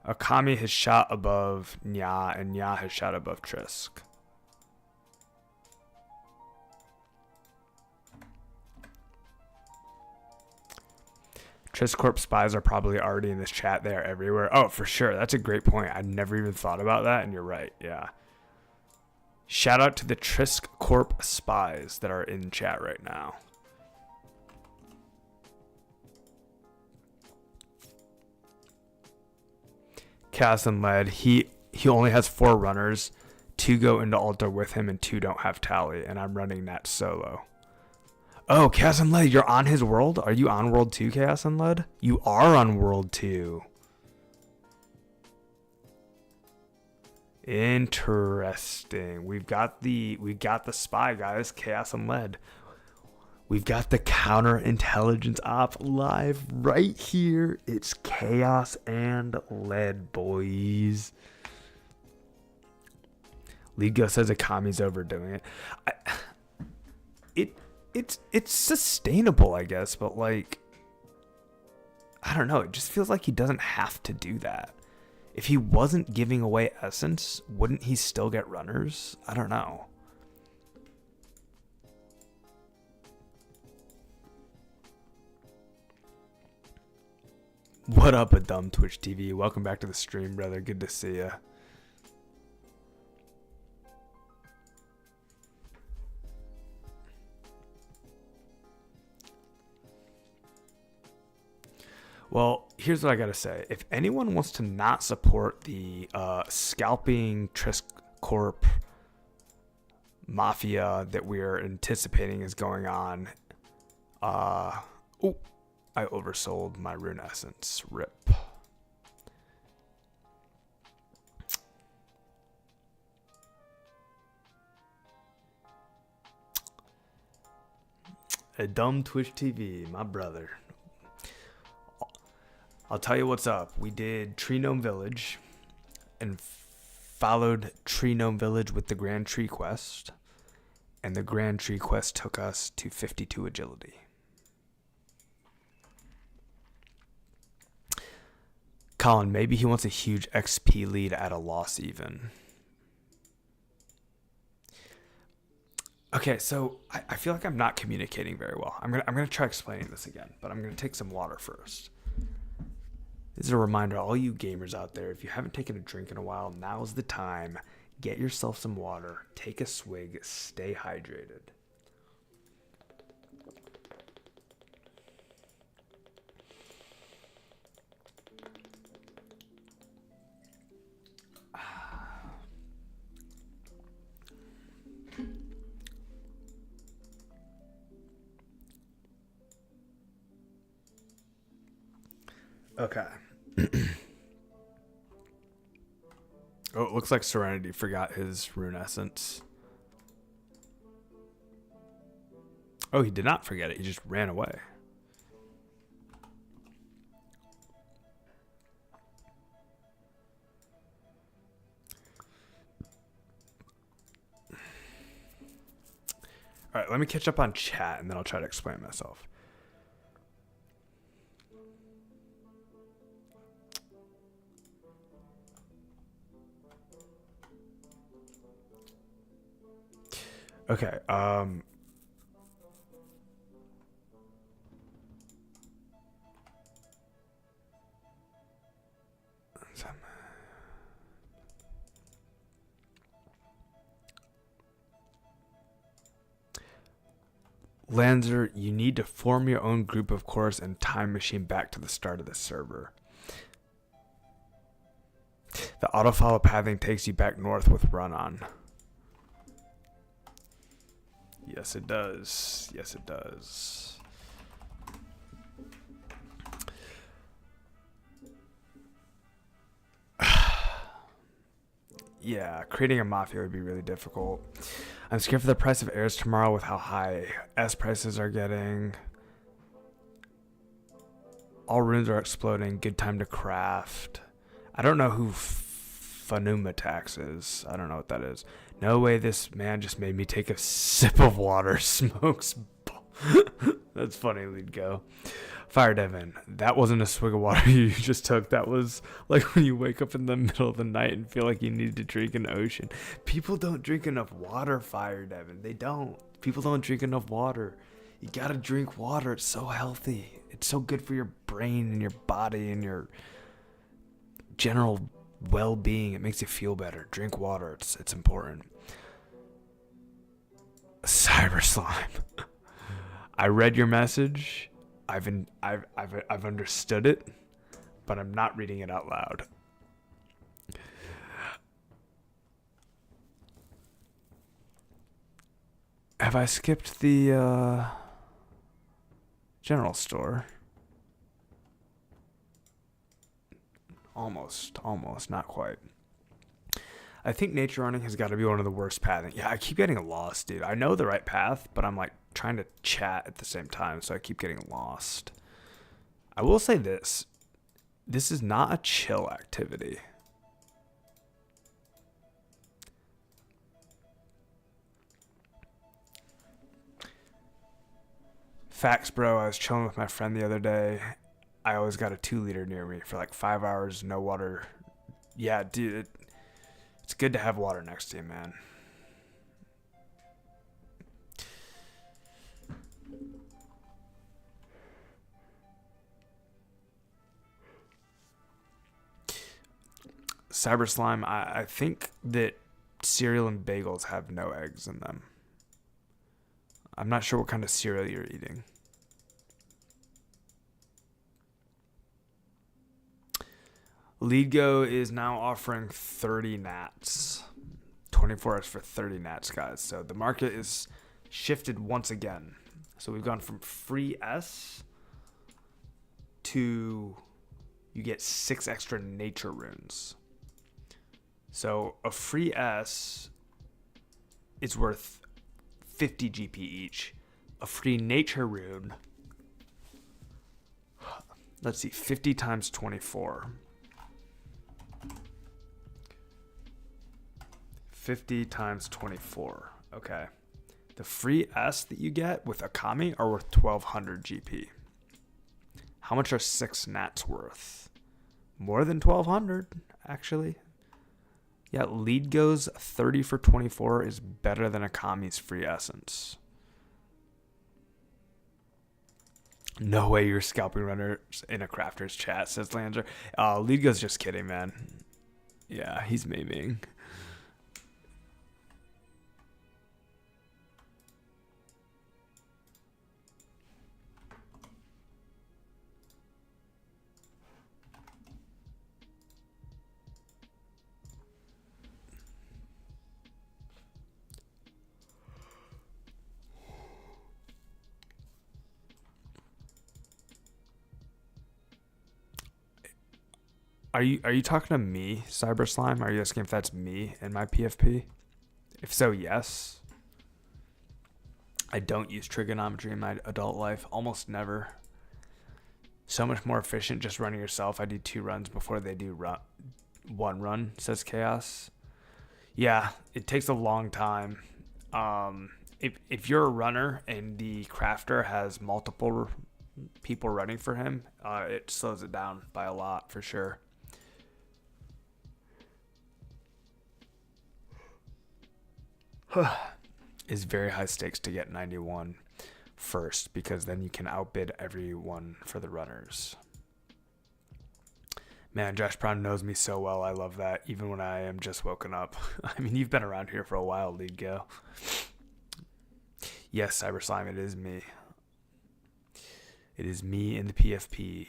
Akami has shot above Nya, and Nya has shot above Trisk. Trisk Corp spies are probably already in this chat. They are everywhere. Oh, for sure. That's a great point. I never even thought about that, and you're right. Yeah. Shout out to the Trisk Corp spies that are in chat right now. Chaos and Lead. He only has 4 runners. 2 go into altar with him, and 2 don't have tally, and I'm running that solo. Oh, Chaos and Lead, you're on his world? Are you on world 2, Chaos and Lead? You are on world 2. Interesting. We've got the spy, guys, Chaos and Lead. We've got the counterintelligence op live right here. It's Chaos and Lead, boys. Ligo says Akami's overdoing it. It's sustainable, I guess, but like, I don't know. It just feels like he doesn't have to do that. If he wasn't giving away essence, wouldn't he still get runners? I don't know. What up, a dumb Twitch TV? Welcome back to the stream, brother. Good to see ya. Well, here's what I gotta say. If anyone wants to not support the scalping Trisk Corp mafia that we're anticipating is going on, I oversold my rune essence. Rip. A dumb Twitch TV, my brother. I'll tell you what's up. We did Tree Gnome Village and followed Tree Gnome Village with the Grand Tree Quest. And the Grand Tree Quest took us to 52 agility. Colin, maybe he wants a huge XP lead at a loss even. Okay, so I feel like I'm not communicating very well. I'm gonna try explaining this again, but I'm gonna take some water first. This is a reminder, all you gamers out there, if you haven't taken a drink in a while, now's the time. Get yourself some water, take a swig, stay hydrated. Okay. Oh, it looks like Serenity forgot his rune essence. Oh, he did not forget it. He just ran away. All right, let me catch up on chat, and then I'll try to explain myself. Okay, Lanzer, you need to form your own group, of course, and time machine back to the start of the server. The auto-follow pathing takes you back north with run-on. Yes, it does. Yes, it does. Yeah, creating a mafia would be really difficult. I'm scared for the price of heirs tomorrow with how high S prices are getting. All runes are exploding. Good time to craft. I don't know who Fanumatax is. I don't know what that is. No way this man just made me take a sip of water. Smokes. That's funny, lead go. Fire Devin, that wasn't a swig of water you just took. That was like when you wake up in the middle of the night and feel like you need to drink an ocean. People don't drink enough water, Fire Devin. They don't. People don't drink enough water. You gotta drink water. It's so healthy. It's so good for your brain and your body and your general well-being. It makes you feel better. Drink water. It's important. Cyber slime. I read your message. I've understood it, but I'm not reading it out loud. Have I skipped the general store? Almost, not quite. I think nature running has got to be one of the worst pathing. Yeah, I keep getting lost, dude. I know the right path, but I'm like trying to chat at the same time, so I keep getting lost. I will say this. This is not a chill activity. Facts, bro. I was chilling with my friend the other day. I always got a 2-liter near me for like 5 hours, no water. Yeah, dude. It's good to have water next to you, man. Cyber slime, I think that cereal and bagels have no eggs in them. I'm not sure what kind of cereal you're eating. LeadGo is now offering 30 nats. 24 hours for 30 nats, guys. So the market is shifted once again. So we've gone from free S to you get 6 extra nature runes. So a free S is worth 50 GP each. A free nature rune, let's see, 50 times 24. 50 times 24. Okay. The free S that you get with Akami are worth 1200 GP. How much are 6 nats worth? More than 1200, actually. Yeah, LeadGo's 30 for 24 is better than Akami's free essence. No way you're scalping runners in a crafter's chat, says Lanzer. LeadGo's just kidding, man. Yeah, he's memeing. Are you talking to me, Cyber Slime? Are you asking if that's me in my PFP? If so, yes. I don't use trigonometry in my adult life. Almost never. So much more efficient just running yourself. I do 2 runs before they do 1 run, says Chaos. Yeah, it takes a long time. if you're a runner and the crafter has multiple people running for him, it slows it down by a lot for sure. It's very high stakes to get 91 first, because then you can outbid everyone for the runners. Man, Josh Brown knows me so well. I love that, even when I am just woken up. I mean, you've been around here for a while, Lead Go. Yes, Cyber Slime, it is me. It is me in the PFP.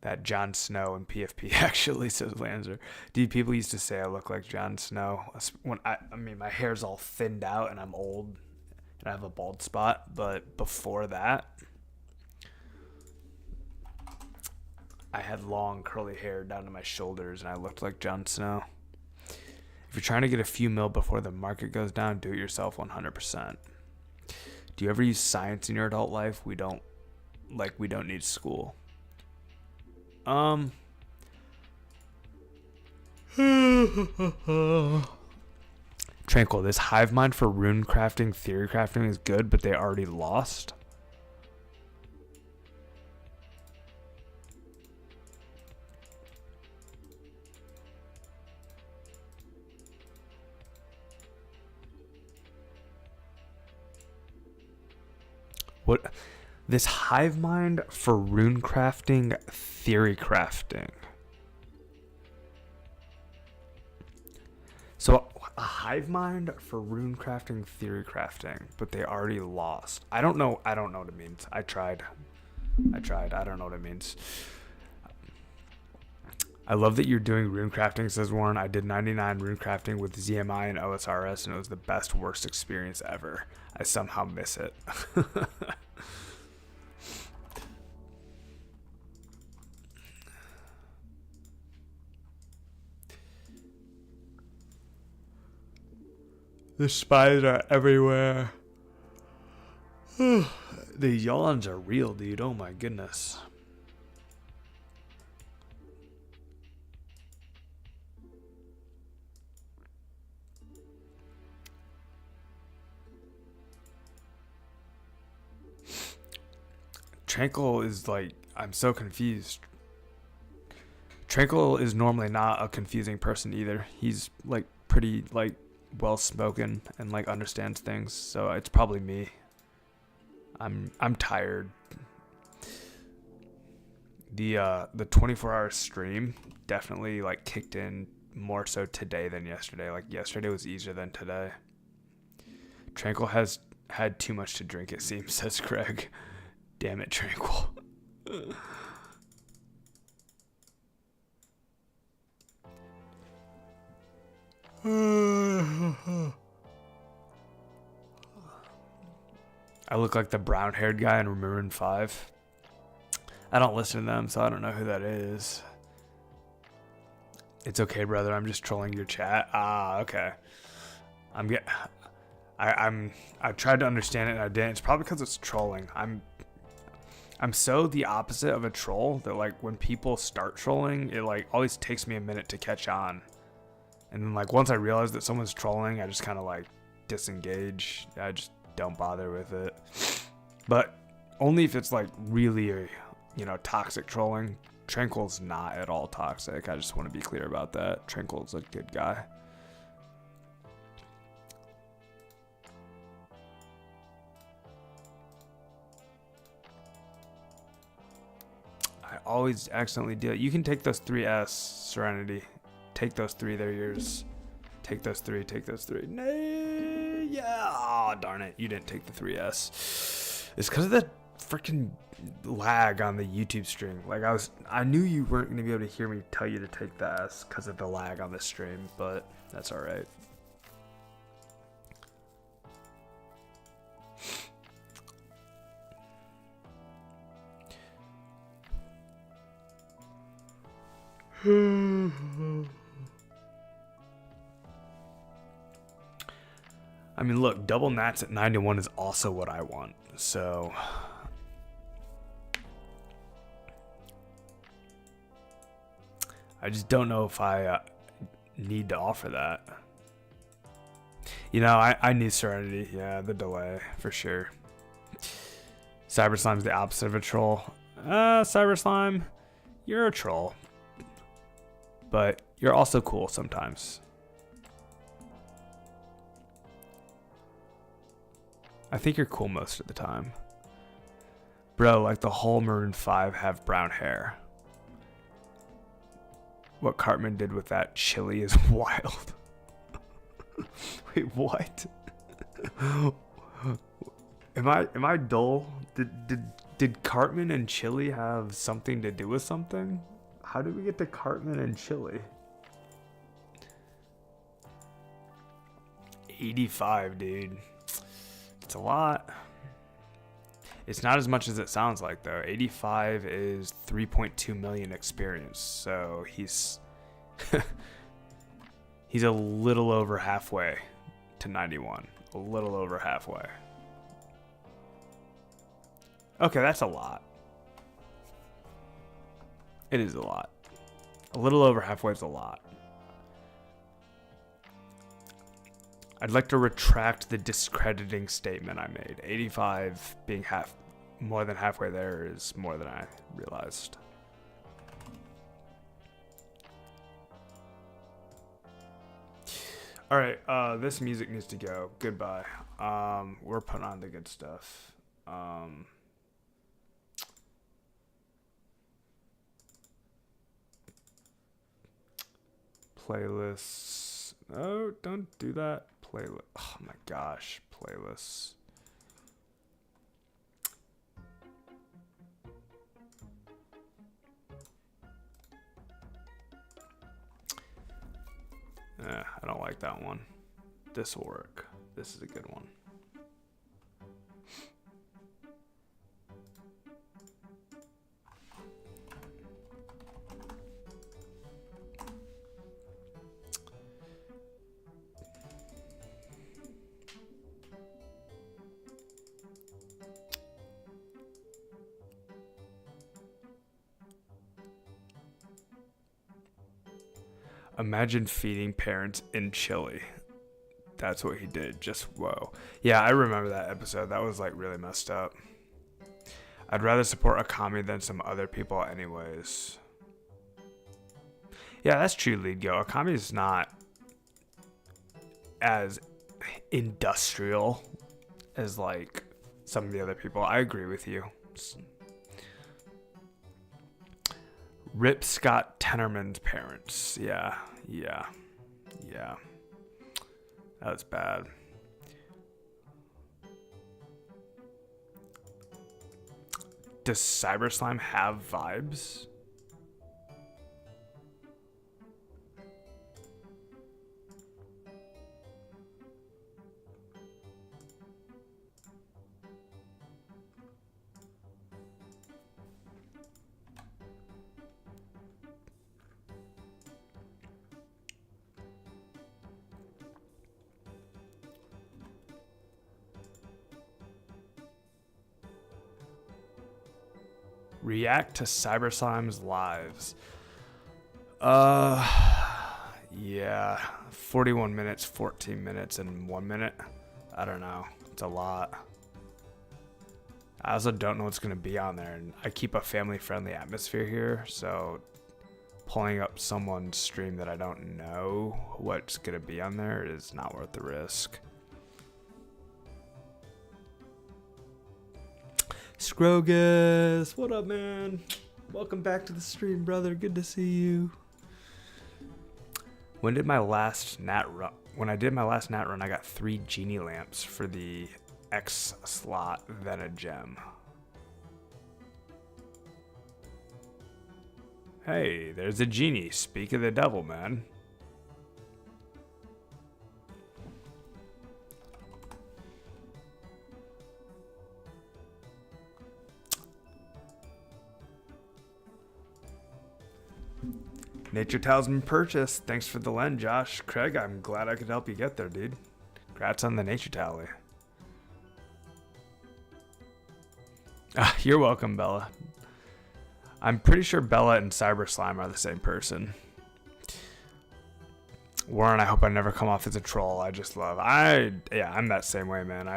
That Jon Snow in PFP, actually, says Lanzer. Dude, people used to say I look like Jon Snow. When I mean, my hair's all thinned out and I'm old and I have a bald spot. But before that, I had long curly hair down to my shoulders and I looked like Jon Snow. If you're trying to get a few mil before the market goes down, do it yourself 100%. Do you ever use science in your adult life? We don't need school. Tranquil, this hive mind for rune crafting, theory crafting is good, but they already lost. What? This hive mind for rune crafting, theory crafting. So a hive mind for rune crafting, theory crafting, but they already lost. I don't know what it means. I tried. I don't know what it means. I love that you're doing rune crafting, says Warren. I did 99 rune crafting with ZMI and OSRS, and it was the best, worst experience ever. I somehow miss it. The spies are everywhere. The yawns are real, dude. Oh my goodness. Tranquil is like, I'm so confused. Tranquil is normally not a confusing person either. He's like pretty like well spoken and like understands things, so it's probably me. I'm tired. The 24-hour stream definitely like kicked in more so today than yesterday. Like yesterday was easier than today. Tranquil has had too much to drink, it seems, says Craig. Damn it, Tranquil. I look like the brown-haired guy in Maroon 5. I don't listen to them, so I don't know who that is. It's okay, brother. I'm just trolling your chat. Ah, okay. I tried to understand it and I didn't. It's probably because it's trolling. I'm so the opposite of a troll that like when people start trolling, it like always takes me a minute to catch on. And then like once I realize that someone's trolling, I just kind of like disengage. I just don't bother with it. But only if it's like really, toxic trolling. Tranquil's not at all toxic. I just want to be clear about that. Tranquil's a good guy. I always accidentally do it. You can take those 3S, Serenity. Take those 3, they're yours. Take those 3, take those 3. Nay, yeah. Oh, darn it. You didn't take the 3S. It's because of the freaking lag on the YouTube stream. Like I knew you weren't going to be able to hear me tell you to take the S because of the lag on the stream, but that's all right. I mean, look, double nats at 91 is also what I want. So I just don't know if I need to offer that. You know, I need Serenity. Yeah, the delay, for sure. Cyber Slime's the opposite of a troll. Cyber Slime, you're a troll. But you're also cool sometimes. I think you're cool most of the time. Bro, like the whole Maroon 5 have brown hair. What Cartman did with that chili is wild. Wait, what? Am I dull? Did Cartman and chili have something to do with something? How did we get to Cartman and chili? 85, dude. It's a lot. It's not as much as it sounds like, though. 85 is 3.2 million experience, so he's he's a little over halfway to 91. A little over halfway. Okay, that's a lot. It is a lot. A little over halfway is a lot. I'd like to retract the discrediting statement I made. 85 being more than halfway there is more than I realized. All right, this music needs to go. Goodbye. We're putting on the good stuff. Playlists. Oh, don't do that. Playlist. Oh my gosh, playlists. I don't like that one. This will work. This is a good one. Imagine feeding parents in chili. That's what he did. Just whoa. Yeah, I remember that episode. That was like really messed up. I'd rather support Akami than some other people anyways. Yeah, that's true, Lead Go. Akami's not as industrial as like some of the other people. I agree with you. Rip Scott Tenorman's parents. Yeah. That was bad. Does Cyber Slime have vibes? React to Cyber Slime's lives. Yeah. 41 minutes, 14 minutes, and 1 minute. I don't know. It's a lot. I also don't know what's going to be on there. And I keep a family-friendly atmosphere here, so pulling up someone's stream that I don't know what's going to be on there is not worth the risk. Scrogus, what up, man? Welcome back to the stream, brother. Good to see you. When I did my last nat run, I got 3 genie lamps for the X slot, then a gem. Hey, there's a genie. Speak of the devil, man. Nature Talisman purchase. Thanks for the lend, Josh. Craig, I'm glad I could help you get there, dude. Congrats on the Nature Tally. You're welcome, Bella. I'm pretty sure Bella and Cyber Slime are the same person. Warren, I hope I never come off as a troll. I just love. Yeah, I'm that same way, man.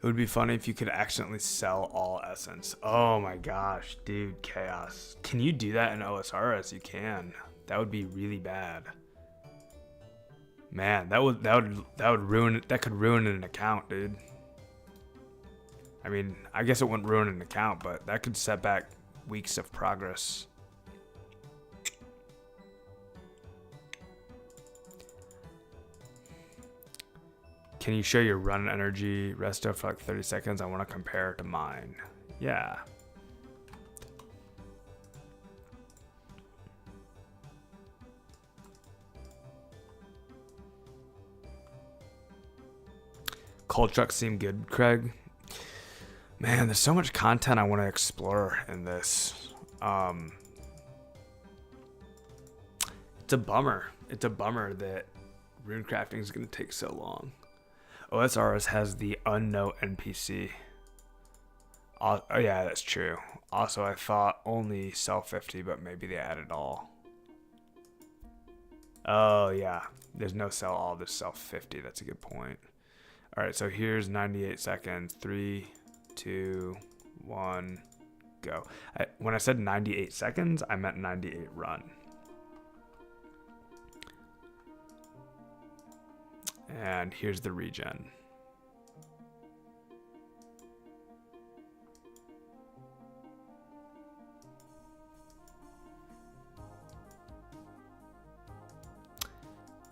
It would be funny if you could accidentally sell all essence. Oh my gosh, dude, chaos. Can you do that in OSRS? You can. That would be really bad. Man, that could ruin an account, dude. I mean, I guess it wouldn't ruin an account, but that could set back weeks of progress. Can you show your run energy resto for like 30 seconds? I want to compare it to mine. Yeah. Cold trucks seem good, Craig. Man, there's so much content I want to explore in this. It's a bummer. It's a bummer that rune crafting is going to take so long. OSRS has the unknown NPC. Oh yeah, that's true. Also, I thought only sell 50, but maybe they added all. Oh yeah, there's no sell all, there's sell 50. That's a good point. All right, so here's 98 seconds. 3, 2, 1, go. When I said 98 seconds, I meant 98 run. And here's the regen.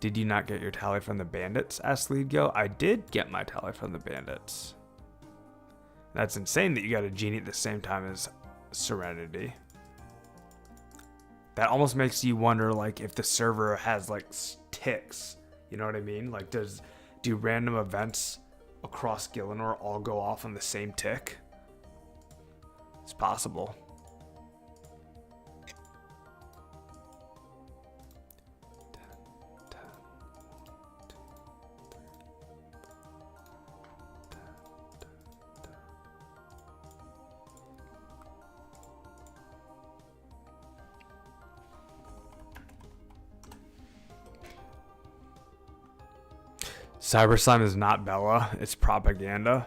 Did you not get your tally from the bandits? Asked Leadgo. I did get my tally from the bandits. That's insane that you got a genie at the same time as Serenity. That almost makes you wonder, like, if the server has like ticks. You know what I mean? Like, do random events across Gielinor all go off on the same tick? It's possible. Cyber Slime is not Bella. It's propaganda.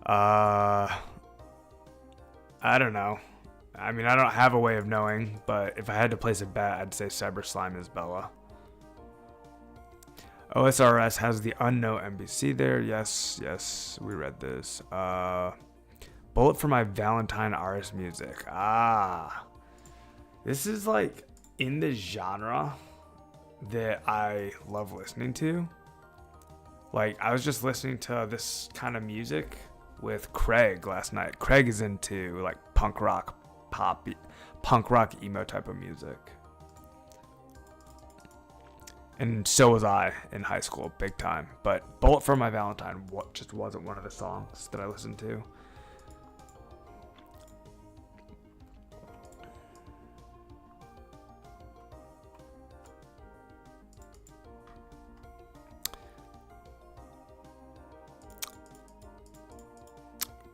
I don't know. I mean, I don't have a way of knowing, but if I had to place a bet, I'd say Cyber Slime is Bella. OSRS has the unknown NPC there. Yes, we read this. Bullet for my Valentine Aris music. This is like in the genre that I love listening to. Like, I was just listening to this kind of music with Craig last night. Craig is into like punk rock emo type of music. And so was I in high school, big time. But Bullet for My Valentine just wasn't one of the songs that I listened to.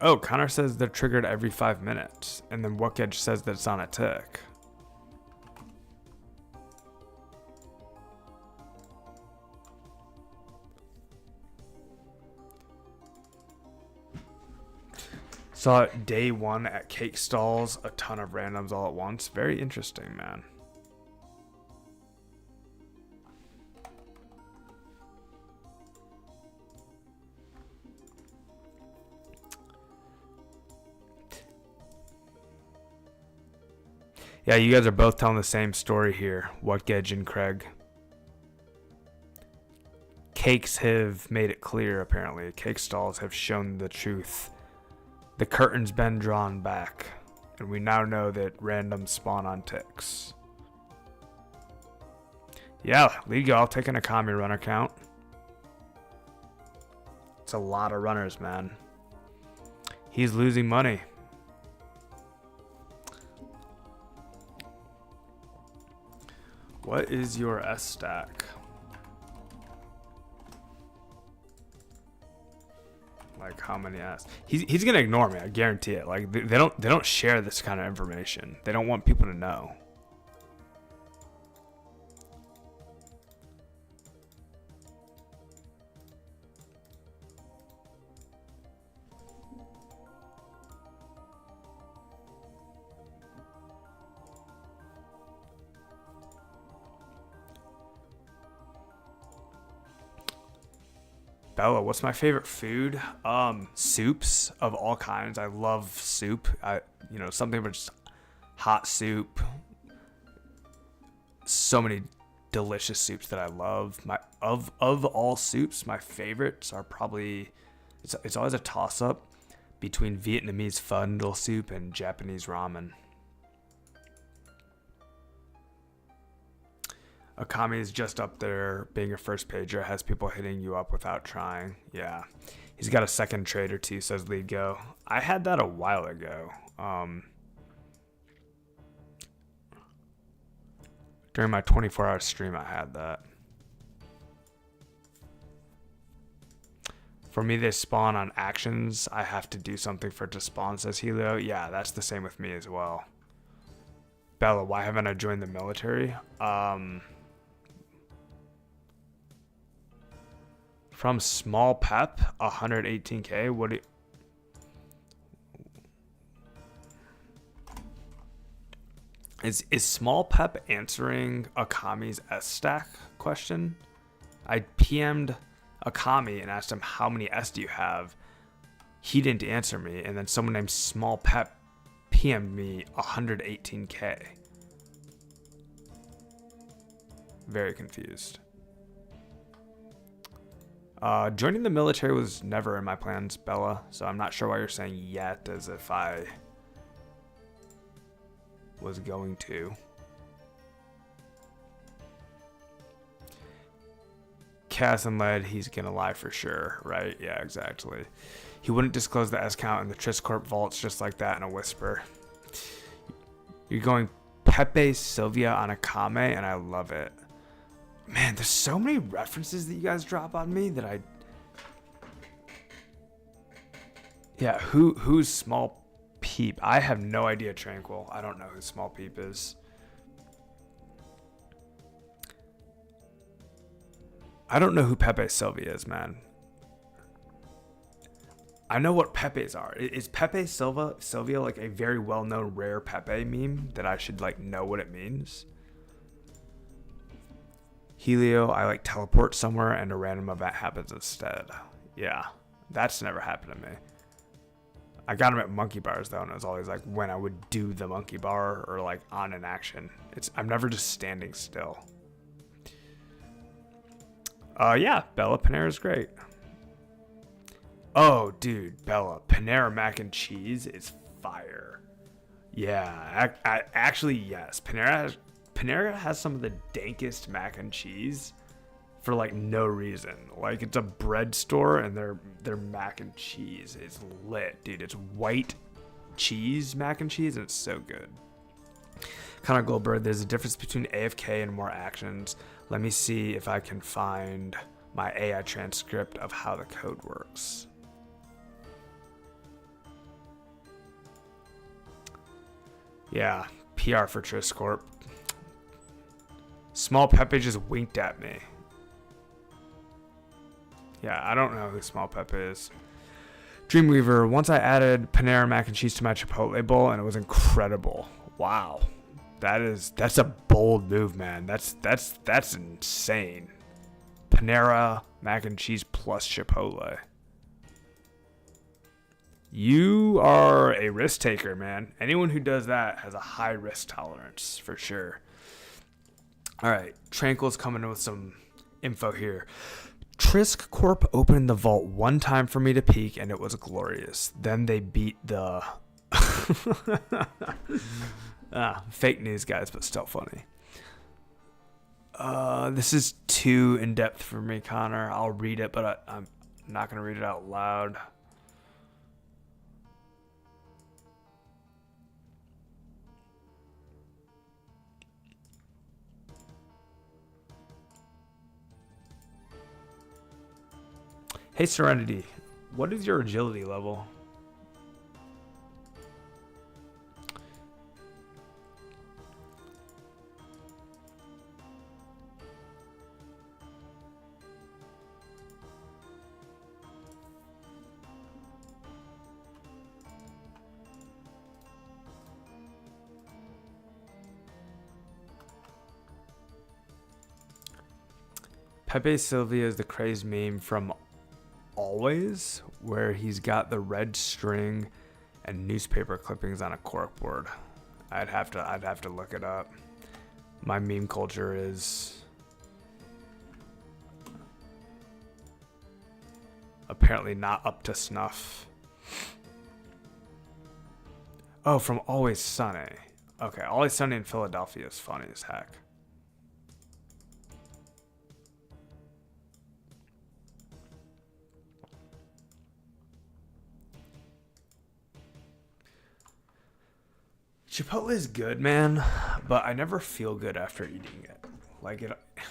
Oh, Connor says they're triggered every 5 minutes. And then Wookage says that it's on a tick. Saw it day one at cake stalls. A ton of randoms all at once. Very interesting, man. Yeah, you guys are both telling the same story here, Wookage and Craig. Cakes have made it clear, apparently. Cake stalls have shown the truth. The curtain's been drawn back, and we now know that randoms spawn on ticks. Yeah, League, I'll take an Akami runner count. It's a lot of runners, man. He's losing money. What is your S stack? Like how many S? He's gonna ignore me. I guarantee it. Like they don't share this kind of information. They don't want people to know. Bella, what's my favorite food? Soups of all kinds. I love soup. Something but just hot soup. So many delicious soups that I love. Of all soups, my favorites are probably it's always a toss up between Vietnamese pho noodle soup and Japanese ramen. Akami is just up there being a first pager, has people hitting you up without trying. Yeah. He's got a second trade or two, says Lead Go. I had that a while ago. During my 24-hour stream, I had that. For me, they spawn on actions. I have to do something for it to spawn, says Helio. Yeah, that's the same with me as well. Bella, why haven't I joined the military? From Small Pep, 118K. What do you... Is Small Pep answering Akami's S stack question? I PM'd Akami and asked him how many S do you have. He didn't answer me, and then someone named Small Pep PM'd me 118K. Very confused. Joining the military was never in my plans, Bella, so I'm not sure why you're saying yet as if I was going to. Cass and Led, he's gonna lie for sure, right? Yeah, exactly. He wouldn't disclose the S count in the Triscorp vaults just like that in a whisper. You're going Pepe Sylvia on Akame, and I love it. Man, there's so many references that you guys drop on me that I... Yeah, who's Small Peep? I have no idea, Tranquil. I don't know who Small Peep is. I don't know who Pepe Sylvia is, man. I know what Pepes are. Is Pepe Sylvia like a very well-known rare Pepe meme that I should like know what it means? Helio, I like teleport somewhere and a random event happens instead. Yeah, that's never happened to me. I got him at monkey bars though, and it was always like when I would do the monkey bar or like on an action. I'm never just standing still. Yeah, Bella Panera is great. Oh, dude, Bella Panera mac and cheese is fire. Yeah, actually yes. Panera has some of the dankest mac and cheese for like no reason. Like it's a bread store and their mac and cheese is lit, dude. It's white cheese mac and cheese and it's so good. Connor Goldberg, there's a difference between AFK and more actions. Let me see if I can find my AI transcript of how the code works. Yeah, PR for Triscorp. Small Pepe just winked at me. Yeah, I don't know who Small Pepe is. Dreamweaver, once I added Panera mac and cheese to my Chipotle bowl and it was incredible. Wow. That's a bold move, man. That's insane. Panera mac and cheese plus Chipotle. You are a risk taker, man. Anyone who does that has a high risk tolerance for sure. All right, Tranquil's coming in with some info here. Trisk Corp opened the vault one time for me to peek, and it was glorious. Then they beat the... fake news, guys, but still funny. This is too in-depth for me, Connor. I'll read it, but I'm not going to read it out loud. Hey, Serenity. What is your agility level? Pepe Sylvia is the crazed meme from Always, where he's got the red string and newspaper clippings on a corkboard. I'd have to look it up. My meme culture is apparently not up to snuff. Oh, from Always Sunny. Okay, Always Sunny in Philadelphia is funny as heck. Chipotle is good, man, but I never feel good after eating it. Like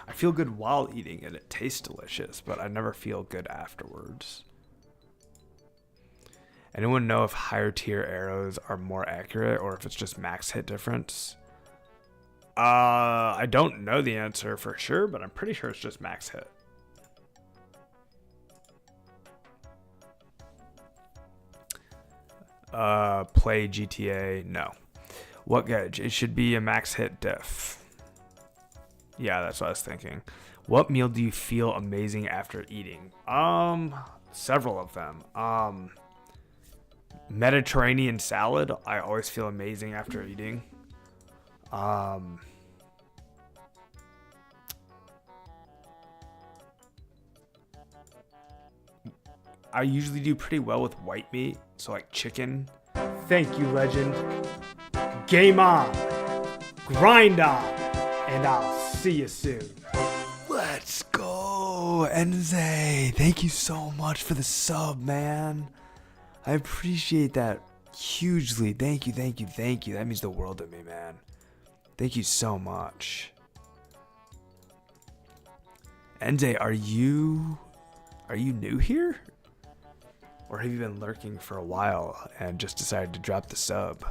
I feel good while eating it. It tastes delicious, but I never feel good afterwards. Anyone know if higher tier arrows are more accurate or if it's just max hit difference? I don't know the answer for sure, but I'm pretty sure it's just max hit. Play GTA? No. What gauge? It should be a max hit diff. Yeah, that's what I was thinking. What meal do you feel amazing after eating? Several of them. Mediterranean salad. I always feel amazing after eating. I usually do pretty well with white meat, so like chicken. Thank you, Legend. Game on, grind on, and I'll see you soon. Let's go, Enze. Thank you so much for the sub, man. I appreciate that hugely. Thank you, thank you, thank you. That means the world to me, man. Thank you so much. Enze, are you new here? Or have you been lurking for a while and just decided to drop the sub?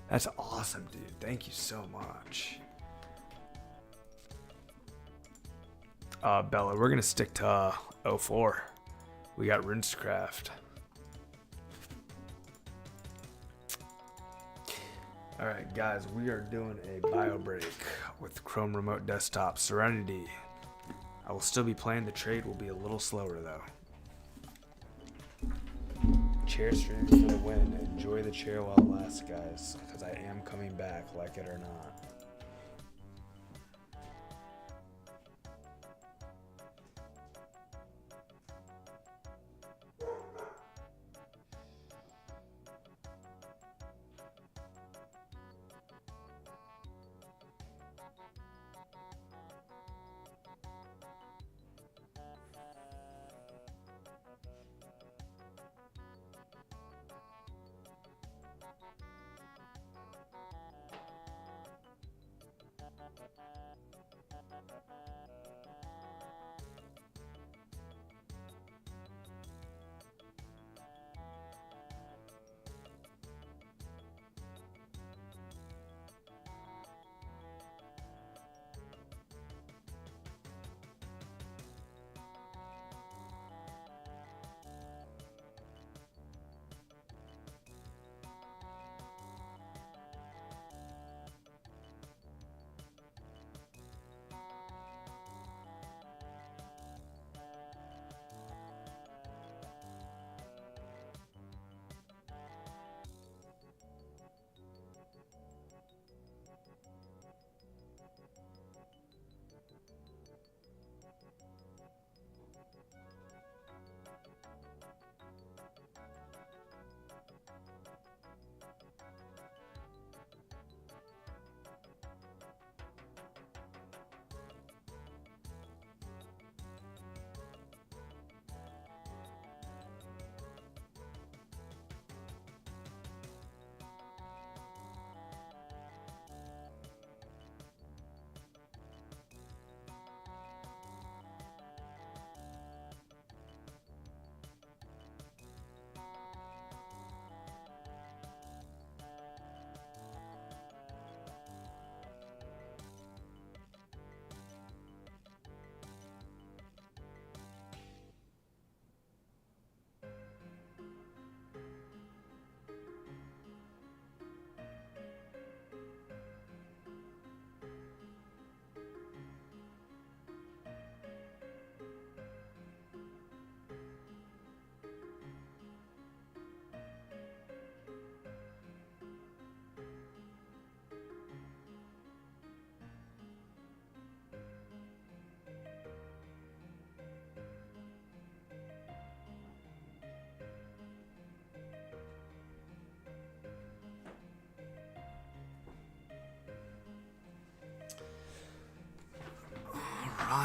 That's awesome, dude. Thank you so much. Bella, we're going to stick to 04. We got Runescape. Alright, guys, we are doing a bio break with Chrome Remote Desktop Serenity. I will still be playing. The trade will be a little slower, though. Chair stream for the win. Enjoy the chair while it lasts, guys, because I am coming back, like it or not.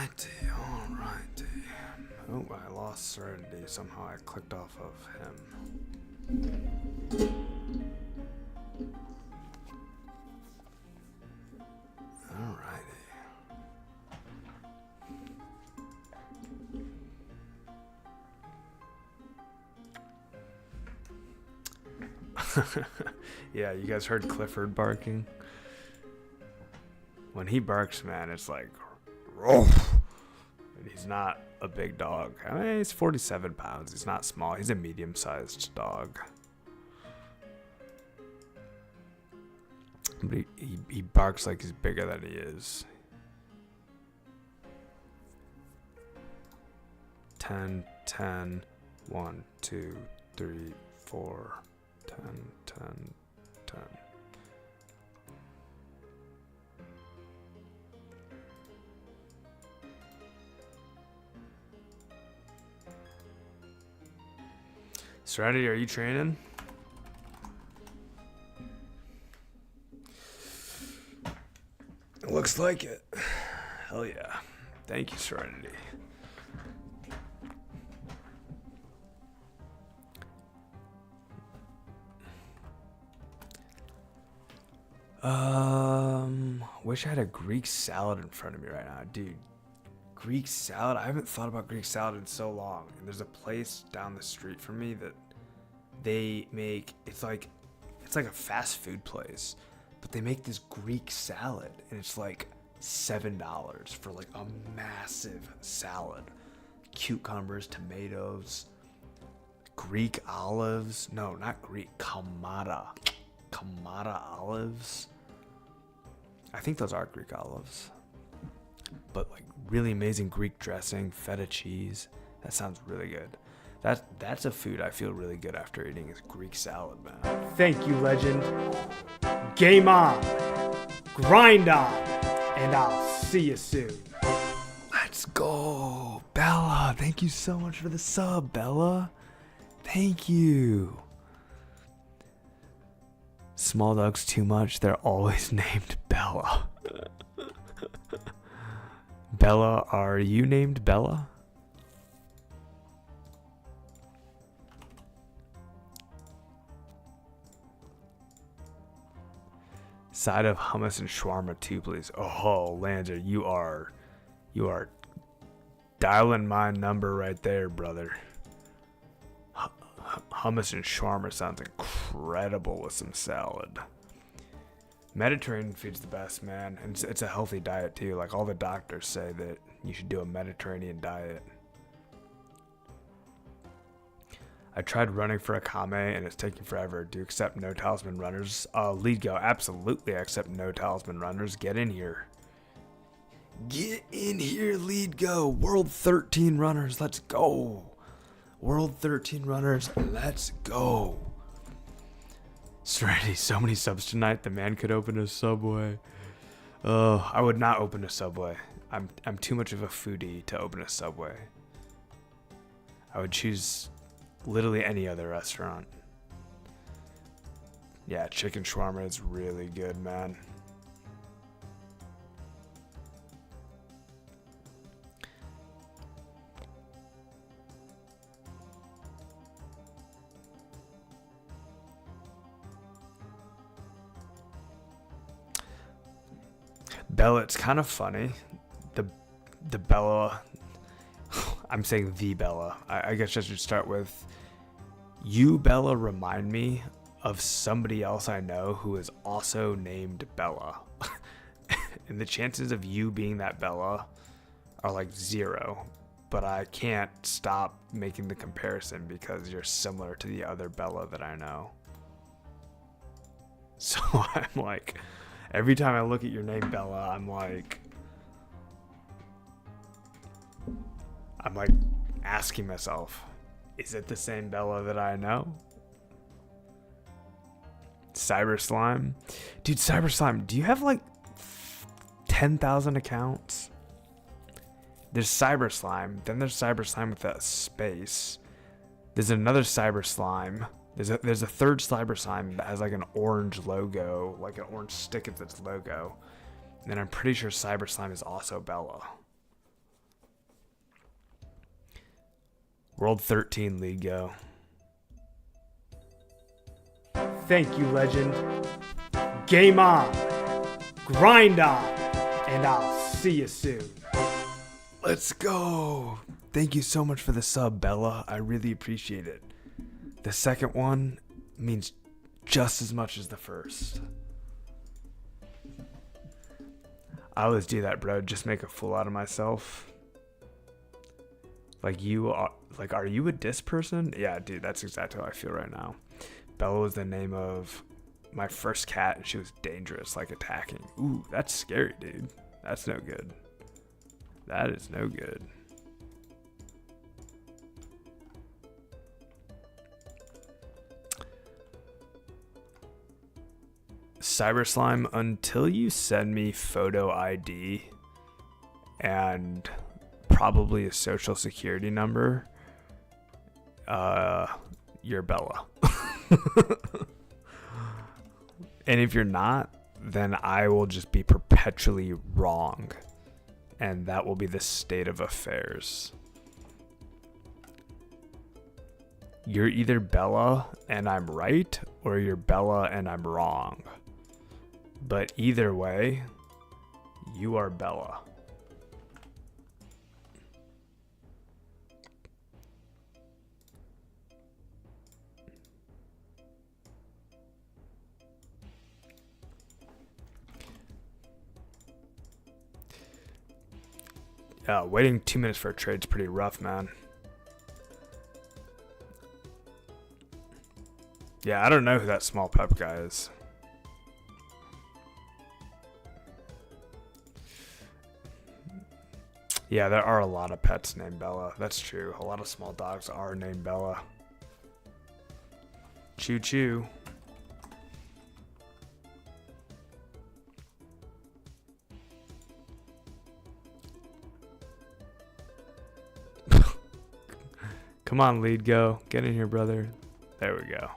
Alrighty. Oh, I lost Serenity. Somehow I clicked off of him. Alrighty. Yeah, you guys heard Clifford barking? When he barks, man, it's like, Roof. He's not a big dog. I mean, he's 47 pounds. He's not small. He's a medium-sized dog. But he barks like he's bigger than he is. 10, 10, 1, 2, 3, 4, 10, 10, 10. Serenity, are you training? It looks like it. Hell yeah. Thank you, Serenity. Wish I had a Greek salad in front of me right now, dude. Greek salad? I haven't thought about Greek salad in so long. And there's a place down the street from me that they make, it's like a fast food place, but they make this Greek salad and it's like $7 for like a massive salad. Cucumbers, tomatoes, Greek olives. No, not Greek, Kamada olives. I think those are Greek olives. But like really amazing Greek dressing, feta cheese. That sounds really good. That's a food I feel really good after eating is Greek salad, man. Thank you, Legend. Game on. Grind on. And I'll see you soon. Let's go. Bella, thank you so much for the sub, Bella. Thank you. Small dogs too much. They're always named Bella. Bella, are you named Bella? Side of hummus and shawarma too, please. Oh, Lander, you are dialing my number right there, brother. Hummus and shawarma sounds incredible with some salad. Mediterranean food's the best, man. And it's a healthy diet too. Like all the doctors say that you should do a Mediterranean diet. I tried running for a Kame and it's taking forever. Do you accept no talisman runners? Lead go, absolutely I accept no talisman runners. Get in here. Get in here, lead go. World 13 runners, let's go. World 13 runners, let's go. Serenity, so many subs tonight. The man could open a Subway. I would not open a Subway. I'm too much of a foodie to open a Subway. I would choose literally any other restaurant. Yeah, chicken shawarma is really good, man. Bella, it's kind of funny. The Bella, I'm saying the Bella. I guess I should start with you, Bella, remind me of somebody else I know who is also named Bella. And the chances of you being that Bella are like 0. But I can't stop making the comparison because you're similar to the other Bella that I know. So I'm like, every time I look at your name, Bella, I'm like asking myself, is it the same Bella that I know? Cyber Slime? Dude, Cyber Slime, do you have like 10,000 accounts? There's Cyber Slime, then there's Cyber Slime with a space. There's another Cyber Slime. There's a third Cyber Slime that has like an orange logo, like an orange stick at its logo. And then I'm pretty sure Cyber Slime is also Bella. World 13 lead go. Thank you, legend. Game on. Grind on. And I'll see you soon. Let's go. Thank you so much for the sub, Bella. I really appreciate it. The second one means just as much as the first. I always do that, bro. Just make a fool out of myself. Like you are, like, are you a diss person? Yeah, dude, that's exactly how I feel right now. Bella was the name of my first cat, and she was dangerous, like attacking. Ooh, that's scary, dude. That's no good. That is no good. Cyber Slime, until you send me photo ID and probably a social security number, you're Bella. And if you're not, then I will just be perpetually wrong. And that will be the state of affairs. You're either Bella and I'm right, or you're Bella and I'm wrong. But either way, you are Bella. Waiting 2 minutes for a trade is pretty rough, man. Yeah, I don't know who that small pup guy is. Yeah, there are a lot of pets named Bella. That's true. A lot of small dogs are named Bella. Choo choo. Come on, lead, go. Get in here, brother. There we go.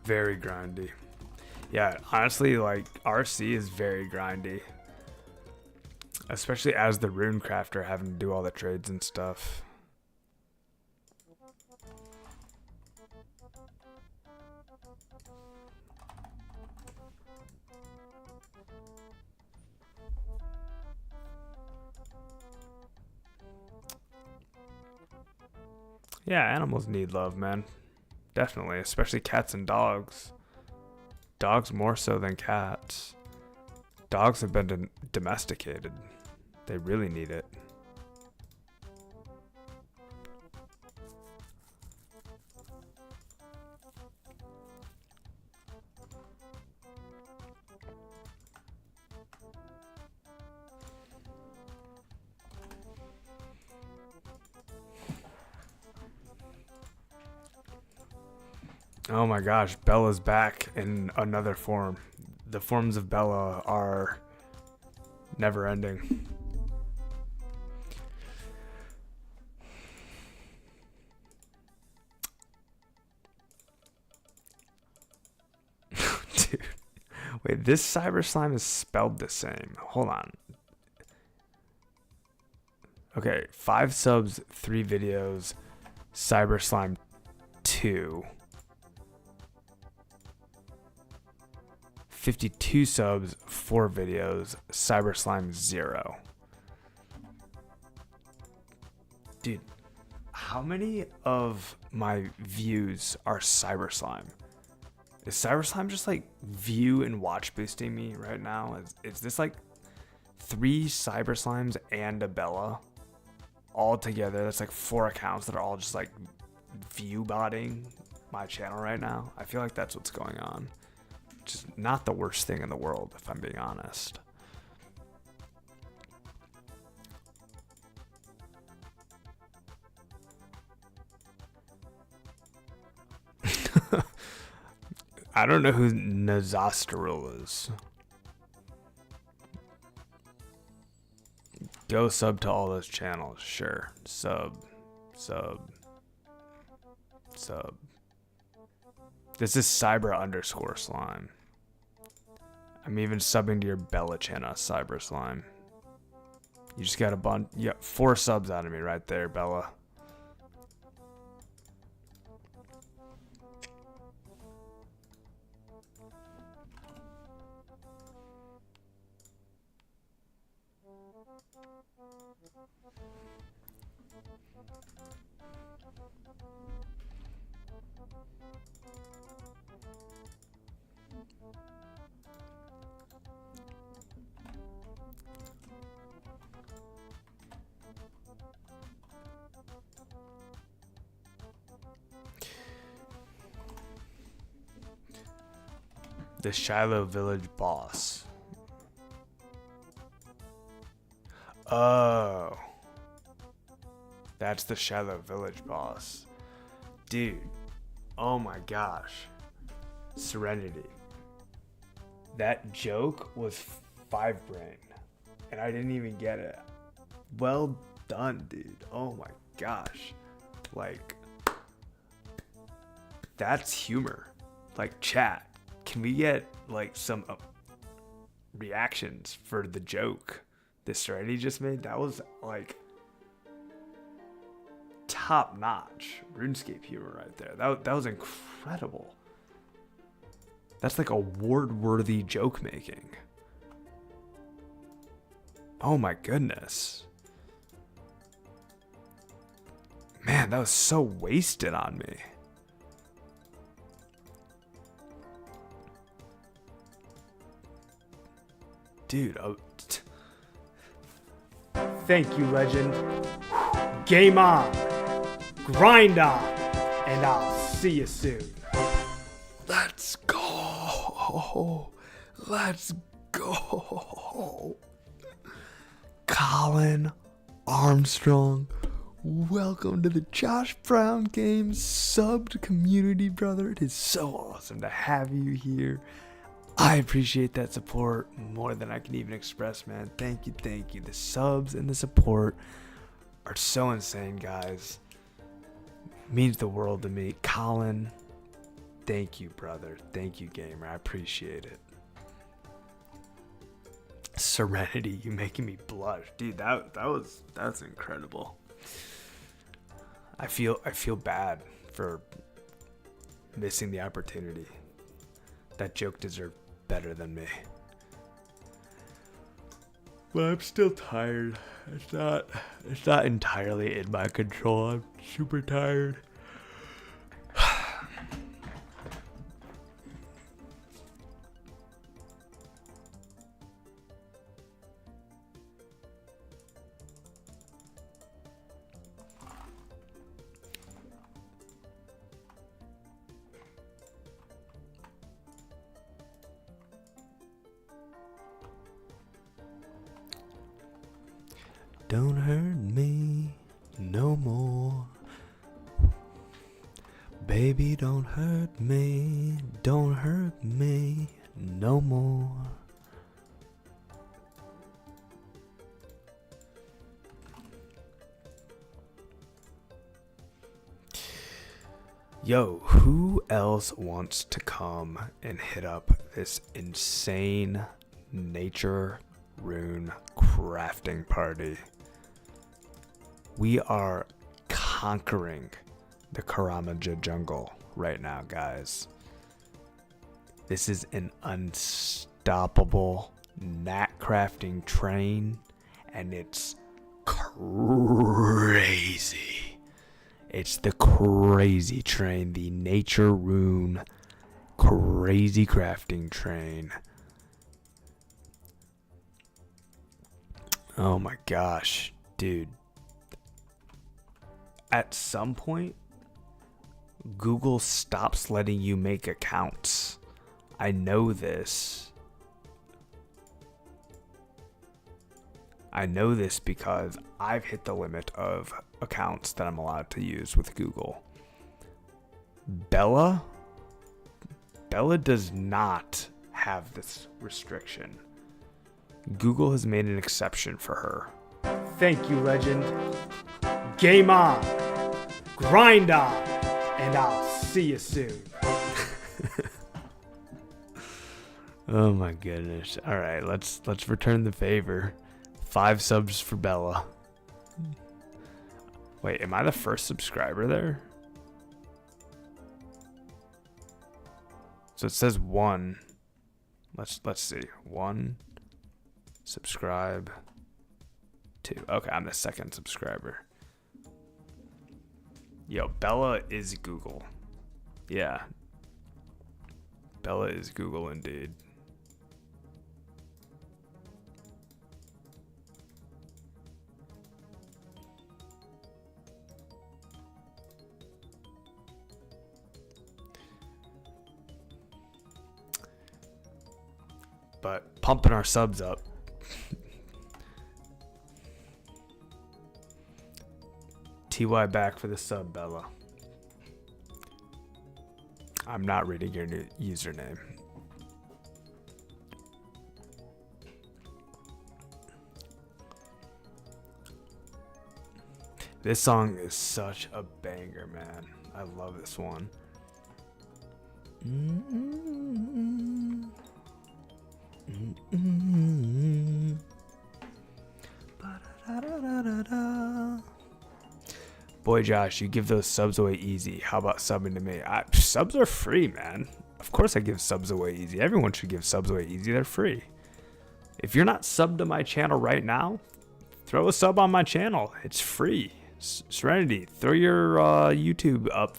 Very grindy. Yeah, honestly, like, RC is very grindy. Especially as the rune crafter, having to do all the trades and stuff. Yeah, animals need love, man. Definitely, especially cats and dogs. Dogs more so than cats. Dogs have been domesticated. They really need it. Oh my gosh, Bella's back in another form. The forms of Bella are never ending. Dude, wait, this cyber slime is spelled the same. Hold on. Okay, 5 subs, 3 videos, cyber slime 2. 52 subs, 4 videos, cyber slime 0. Dude, how many of my views are cyber slime? Is cyber slime just like view and watch boosting me right now? Is this like 3 cyber slimes and a Bella all together? That's like 4 accounts that are all just like view botting my channel right now. I feel like that's what's going on. Just not the worst thing in the world, if I'm being honest. I don't know who Nazasteril is. Go sub to all those channels, sure. Sub. This is cyber_slime. I'm even subbing to your Bella channel, Cyber Slime. You just got a bunch. You got 4 subs out of me right there, Bella. The Shiloh Village boss. Oh. That's the Shiloh Village boss. Dude. Oh my gosh. Serenity. That joke was 5 brain. And I didn't even get it. Well done, dude. Oh my gosh. Like, that's humor. Like, chat. Can we get like some reactions for the joke this Serenity just made? That was like top notch RuneScape humor right there. That was incredible. That's like award worthy joke making. Oh my goodness. Man, that was so wasted on me. Dude, Thank you, legend. Game on. Grind on. And I'll see you soon. let's go. Let's go. Colin Armstrong, welcome to the Josh Brown Games subbed community, brother. It is so awesome to have you here. I appreciate that support more than I can even express, man. Thank you, thank you. The subs and the support are so insane, guys. Means the world to me. Colin, thank you, brother. Thank you, gamer. I appreciate it. Serenity, you making me blush, dude. That's incredible. I feel bad for missing the opportunity. That joke deserved better than me. But I'm still tired. It's not entirely in my control. I'm super tired. Don't hurt me no more. Baby, don't hurt me. Don't hurt me no more. Yo, who else wants to come and hit up this insane nature rune crafting party? We are conquering the Karamaja jungle right now, guys. This is an unstoppable gnat crafting train, and it's crazy. It's the crazy train, the nature rune crazy crafting train. Oh my gosh, dude. At some point, Google stops letting you make accounts. I know this. I know this because I've hit the limit of accounts that I'm allowed to use with Google. Bella does not have this restriction. Google has made an exception for her. Thank you, legend. Game on. Grind on. And I'll see you soon. Oh my goodness. All right, let's return the favor. 5 subs for Bella. Wait, am I the first subscriber there? So it says 1. Let's see. 1 subscribe 2. Okay, I'm the second subscriber. Yo, Bella is Google. Yeah. Bella is Google indeed. But pumping our subs up. TY back for the sub, Bella. I'm not reading your new username. This song is such a banger, man. I love this one. Boy, Josh, you give those subs away easy. How about subbing to me? Subs are free, man. Of course I give subs away easy. Everyone should give subs away easy. They're free. If you're not subbed to my channel right now, throw a sub on my channel. It's free. Serenity, throw your YouTube up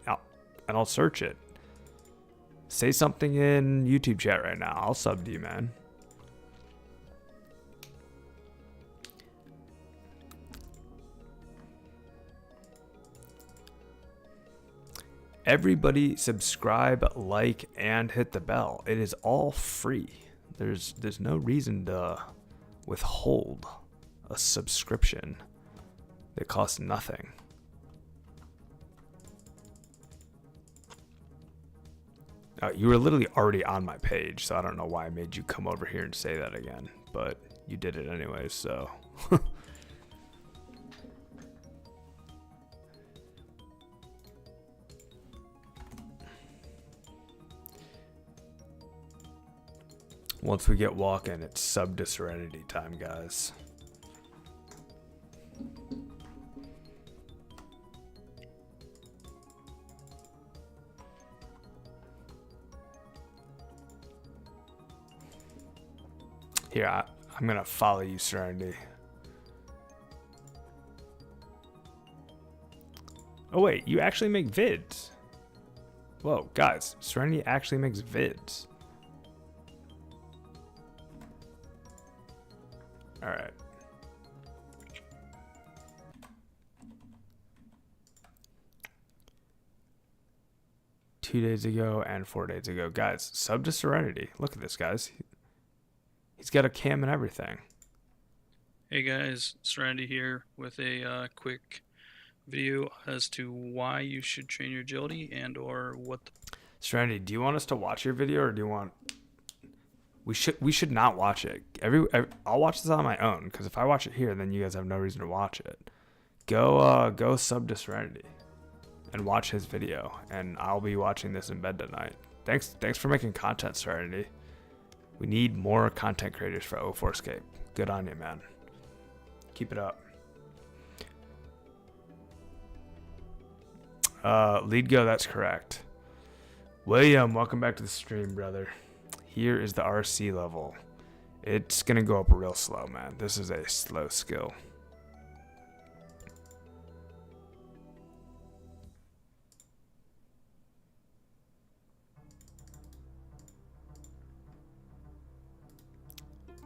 and I'll search it. Say something in YouTube chat right now. I'll sub to you, man. Everybody subscribe, like, and hit the bell. It is all free. There's no reason to withhold a subscription that costs nothing. You were literally already on my page, so I don't know why I made you come over here and say that again, but you did it anyways, so. Once we get walking, it's sub to Serenity time, guys. Here, I'm gonna follow you, Serenity. Oh wait, you actually make vids. Whoa, guys, Serenity actually makes vids. All right. Two days ago and 4 days ago, guys, sub to Serenity. Look at this, guys. He's got a cam and everything. Hey guys, Serenity here with a quick video as to why you should train your agility and or what. Serenity, do you want us to watch your video or do you want? We should not watch it. I'll watch this on my own because if I watch it here, then you guys have no reason to watch it. Go sub to Serenity and watch his video, and I'll be watching this in bed tonight. Thanks for making content, Serenity. We need more content creators for 2004Scape. Good on you, man. Keep it up. Lead go, that's correct. William, welcome back to the stream, brother. Here is the RC level. It's gonna go up real slow, man. This is a slow skill.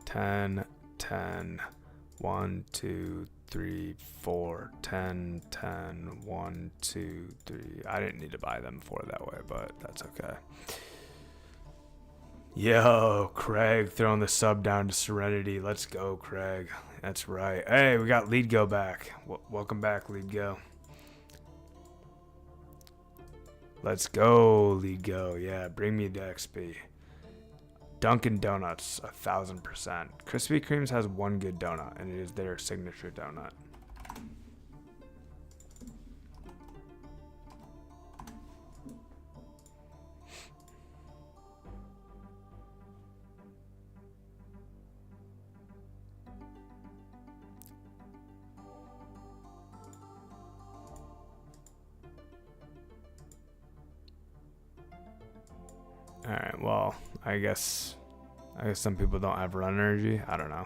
Ten, 1, 2, 3, 4, 10, 1, 2, 3. I didn't need to buy them for that way, but that's okay. Yo, Craig throwing the sub down to Serenity. Let's go, Craig. That's right. Hey, we got Lead Go back. Welcome back, Lead Go. Let's go, Lead Go. Yeah, bring me the XP. Dunkin' Donuts, 1000%. Krispy Kreme's has one good donut, and it is their signature donut. Well, I guess some people don't have run energy. I don't know.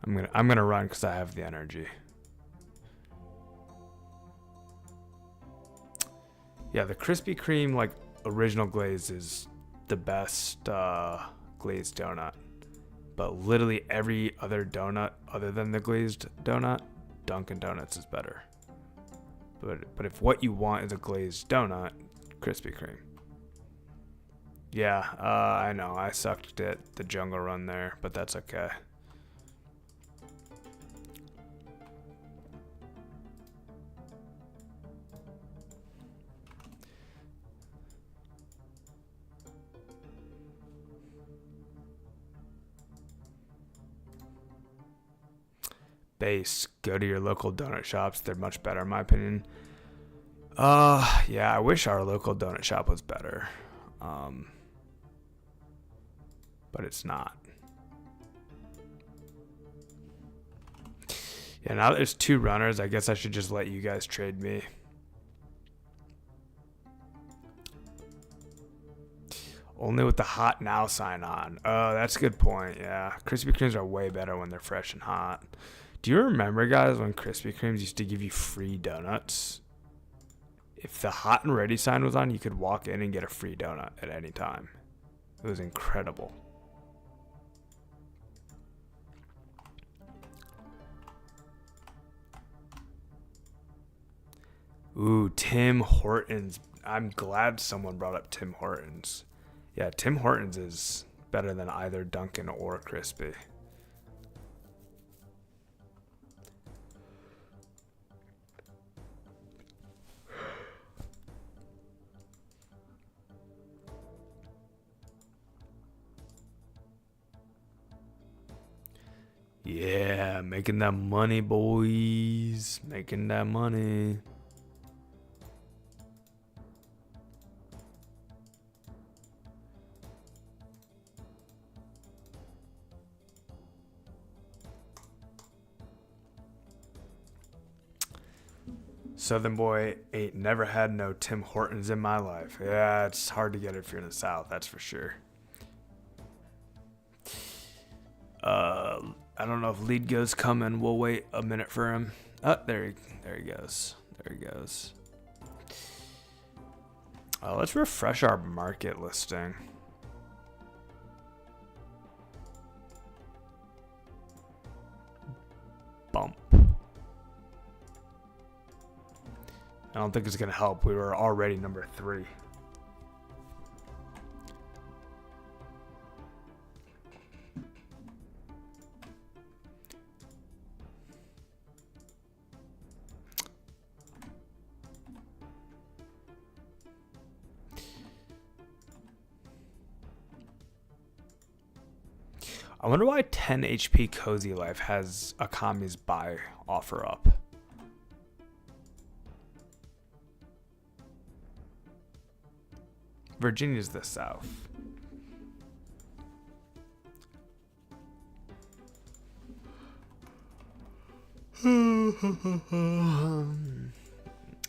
I'm gonna run because I have the energy. Yeah, the Krispy Kreme like original glaze is the best glazed donut. But literally every other donut other than the glazed donut, Dunkin' Donuts is better. But if what you want is a glazed donut, Krispy Kreme. Yeah, I know. I sucked at the jungle run there, but that's okay. Base, go to your local donut shops. They're much better in my opinion. Yeah, I wish our local donut shop was better. But it's not. Yeah, now there's 2 runners. I guess I should just let you guys trade me. Only with the hot now sign on. Oh, that's a good point. Yeah, Krispy Kremes are way better when they're fresh and hot. Do you remember, guys, when Krispy Kremes used to give you free donuts? If the hot and ready sign was on, you could walk in and get a free donut at any time. It was incredible. Ooh, Tim Hortons. I'm glad someone brought up Tim Hortons. Yeah, Tim Hortons is better than either Dunkin' or Krispy. Yeah, making that money, boys. Making that money. Southern boy ain't never had no Tim Hortons in my life. Yeah, it's hard to get it if you're in the South, that's for sure. I don't know if lead goes coming. We'll wait a minute for him. Oh, there he goes. There he goes. Let's refresh our market listing. Bump. I don't think it's gonna help. We were already number 3. I wonder why 10 HP Cozy Life has Akami's buy offer up. Virginia's the South.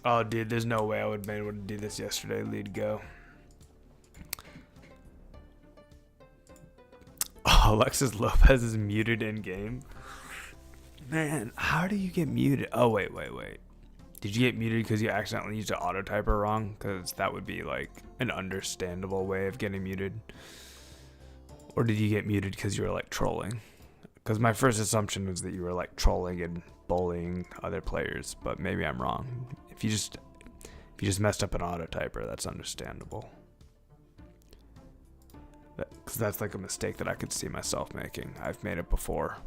Oh, dude, there's no way I would have been able to do this yesterday. Lead go. Oh, Alexis Lopez is muted in game. Man, how do you get muted? Oh, wait. Did you get muted because you accidentally used an auto typer wrong? Because that would be like an understandable way of getting muted. Or did you get muted because you were like trolling? Because my first assumption was that you were like trolling and bullying other players, but maybe I'm wrong. If you just messed up an auto typer, that's understandable. Because that's like a mistake that I could see myself making. I've made it before.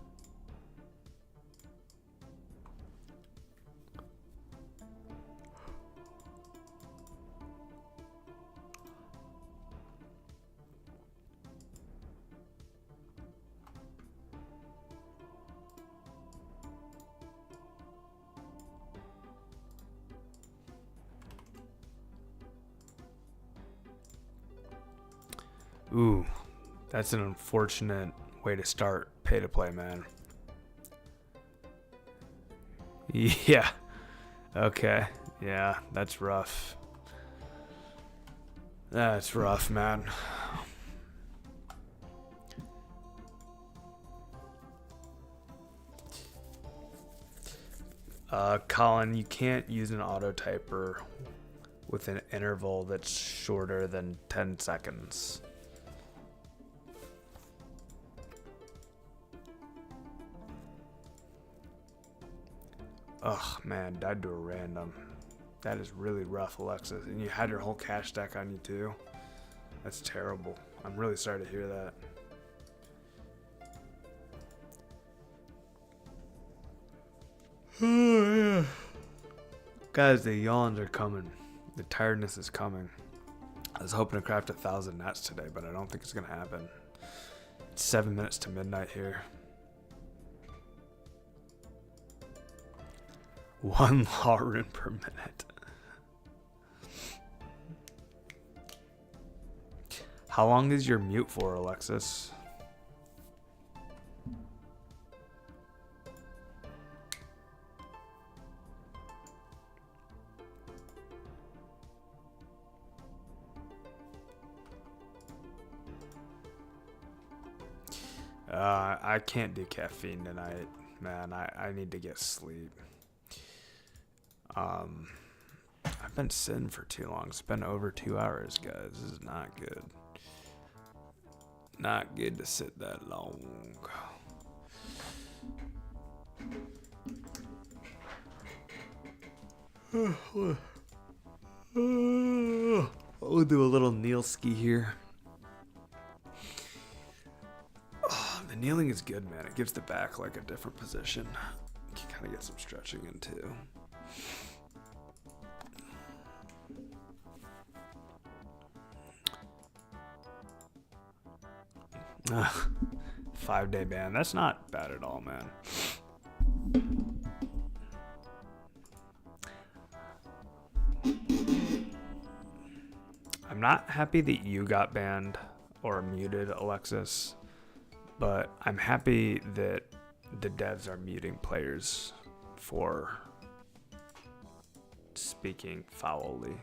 Ooh, that's an unfortunate way to start pay to play, man. Yeah. Okay. Yeah, that's rough. That's rough, man. Colin, you can't use an auto typer with an interval that's shorter than 10 seconds. Ugh, man, died to a random. That is really rough, Alexis. And you had your whole cash stack on you too. That's terrible. I'm really sorry to hear that. Oh, yeah. Guys, the yawns are coming. The tiredness is coming. I was hoping to craft 1,000 nets today, but I don't think it's going to happen. It's 7 minutes to midnight here. 1 law rune per minute. How long is your mute for, Alexis? I can't do caffeine tonight, man. I need to get sleep. I've been sitting for too long. It's been over 2 hours, guys. This is not good. Not good to sit that long. We'll do a little kneel ski here. Oh, the kneeling is good, man. It gives the back like a different position. You can kind of get some stretching in too. 5-day ban. That's not bad at all, man. I'm not happy that you got banned or muted, Alexis, but I'm happy that the devs are muting players for speaking foully.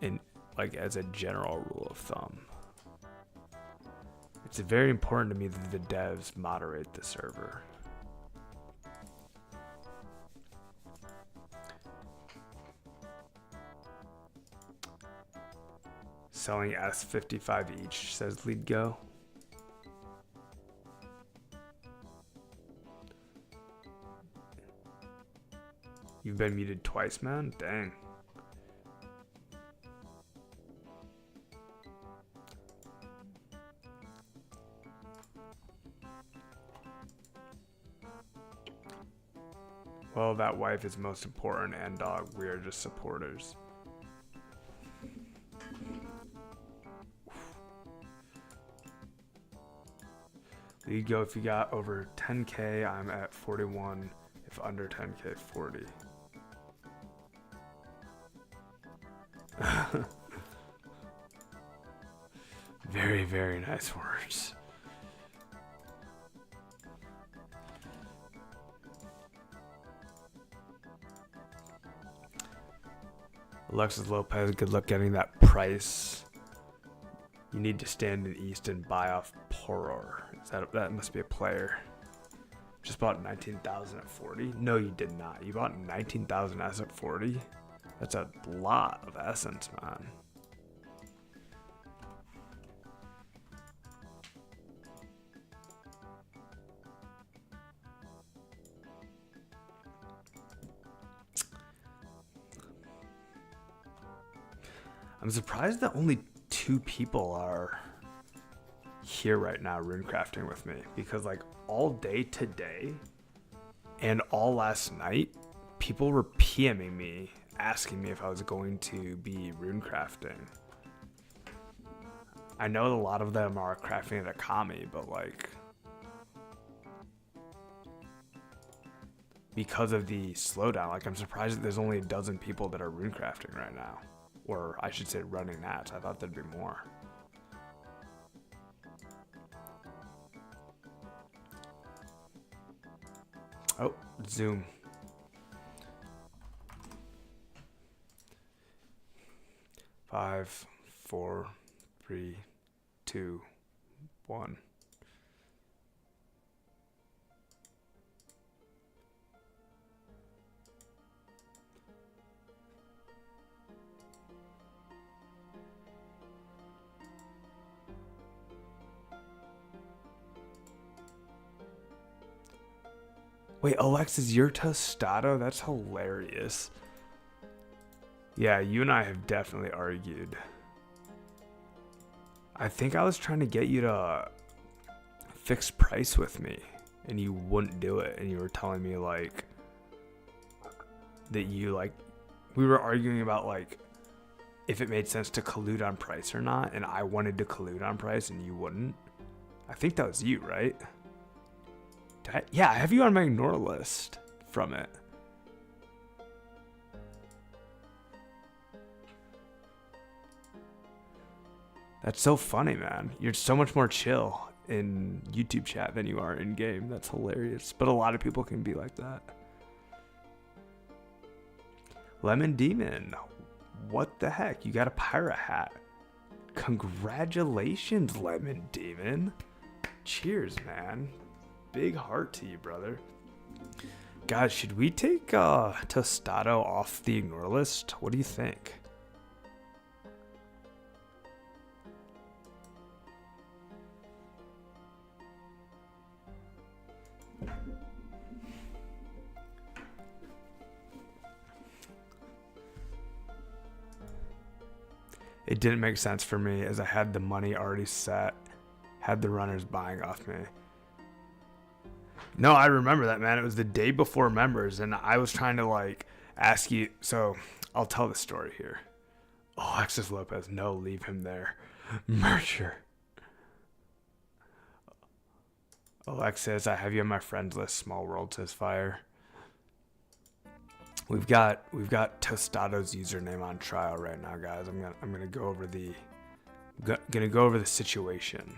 In like as a general rule of thumb. It's very important to me that the devs moderate the server. Selling S55 each, says Lead Go. You've been muted twice, man? Dang. Well, that wife is most important, and dog, we are just supporters. There you go. If you got over 10K, I'm at 41. If under 10K, 40. Very, very nice words. Alexis Lopez, good luck getting that price. You need to stand in East and buy off Poror. That must be a player. Just bought 19,000 at 40? No, you did not. You bought 19,000 S at 40? That's a lot of essence, man. I'm surprised that only 2 people are here right now runecrafting with me, because like all day today and all last night, people were PMing me asking me if I was going to be runecrafting. I know a lot of them are crafting at Akami, but like because of the slowdown, like I'm surprised that there's only a dozen people that are runecrafting right now. Or I should say running that. I thought there'd be more. Oh, Zoom. Five, 4, 3, 2, 1. Wait, Alexis, you're Tostado? That's hilarious. Yeah, you and I have definitely argued. I think I was trying to get you to fix price with me, and you wouldn't do it, and you were telling me, like, that you, like, we were arguing about, like, if it made sense to collude on price or not, and I wanted to collude on price, and you wouldn't. I think that was you, right? Yeah, I have you on my ignore list from it. That's so funny, man. You're so much more chill in YouTube chat than you are in game. That's hilarious. But a lot of people can be like that. Lemon Demon. What the heck? You got a pirate hat. Congratulations, Lemon Demon. Cheers, man. Big heart to you, brother. Guys, should we take Tostado off the ignore list? What do you think? It didn't make sense for me as I had the money already set, had the runners buying off me. No, I remember that, man. It was the day before members, and I was trying to, like, ask you. So I'll tell the story here. Alexis Lopez, no, leave him there. Mercher. Alexis, I have you on my friends list. Small world says fire. We've got Tostado's username on trial right now, guys. I'm gonna go over the situation.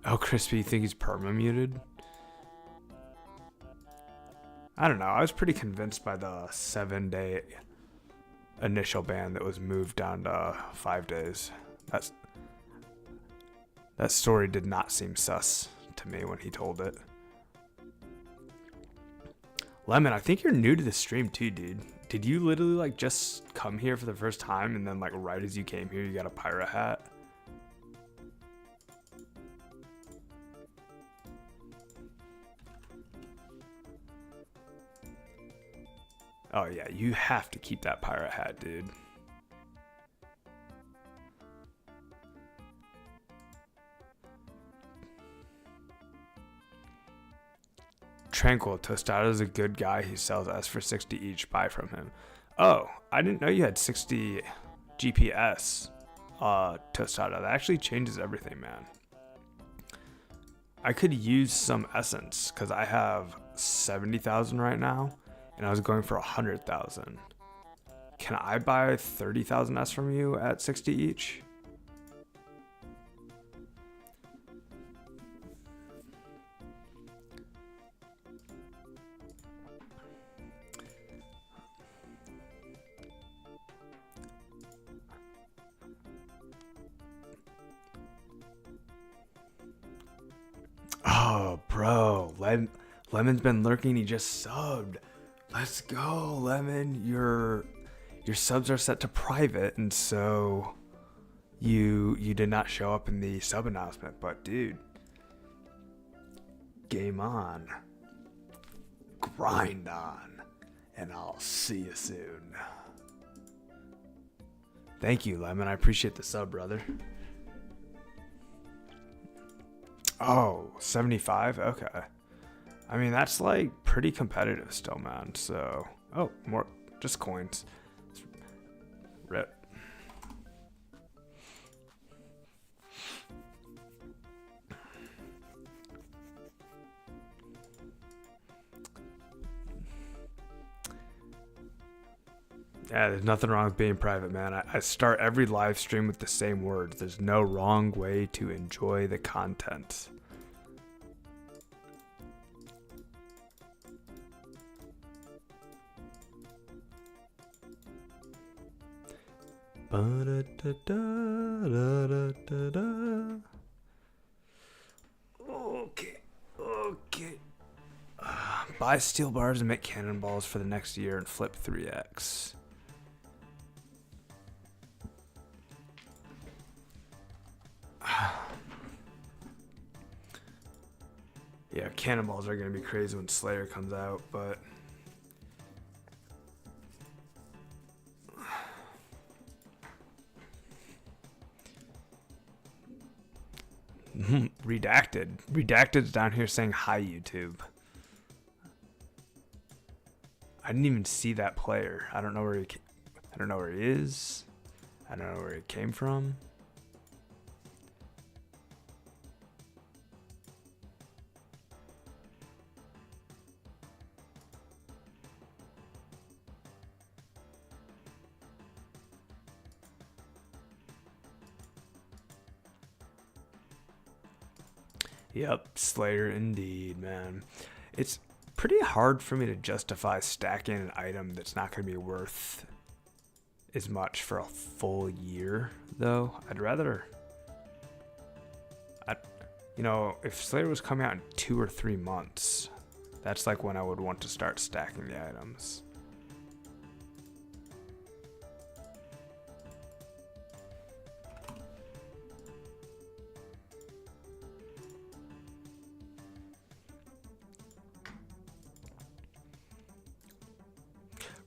Oh, Crispy, you think he's perma muted? I don't know. I was pretty convinced by the 7-day initial ban that was moved down to 5 days. That story did not seem sus to me when he told it. Lemon, I think you're new to the stream too, dude. Did you literally like just come here for the first time and then like right as you came here you got a pirate hat? Oh yeah, you have to keep that pirate hat, dude. Tranquil, Tostado's a good guy. He sells S for 60 each. Buy from him. Oh, I didn't know you had 60 GPS, Tostado. That actually changes everything, man. I could use some essence because I have 70,000 right now. And I was going for 100,000. Can I buy 30,000 S from you at 60 each? Oh, bro. Lemon's been lurking. He just subbed. Let's go, Lemon. Your subs are set to private, and so you did not show up in the sub announcement. But dude, game on, grind on, and I'll see you soon. Thank you, Lemon. I appreciate the sub, brother. Oh, 75? Okay. I mean, that's like pretty competitive still, man. So, oh, more just coins. Rip. Yeah, there's nothing wrong with being private, man. I start every live stream with the same words. There's no wrong way to enjoy the content. Okay. Buy steel bars and make cannonballs for the next year and flip 3x. Yeah, cannonballs are going to be crazy when Slayer comes out, but... Redacted. Redacted's down here saying hi, YouTube. I didn't even see that player. I don't know where he is. I don't know where he came from. Yep, Slayer indeed, man. It's pretty hard for me to justify stacking an item that's not going to be worth as much for a full year, though. I'd rather... you know, if Slayer was coming out in 2 or 3 months, that's like when I would want to start stacking the items.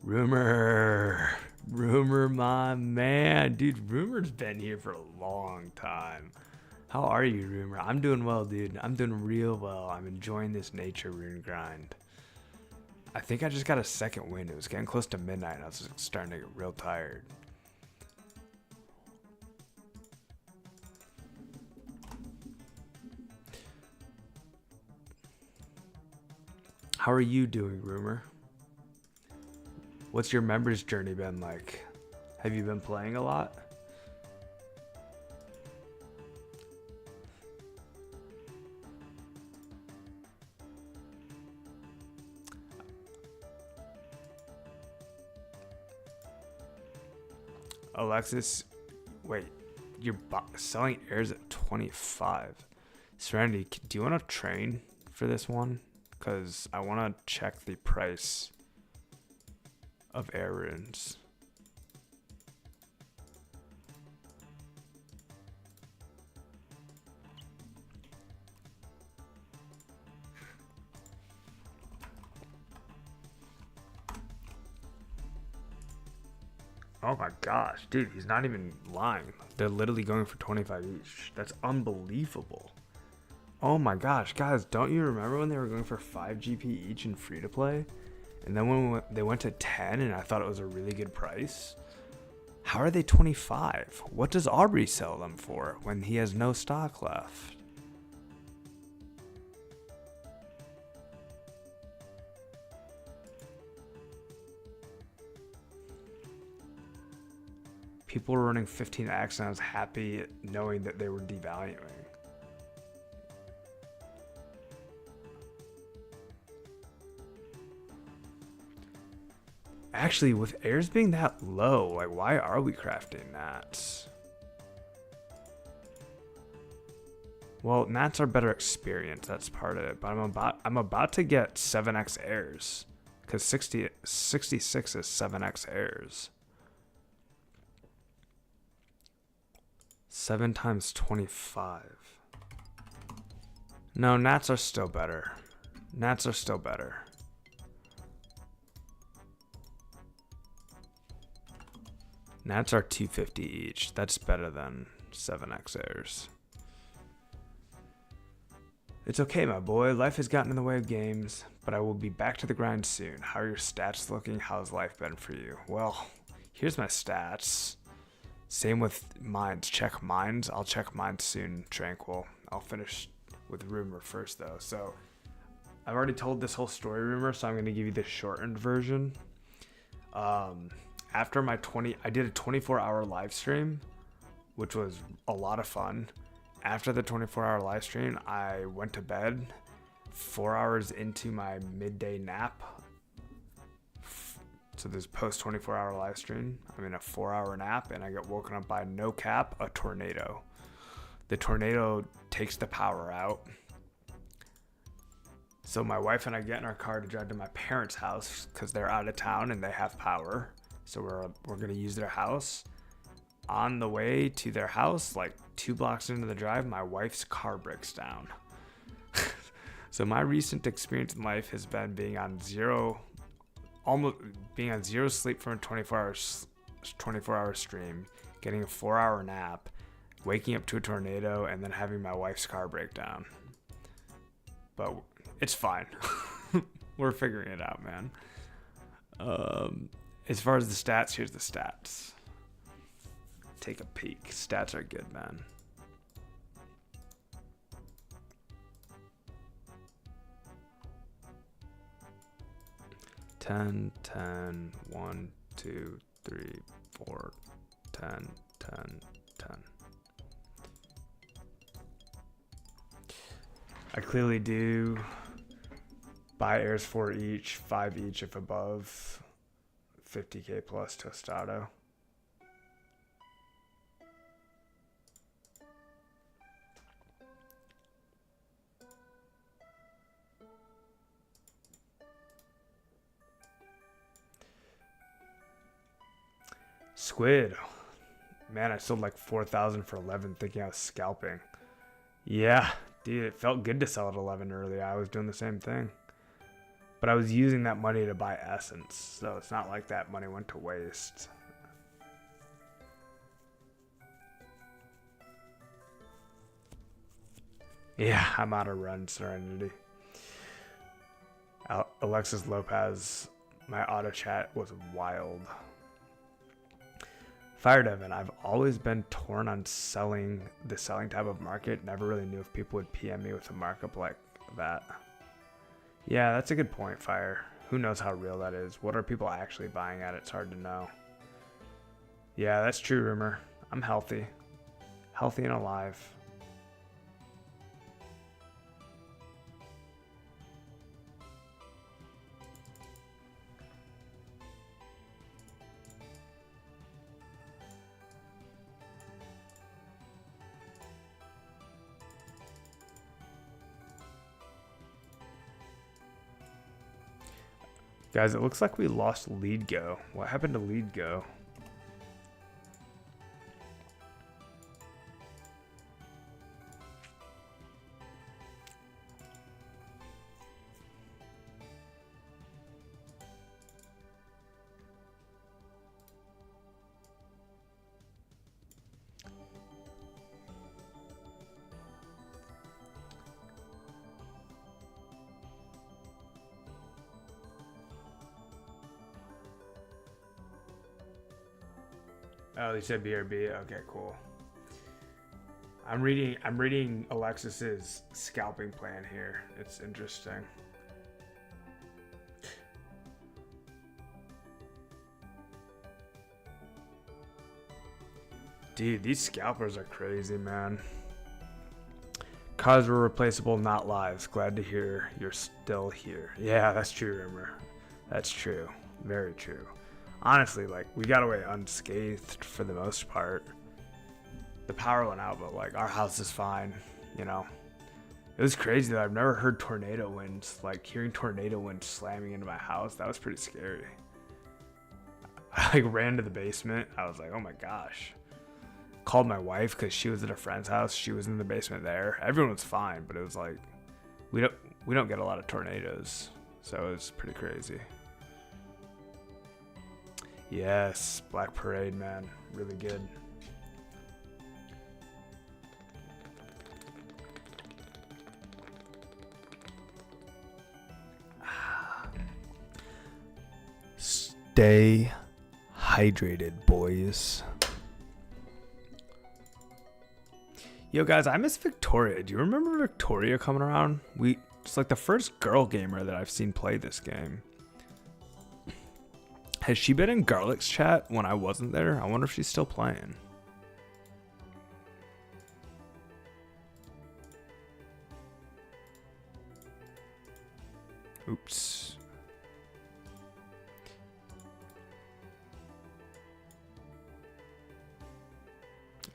Rumor, my man. Dude, Rumor's been here for a long time. How are you, Rumor? I'm doing well, dude. I'm doing real well. I'm enjoying this nature rune grind. I think I just got a second wind. It was getting close to midnight and I was starting to get real tired. How are you doing, Rumor? What's your members journey been like? Have you been playing a lot? Alexis, wait, you're selling airs at 25. Serenity, do you want to train for this one? Because I want to check the price of air runes. Oh my gosh, dude, he's not even lying. They're literally going for 25 each. That's unbelievable. Oh my gosh, guys, don't you remember when they were going for 5 GP each in free to play? And then when they went to 10 and I thought it was a really good price. How are they 25? What does Aubrey sell them for when he has no stock left? People were running 15x and I was happy knowing that they were devaluing. Actually, with airs being that low, like, why are we crafting gnats? Well, gnats are better experience. That's part of it. But I'm about to get 7x airs, because 66 is 7x airs. 7 times 25. No, gnats are still better. Gnats are still better. Gnats are 250 each. That's better than 7x airs. It's okay, my boy. Life has gotten in the way of games, but I will be back to the grind soon. How are your stats looking? How's life been for you? Well, here's my stats. Same with mines. Check mines. I'll check mines soon, Tranquil. I'll finish with Rumor first, though. So, I've already told this whole story, Rumor, so I'm going to give you the shortened version. After my I did a 24-hour live stream, which was a lot of fun. After the 24-hour live stream, I went to bed 4 hours into my midday nap. So this post 24-hour live stream, I'm in a 4-hour nap and I get woken up by, no cap, a tornado. The tornado takes the power out. So my wife and I get in our car to drive to my parents' house because they're out of town and they have power. So we're gonna use their house. On the way to their house, like 2 blocks into the drive, my wife's car breaks down. So my recent experience in life has been being on zero sleep from a 24-hour stream, getting a 4-hour nap, waking up to a tornado, and then having my wife's car break down. But it's fine. We're figuring it out, man. As far as the stats, here's the stats. Take a peek. Stats are good, man. Ten, 1, 2, 3, 4, 10, 10, 10. I clearly do buy airs 4 each, 5 each if above 50k plus Tostado. Squid. Man, I sold like 4,000 for 11 thinking I was scalping. Yeah, dude, it felt good to sell at 11 earlier. I was doing the same thing. But I was using that money to buy essence, so it's not like that money went to waste. Yeah, I'm out of run Serenity. Alexis Lopez, my auto chat was wild. Fire Devin, I've always been torn on the selling type of market. Never really knew if people would PM me with a markup like that. Yeah, that's a good point, Fire. Who knows how real that is? What are people actually buying at? It's hard to know. Yeah, that's true, Rumor. I'm healthy. Healthy and alive. Guys, it looks like we lost lead go. What happened to lead go? Oh, they said BRB. Okay, cool. I'm reading Alexis's scalping plan here. It's interesting. Dude, these scalpers are crazy, man. Cars were replaceable, not lives. Glad to hear you're still here. Yeah, that's true, Rumor. That's true. Very true. Honestly, like, we got away unscathed for the most part. The power went out, but like, our house is fine, you know. It was crazy that I've never heard tornado winds. Like, hearing tornado winds slamming into my house, that was pretty scary. I like ran to the basement. I was like, oh my gosh. Called my wife because she was at a friend's house. She was in the basement there. Everyone was fine, but it was like, we don't get a lot of tornadoes, so it was pretty crazy. Yes, Black Parade, man. Really good. Stay hydrated, boys. Yo, guys, I miss Victoria. Do you remember Victoria coming around? It's like the first girl gamer that I've seen play this game. Has she been in Garlic's chat when I wasn't there? I wonder if she's still playing. Oops.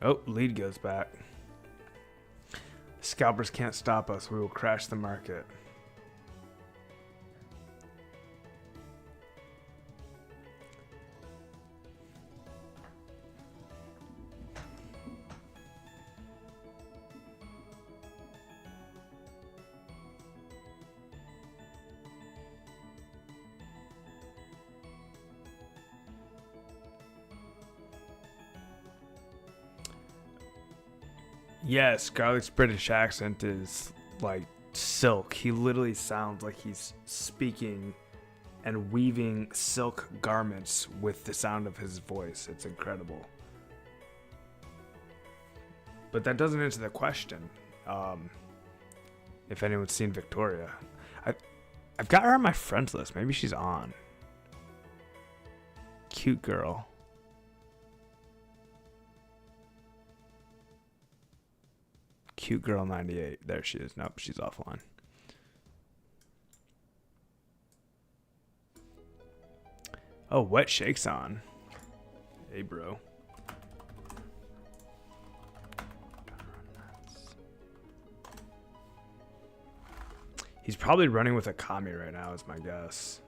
Oh, lead goes back. Scalpers can't stop us. We will crash the market. Yes, Garlic's British accent is like silk. He literally sounds like he's speaking and weaving silk garments with the sound of his voice. It's incredible. But that doesn't answer the question. If anyone's seen Victoria, I've got her on my friends list. Maybe she's on. Cute girl. Cute girl 98. There she is. Nope, she's offline. Oh, Wet Shake's on. Hey, bro. He's probably running with a Kami right now, is my guess.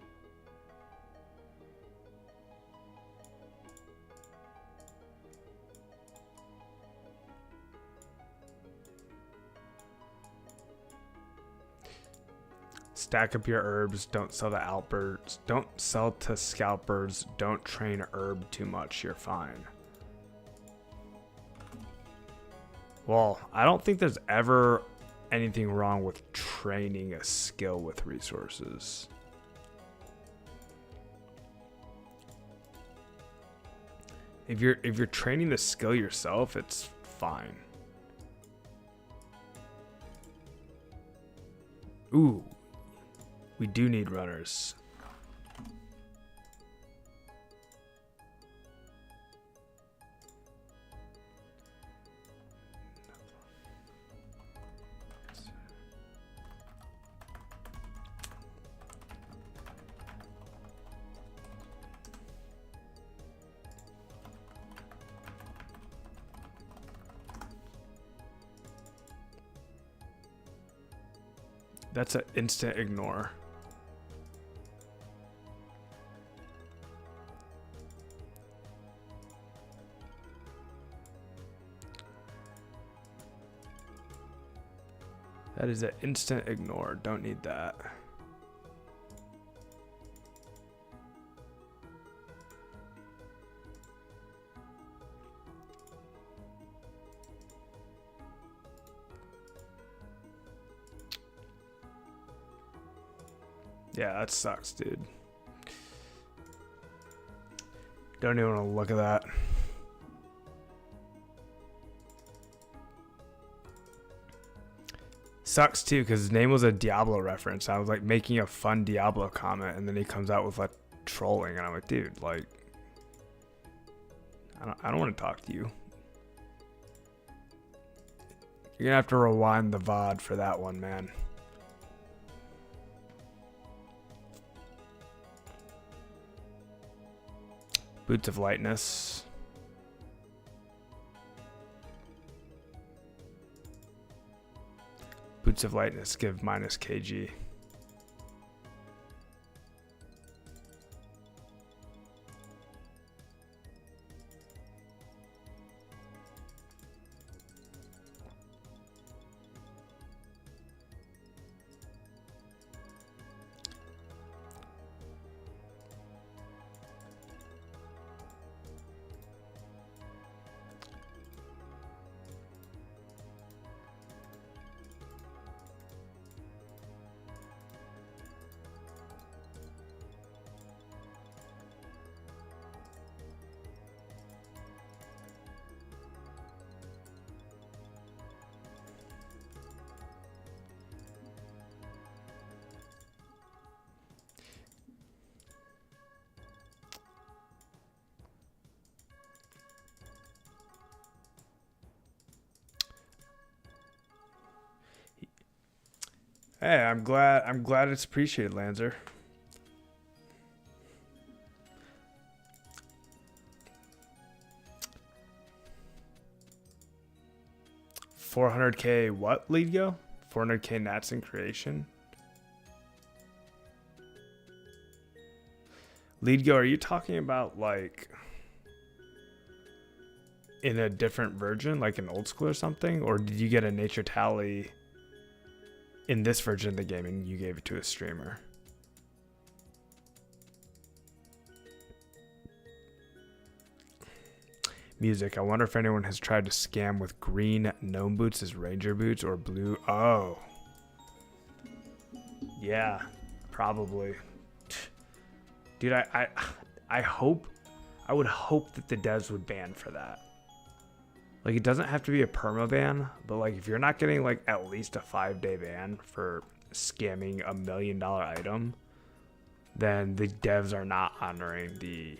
Stack up your herbs. Don't sell to outbirds. Don't sell to scalpers. Don't train herb too much. You're fine. Well, I don't think there's ever anything wrong with training a skill with resources. If you're training the skill yourself, it's fine. Ooh. We do need runners. That's an instant ignore. That is an instant ignore. Don't need that. Yeah, that sucks, dude. Don't even want to look at that. Sucks too, because his name was a Diablo reference. I was like making a fun Diablo comment, and then he comes out with like trolling, and I'm like, dude, like, I don't want to talk to you. You're gonna have to rewind the VOD for that one, man. Boots of Lightness. Boots of Lightness give minus kg. Hey, I'm glad it's appreciated, Lanzer. $400K what lead go? 400K nats in creation. Lead go, are you talking about like in a different version, like an old school or something? Or did you get a nature tally in this version of the game and you gave it to a streamer? Music. I wonder if anyone has tried to scam with green gnome boots as ranger boots or blue. Oh. Yeah, probably. Dude, I hope, I would hope that the devs would ban for that. Like, it doesn't have to be a perma ban, but like if you're not getting like at least a 5-day ban for scamming $1 million item, then the devs are not honoring the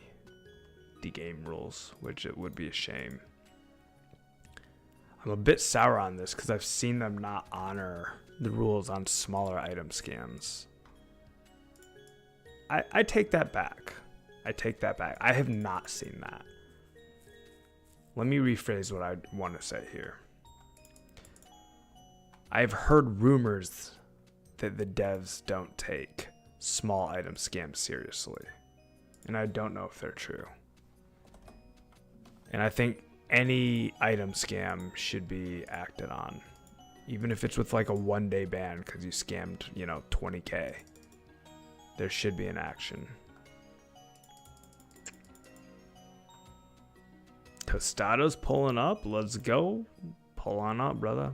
game rules, which it would be a shame. I'm a bit sour on this because I've seen them not honor the rules on smaller item scams. I take that back. I take that back. I have not seen that. Let me rephrase what I want to say here. I've heard rumors that the devs don't take small item scams seriously, and I don't know if they're true. And I think any item scam should be acted on, even if it's with like a 1-day ban because you scammed, 20K. There should be an action. Tostado's pulling up. Let's go. Pull on up, brother.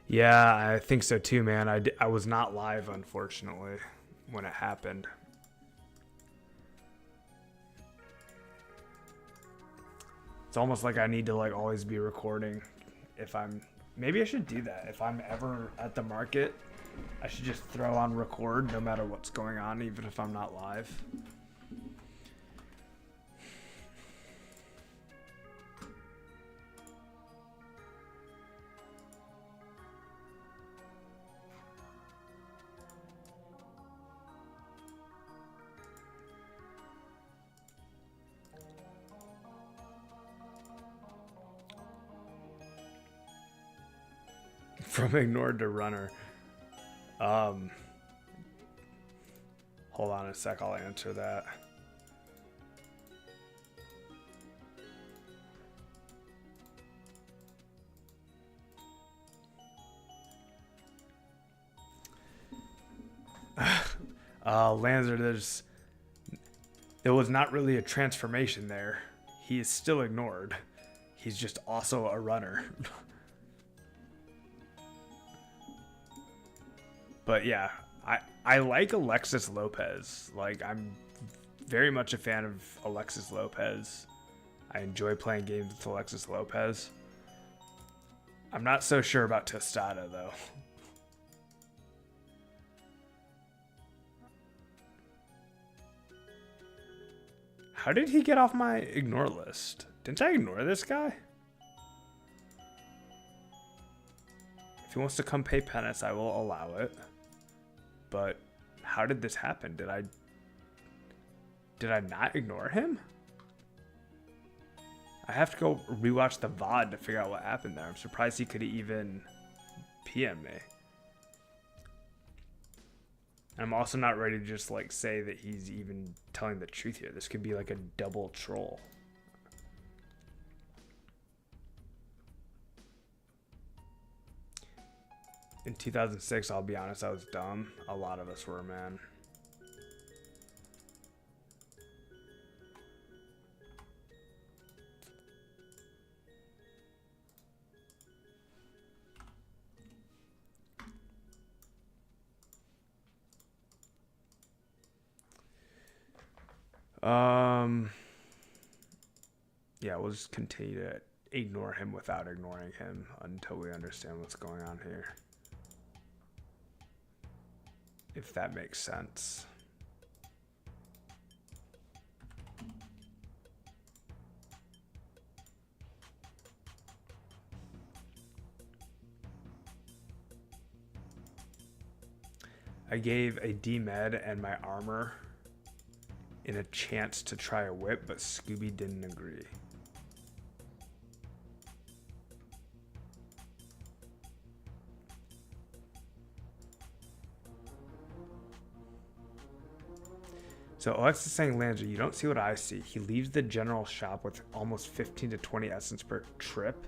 Yeah, I think so too, man. I was not live, unfortunately, when it happened. It's almost like I need to like always be recording. Maybe I should do that. If I'm ever at the market, I should just throw on record no matter what's going on, even if I'm not live. From ignored to runner. Hold on a sec, I'll answer that. Lanzer, there was not really a transformation there. He is still ignored. He's just also a runner. But yeah, I like Alexis Lopez. Like, I'm very much a fan of Alexis Lopez. I enjoy playing games with Alexis Lopez. I'm not so sure about Tostada, though. How did he get off my ignore list? Didn't I ignore this guy? If he wants to come pay penance, I will allow it. But how did this happen? Did I not ignore him? I have to go rewatch the VOD to figure out what happened there. I'm surprised he could even PM me. I'm also not ready to just like say that he's even telling the truth here. This could be like a double troll. In 2006, I'll be honest, I was dumb. A lot of us were, man. Yeah, we'll just continue to ignore him without ignoring him until we understand what's going on here. If that makes sense. I gave a D-Med and my armor in a chance to try a whip, but Scooby didn't agree. So Alex is saying, Landry, you don't see what I see. He leaves the general shop with almost 15 to 20 essence per trip.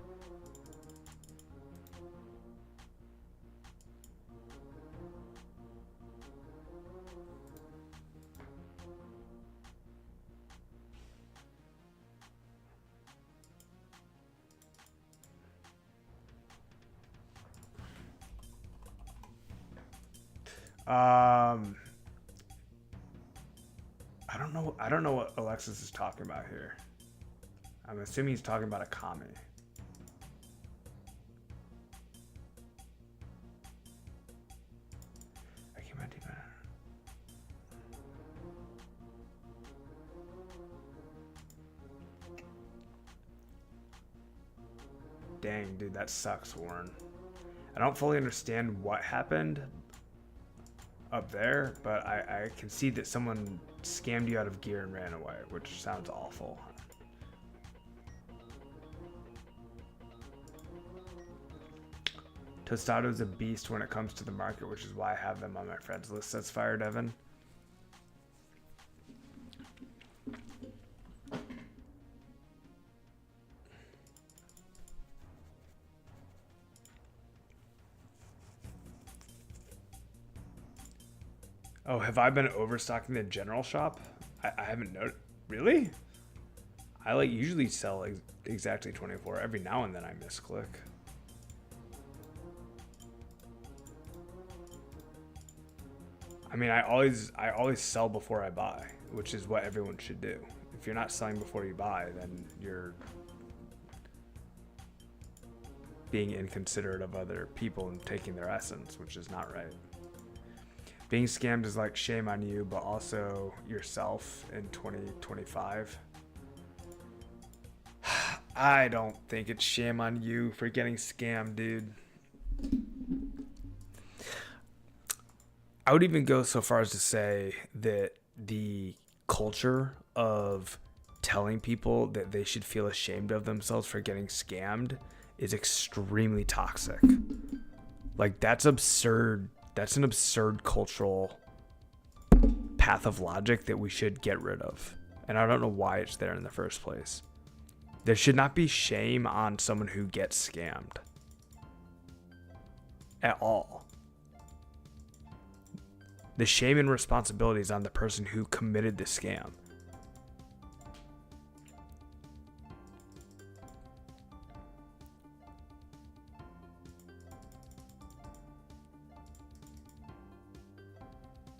I don't know what Alexis is talking about here. I'm assuming he's talking about a commie. I can't imagine that. Dang, dude, that sucks, Warren. I don't fully understand what happened up there, but I can see that someone scammed you out of gear and ran away, which sounds awful. Tostado's a beast when it comes to the market, which is why I have them on my friends list. That's Fire Devin. Oh, have I been overstocking the general shop? I haven't noticed. Really? I like usually sell exactly 24. Every now and then I misclick. I mean, I always sell before I buy, which is what everyone should do. If you're not selling before you buy, then you're being inconsiderate of other people and taking their essence, which is not right. Being scammed is like shame on you, but also yourself in 2025. I don't think it's shame on you for getting scammed, dude. I would even go so far as to say that the culture of telling people that they should feel ashamed of themselves for getting scammed is extremely toxic. Like, that's absurd. That's an absurd cultural path of logic that we should get rid of. And I don't know why it's there in the first place. There should not be shame on someone who gets scammed. At all. The shame and responsibility is on the person who committed the scam.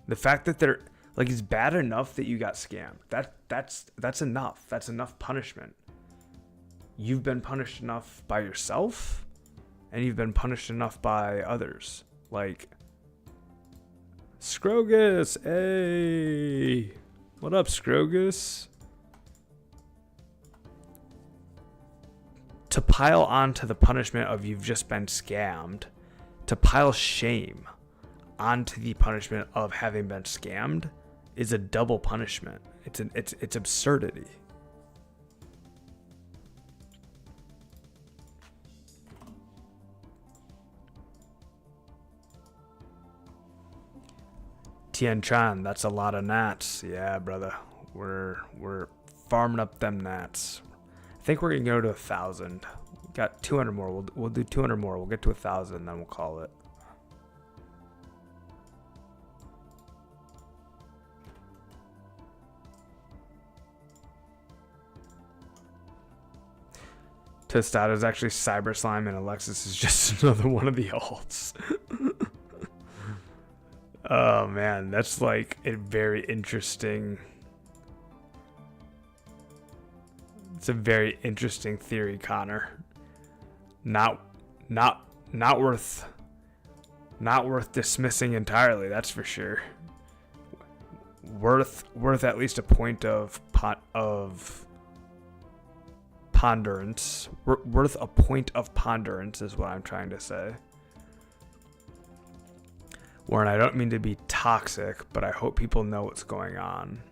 The fact that they're like, it's bad enough that you got scammed. That's enough. That's enough punishment. You've been punished enough by yourself, and you've been punished enough by others. Like, Scrogus, hey, what up, Scrogus? To pile onto the punishment of you've just been scammed, to pile shame onto the punishment of having been scammed is a double punishment. It's absurdity. Tien Chan, that's a lot of gnats. Yeah, brother. We're farming up them gnats. I think we're gonna go to 1,000. Got 200 more. We'll do 200 more. We'll get to 1,000, then we'll call it. Tostado is actually Cyber Slime, and Alexis is just another one of the alts. Oh man, that's like a very interesting. It's a very interesting theory, Connor. Not worth dismissing entirely. That's for sure. Worth at least a point of ponderance. Worth a point of ponderance is what I'm trying to say. Warren, I don't mean to be toxic, but I hope people know what's going on.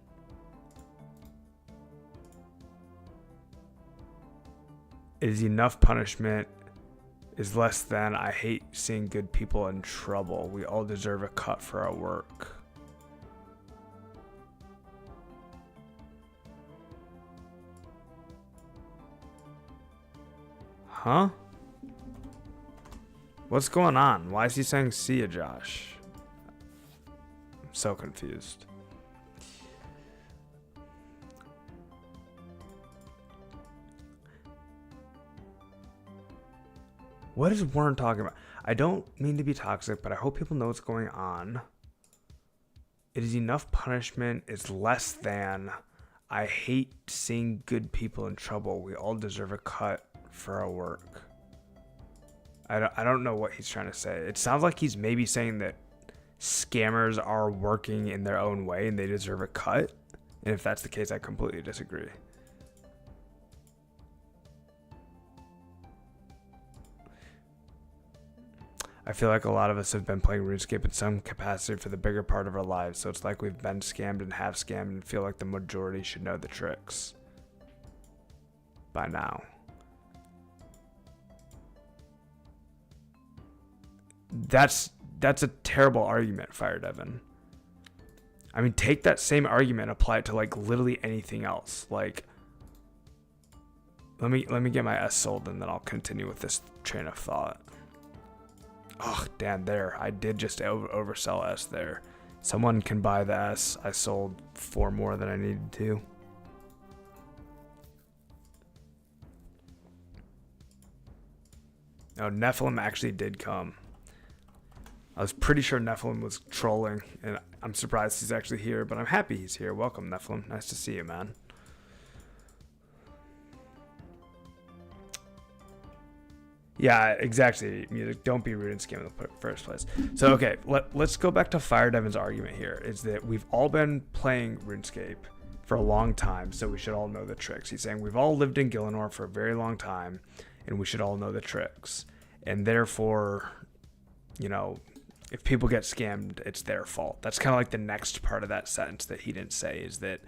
Is enough punishment is less than I hate seeing good people in trouble. We all deserve a cut for our work. Huh? What's going on? Why is he saying see ya, Josh? I'm so confused. What is Warren talking about? I don't mean to be toxic, but I hope people know what's going on. It is enough punishment is less than. I hate seeing good people in trouble. We all deserve a cut for our work. I don't know what he's trying to say. It sounds like he's maybe saying that scammers are working in their own way and they deserve a cut. And if that's the case, I completely disagree. I feel like a lot of us have been playing RuneScape in some capacity for the bigger part of our lives, so it's like we've been scammed and have scammed and feel like the majority should know the tricks by now. That's a terrible argument, Fire Devin. I mean, take that same argument, apply it to like literally anything else. Like, let me get my S sold, and then I'll continue with this train of thought. Oh, damn, there. I did just oversell S there. Someone can buy the S. I sold 4 more than I needed to. Oh, Nephilim actually did come. I was pretty sure Nephilim was trolling, and I'm surprised he's actually here, but I'm happy he's here. Welcome, Nephilim. Nice to see you, man. Yeah, exactly. Music. Don't be rude and scam in the first place. So, okay, let's go back to Fire Devin's argument here. Is that we've all been playing RuneScape for a long time, so we should all know the tricks. He's saying we've all lived in Gielinor for a very long time, and we should all know the tricks. And therefore, you know, if people get scammed, it's their fault. That's kind of like the next part of that sentence that he didn't say, is that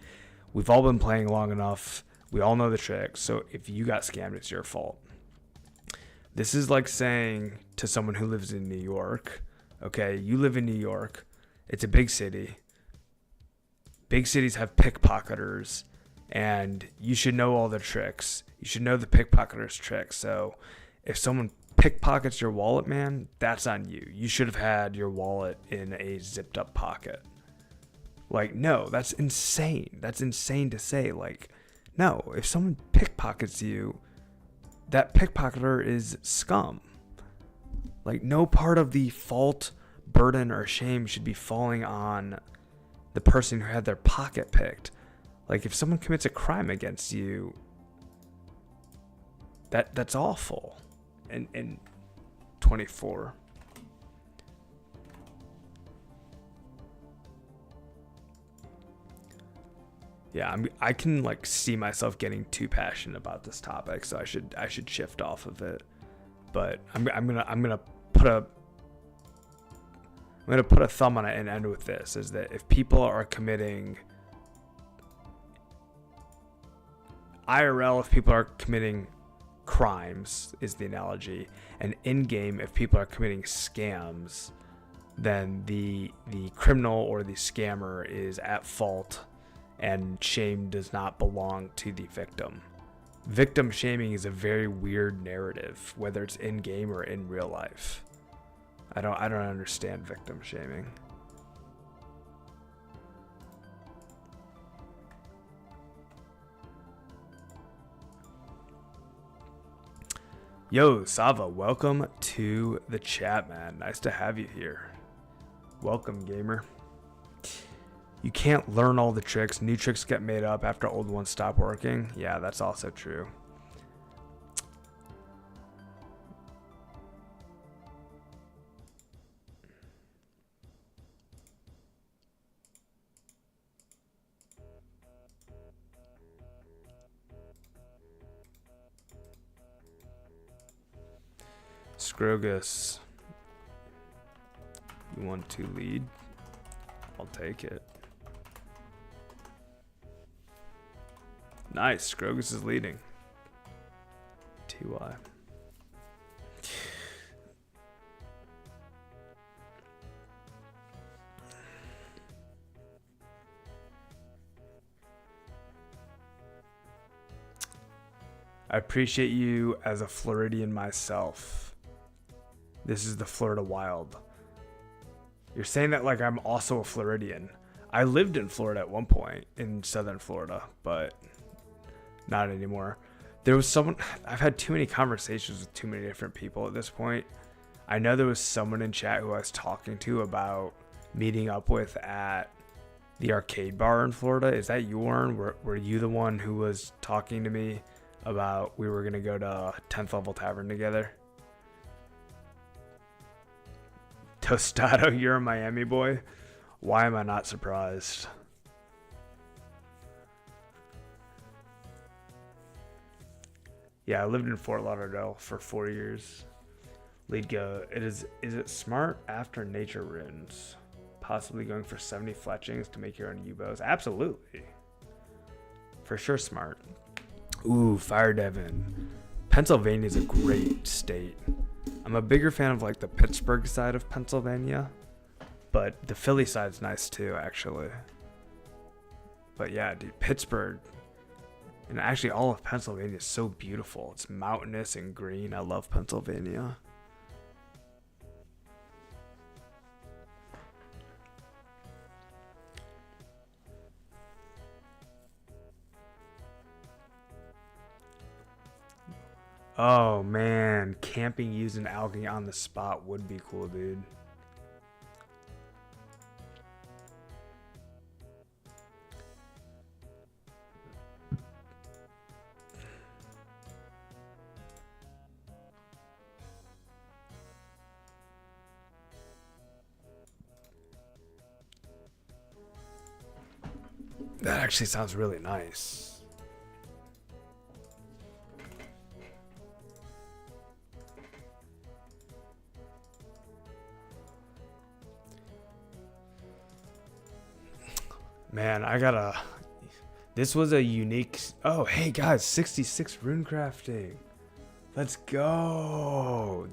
we've all been playing long enough. We all know the tricks. So if you got scammed, it's your fault. This is like saying to someone who lives in New York, okay, you live in New York. It's a big city. Big cities have pickpocketers, and you should know all the tricks. You should know the pickpocketers' tricks. So if someone pickpockets your wallet, man, that's on you. You should have had your wallet in a zipped up pocket. Like, no, that's insane. That's insane to say. Like, no, if someone pickpockets you, that pickpocketer is scum. Like, no part of the fault, burden, or shame should be falling on the person who had their pocket picked. Like, if someone commits a crime against you, that's awful. In 24. Yeah, I can like see myself getting too passionate about this topic, so I should shift off of it. But I'm gonna put a thumb on it and end with this: is that if people are committing IRL, if people are committing crimes, is the analogy, and in game, if people are committing scams, then the criminal or the scammer is at fault. And shame does not belong to the victim. Victim shaming is a very weird narrative, whether it's in game or in real life. I don't understand victim shaming. Yo, Sava, welcome to the chat, man. Nice to have you here. Welcome, gamer. You can't learn all the tricks. New tricks get made up after old ones stop working. Yeah, that's also true. Scrogus, you want to lead? I'll take it. Nice, Scrogus is leading. TY. I appreciate you as a Floridian myself. This is the Florida Wild. You're saying that like I'm also a Floridian. I lived in Florida at one point, in southern Florida, but not anymore. There was someone, I've had too many conversations with too many different people at this point. I know there was someone in chat who I was talking to about meeting up with at The arcade bar in Florida, is that yours? Were you the one who was talking to me about we were going to go to 10th Level Tavern together? Tostado, you're a Miami boy? Why am I not surprised? Yeah, I lived in Fort Lauderdale for 4 years. Lead go. Is it smart after nature runes? Possibly going for 70 fletchings to make your own U-bows? Absolutely. For sure smart. Ooh, Fire Devin. Pennsylvania is a great state. I'm a bigger fan of like the Pittsburgh side of Pennsylvania, but the Philly side's nice too, actually. But yeah, dude, Pittsburgh, and actually all of Pennsylvania is so beautiful. It's mountainous and green. I love Pennsylvania. Oh man, camping using algae on the spot would be cool, dude. That actually sounds really nice. Man, this was a unique, oh, hey guys, 66 rune crafting. Let's go.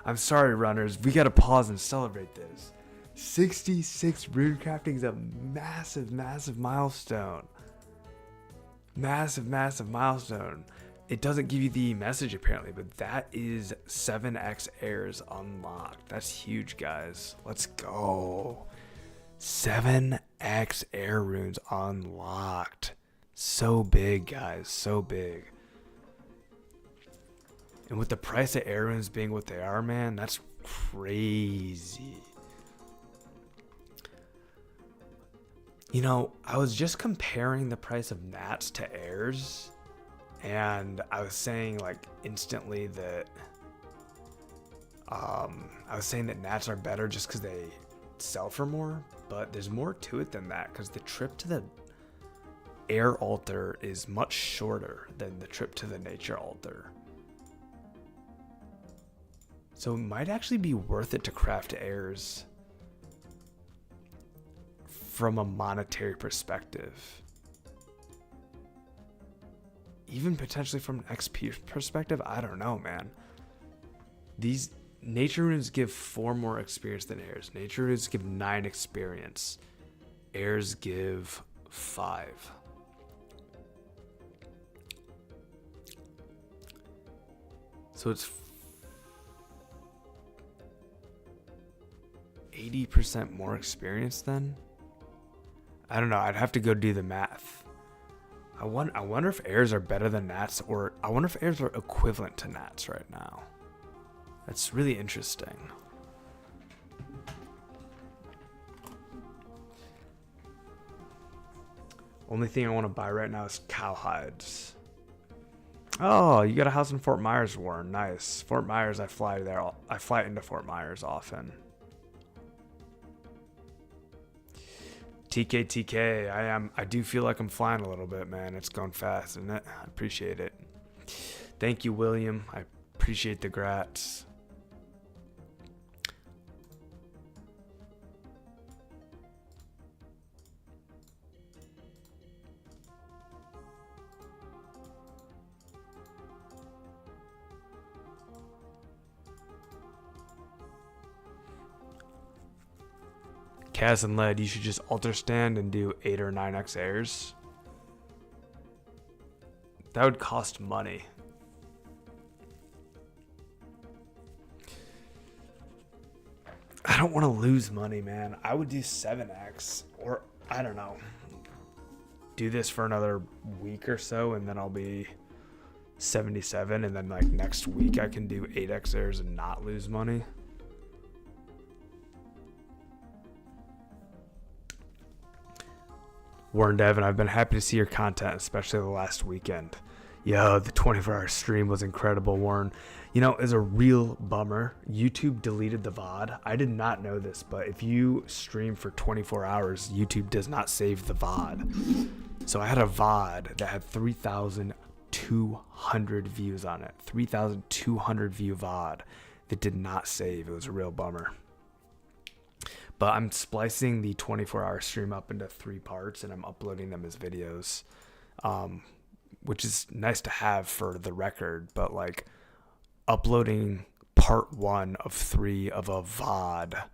I'm sorry, runners. We got to pause and celebrate this. 66 rune crafting is a massive, massive milestone. Massive, massive milestone. It doesn't give you the message apparently, but that is 7x airs unlocked. That's huge, guys. Let's go. 7x air runes unlocked. So big, guys. So big. And with the price of air runes being what they are, man, that's crazy. You know, I was just comparing the price of nats to airs, and I was saying like instantly that nats are better just because they sell for more, but there's more to it than that, because the trip to the air altar is much shorter than the trip to the nature altar. So it might actually be worth it to craft airs from a monetary perspective. Even potentially from an XP perspective, I don't know, man. These nature runes give 4 more experience than airs. Nature runes give 9 experience. Airs give 5. So it's 80% more experience then? I don't know. I'd have to go do the math. I wonder if airs are better than nats, or I wonder if airs are equivalent to nats right now. That's really interesting. Only thing I want to buy right now is cowhides. Oh, you got a house in Fort Myers, Warren. Nice. Fort Myers, I fly there. I fly into Fort Myers often. TK, I do feel like I'm flying a little bit, man. It's going fast, isn't it? I appreciate it. Thank you, William. I appreciate the grats. Kaz and Lead, you should just alter stand and do 8 or 9x airs. That would cost money. I don't want to lose money, man. I would do 7x, or I don't know. Do this for another week or so, and then I'll be 77, and then like next week I can do 8x airs and not lose money. Warren Devin, I've been happy to see your content, especially the last weekend. Yo, the 24-hour stream was incredible, Warren. You know, it's a real bummer. YouTube deleted the VOD. I did not know this, but if you stream for 24 hours, YouTube does not save the VOD. So I had a VOD that had 3,200 views on it. 3,200 view VOD that did not save. It was a real bummer. But I'm splicing the 24-hour stream up into 3 parts, and I'm uploading them as videos, which is nice to have for the record. But like uploading part 1 of 3 of a VOD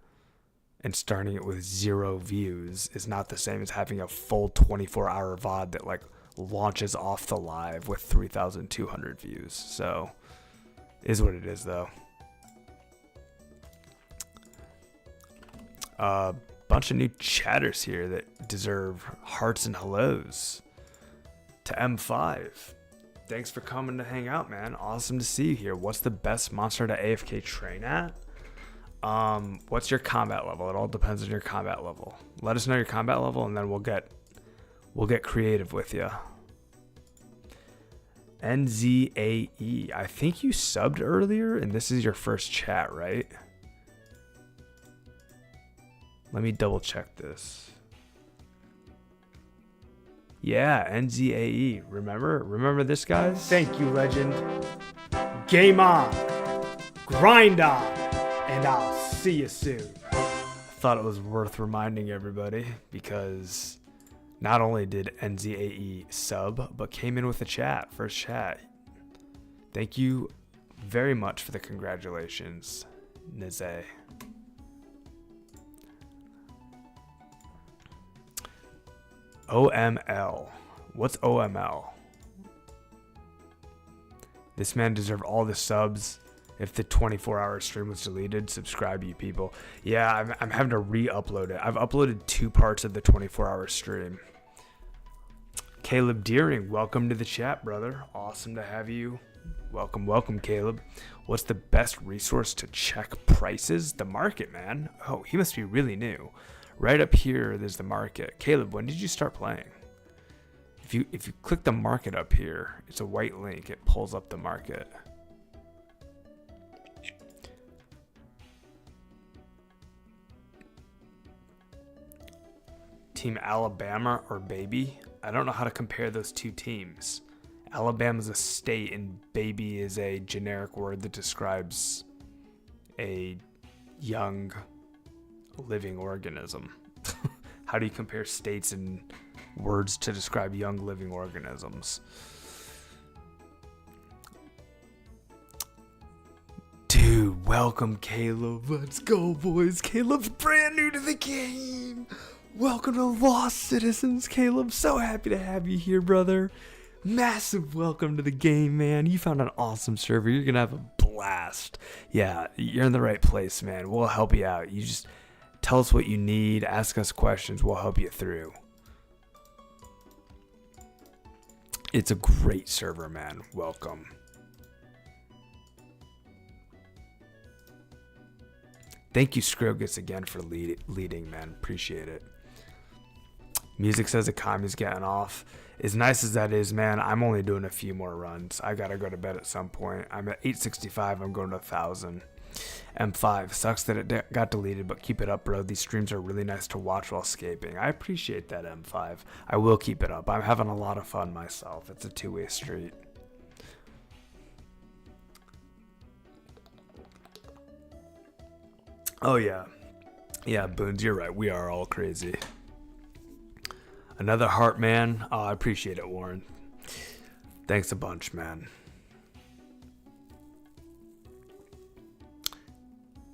and starting it with 0 views is not the same as having a full 24-hour VOD that like launches off the live with 3,200 views. So is what it is, though. A bunch of new chatters here that deserve hearts and hellos. To M5, thanks for coming to hang out, man. Awesome to see you here. What's the best monster to AFK train at? What's your combat level? It all depends on your combat level. Let us know your combat level, and then we'll get creative with you. NZAE, I think you subbed earlier, and this is your first chat, right? Let me double check this. Yeah, NZAE. Remember this, guys? Thank you, Legend. Game on, grind on, and I'll see you soon. Thought it was worth reminding everybody because not only did NZAE sub, but came in with a chat, first chat. Thank you very much for the congratulations, Nize. OML. What's OML? This man deserved all the subs. If the 24-hour stream was deleted, subscribe, you people. Yeah, I'm having to re-upload it. I've uploaded 2 parts of the 24-hour stream. Caleb Deering, welcome to the chat, brother. Awesome to have you. Welcome, Caleb. What's the best resource to check prices? The market, man. Oh, he must be really new. Right up here, there's the market. Caleb, when did you start playing? If you click the market up here, it's a white link. It pulls up the market. Team Alabama or Baby? I don't know how to compare those 2 teams. Alabama's a state and Baby is a generic word that describes a young living organism. How do you compare states and words to describe young living organisms? Dude, welcome, Caleb. Let's go, boys. Caleb's brand new to the game. Welcome to Lost Citizens, Caleb. So happy to have you here, brother. Massive welcome to the game, man. You found an awesome server. You're gonna have a blast. Yeah, you're in the right place, man. We'll help you out. You just tell us what you need, ask us questions, we'll help you through. It's a great server, man. Welcome. Thank you, Scrogus, again for leading, man. Appreciate it. Music says economy's getting off. As nice as that is, man, I'm only doing a few more runs. I gotta go to bed at some point. I'm at 865. I'm going to 1,000. M5, sucks that it got deleted, but keep it up, bro. These streams are really nice to watch while scaping. I appreciate that, M5. I will keep it up. I'm having a lot of fun myself. It's a 2-way street. Oh, yeah. Yeah, Boons, you're right. We are all crazy. Another heart, man. Oh, I appreciate it, Warren. Thanks a bunch, man.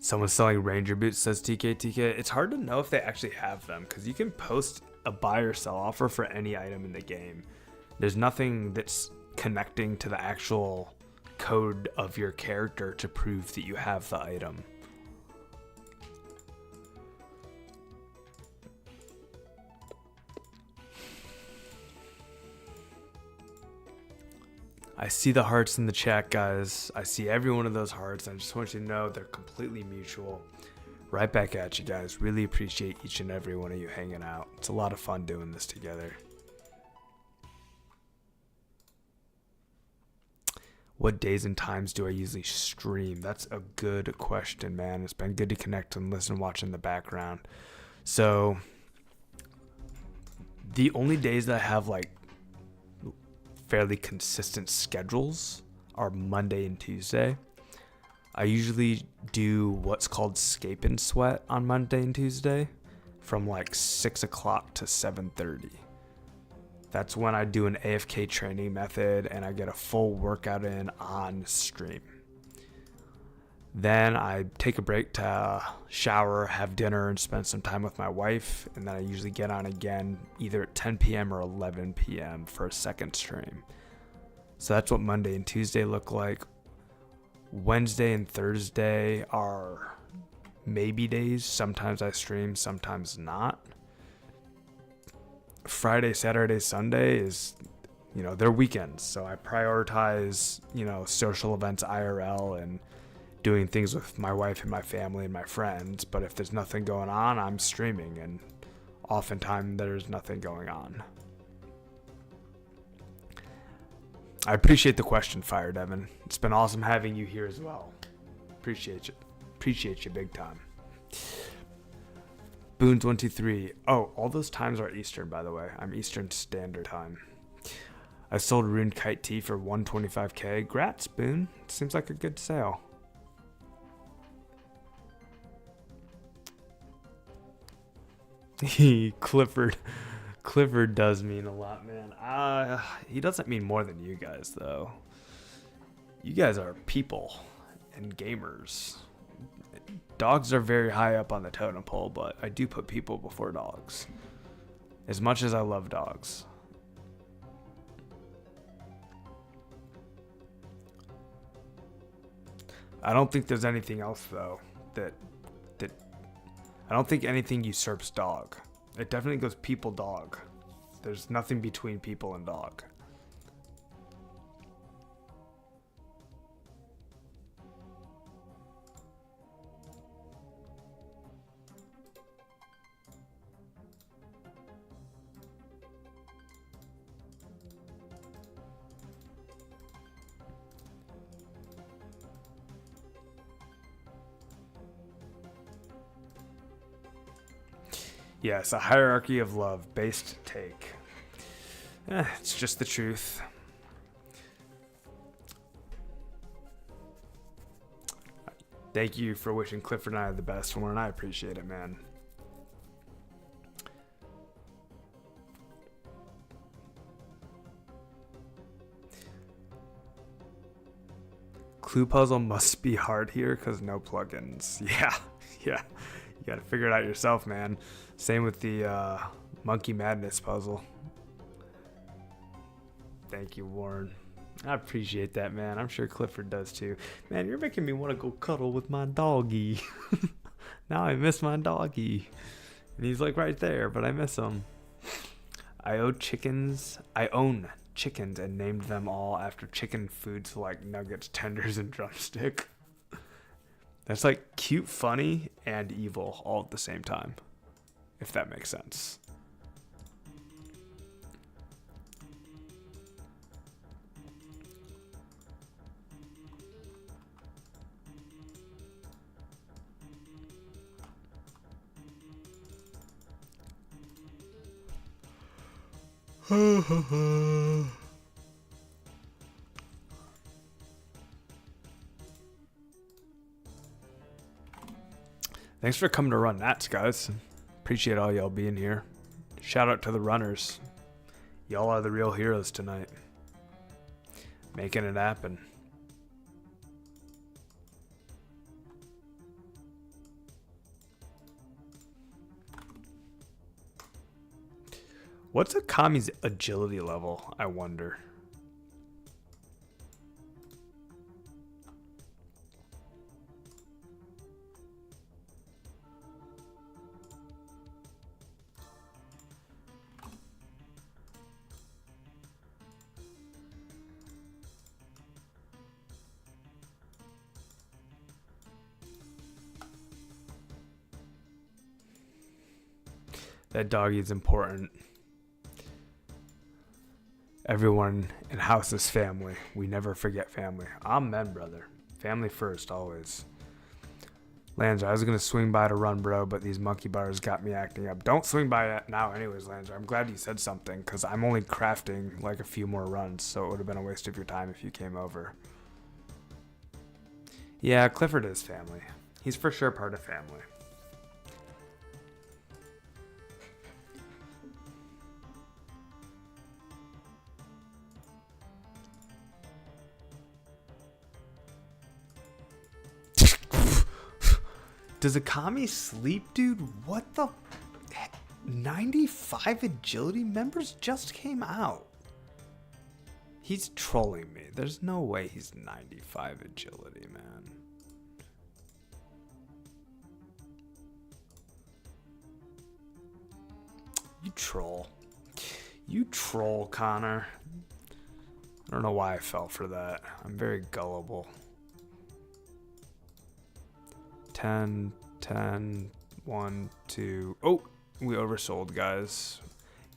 Someone's selling Ranger boots, says TK. It's hard to know if they actually have them because you can post a buy or sell offer for any item in the game. There's nothing that's connecting to the actual code of your character to prove that you have the item. I see the hearts in the chat, guys. I see every one of those hearts. I just want you to know they're completely mutual. Right back at you guys. Really appreciate each and every one of you hanging out. It's a lot of fun doing this together. What days and times do I usually stream? That's a good question, man. It's been good to connect and listen, watch in the background. So, the only days that I have like fairly consistent schedules are Monday and Tuesday. I usually do what's called Scape and Sweat on Monday and Tuesday from like 6 o'clock to 7:30. That's when I do an AFK training method and I get a full workout in on stream. Then I take a break to shower, have dinner, and spend some time with my wife. And then I usually get on again either at 10 p.m. or 11 p.m. for a second stream. So that's what Monday and Tuesday look like. Wednesday and Thursday are maybe days. Sometimes I stream, sometimes not. Friday, Saturday, Sunday is, they're weekends. So I prioritize, social events IRL and doing things with my wife and my family and my friends. But if there's nothing going on, I'm streaming, and oftentimes there's nothing going on. I appreciate the question, Fire Devin. It's been awesome having you here as well. Appreciate you. Appreciate you big time. Boons123. Oh, all those times are Eastern, by the way. I'm Eastern Standard Time. I sold Rune Kite Tea for $125K. Grats, Boon. Seems like a good sale. Clifford does mean a lot, man. He doesn't mean more than you guys, though. You guys are people and gamers. Dogs are very high up on the totem pole, but I do put people before dogs. As much as I love dogs. I don't think there's anything else, though, that I don't think anything usurps dog. It definitely goes people dog. There's nothing between people and dog. Yes, a hierarchy of love based take. It's just the truth. Thank you for wishing Clifford and I the best, Warren. I appreciate it, man. Clue puzzle must be hard here because no plugins. Yeah. You gotta figure it out yourself, man. Same with the Monkey Madness puzzle. Thank you, Warren. I appreciate that, man. I'm sure Clifford does too. Man, you're making me want to go cuddle with my doggy. Now I miss my doggy. And he's like right there, but I miss him. I own chickens and named them all after chicken foods like nuggets, tenders, and drumstick. That's like cute, funny, and evil all at the same time. If that makes sense. Thanks for coming to run Nats, guys. Appreciate all y'all being here. Shout out to the runners. Y'all are the real heroes tonight. Making it happen. What's a Kami's agility level, I wonder? That doggy is important. Everyone in house is family. We never forget family. Amen, brother. Family first, always. Lanzer, I was going to swing by to run, bro, but these monkey bars got me acting up. Don't swing by it now anyways, Lanzer. I'm glad you said something, because I'm only crafting like a few more runs, so it would have been a waste of your time if you came over. Yeah, Clifford is family. He's for sure part of family. Does Akami sleep, dude? What the? 95 agility members just came out. He's trolling me. There's no way he's 95 agility, man. You troll. You troll, Connor. I don't know why I fell for that. I'm very gullible. 10, 1, 2. Oh, we oversold, guys.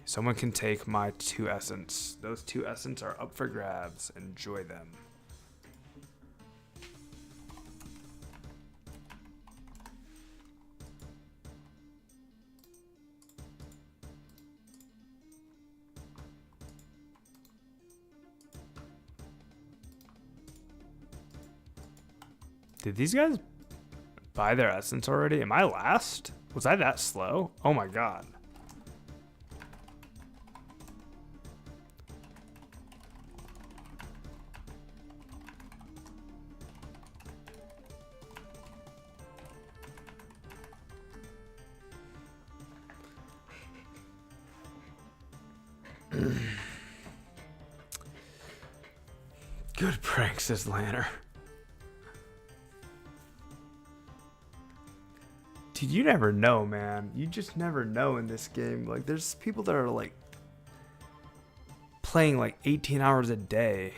Someone can take my 2 essence. Those 2 essence are up for grabs. Enjoy them. Did these guys buy their essence already? Am I last? Was I that slow? Oh my god. Good prank, says Lanner. Dude, you never know, man. You just never know in this game. Like, there's people that are, like, playing, like, 18 hours a day.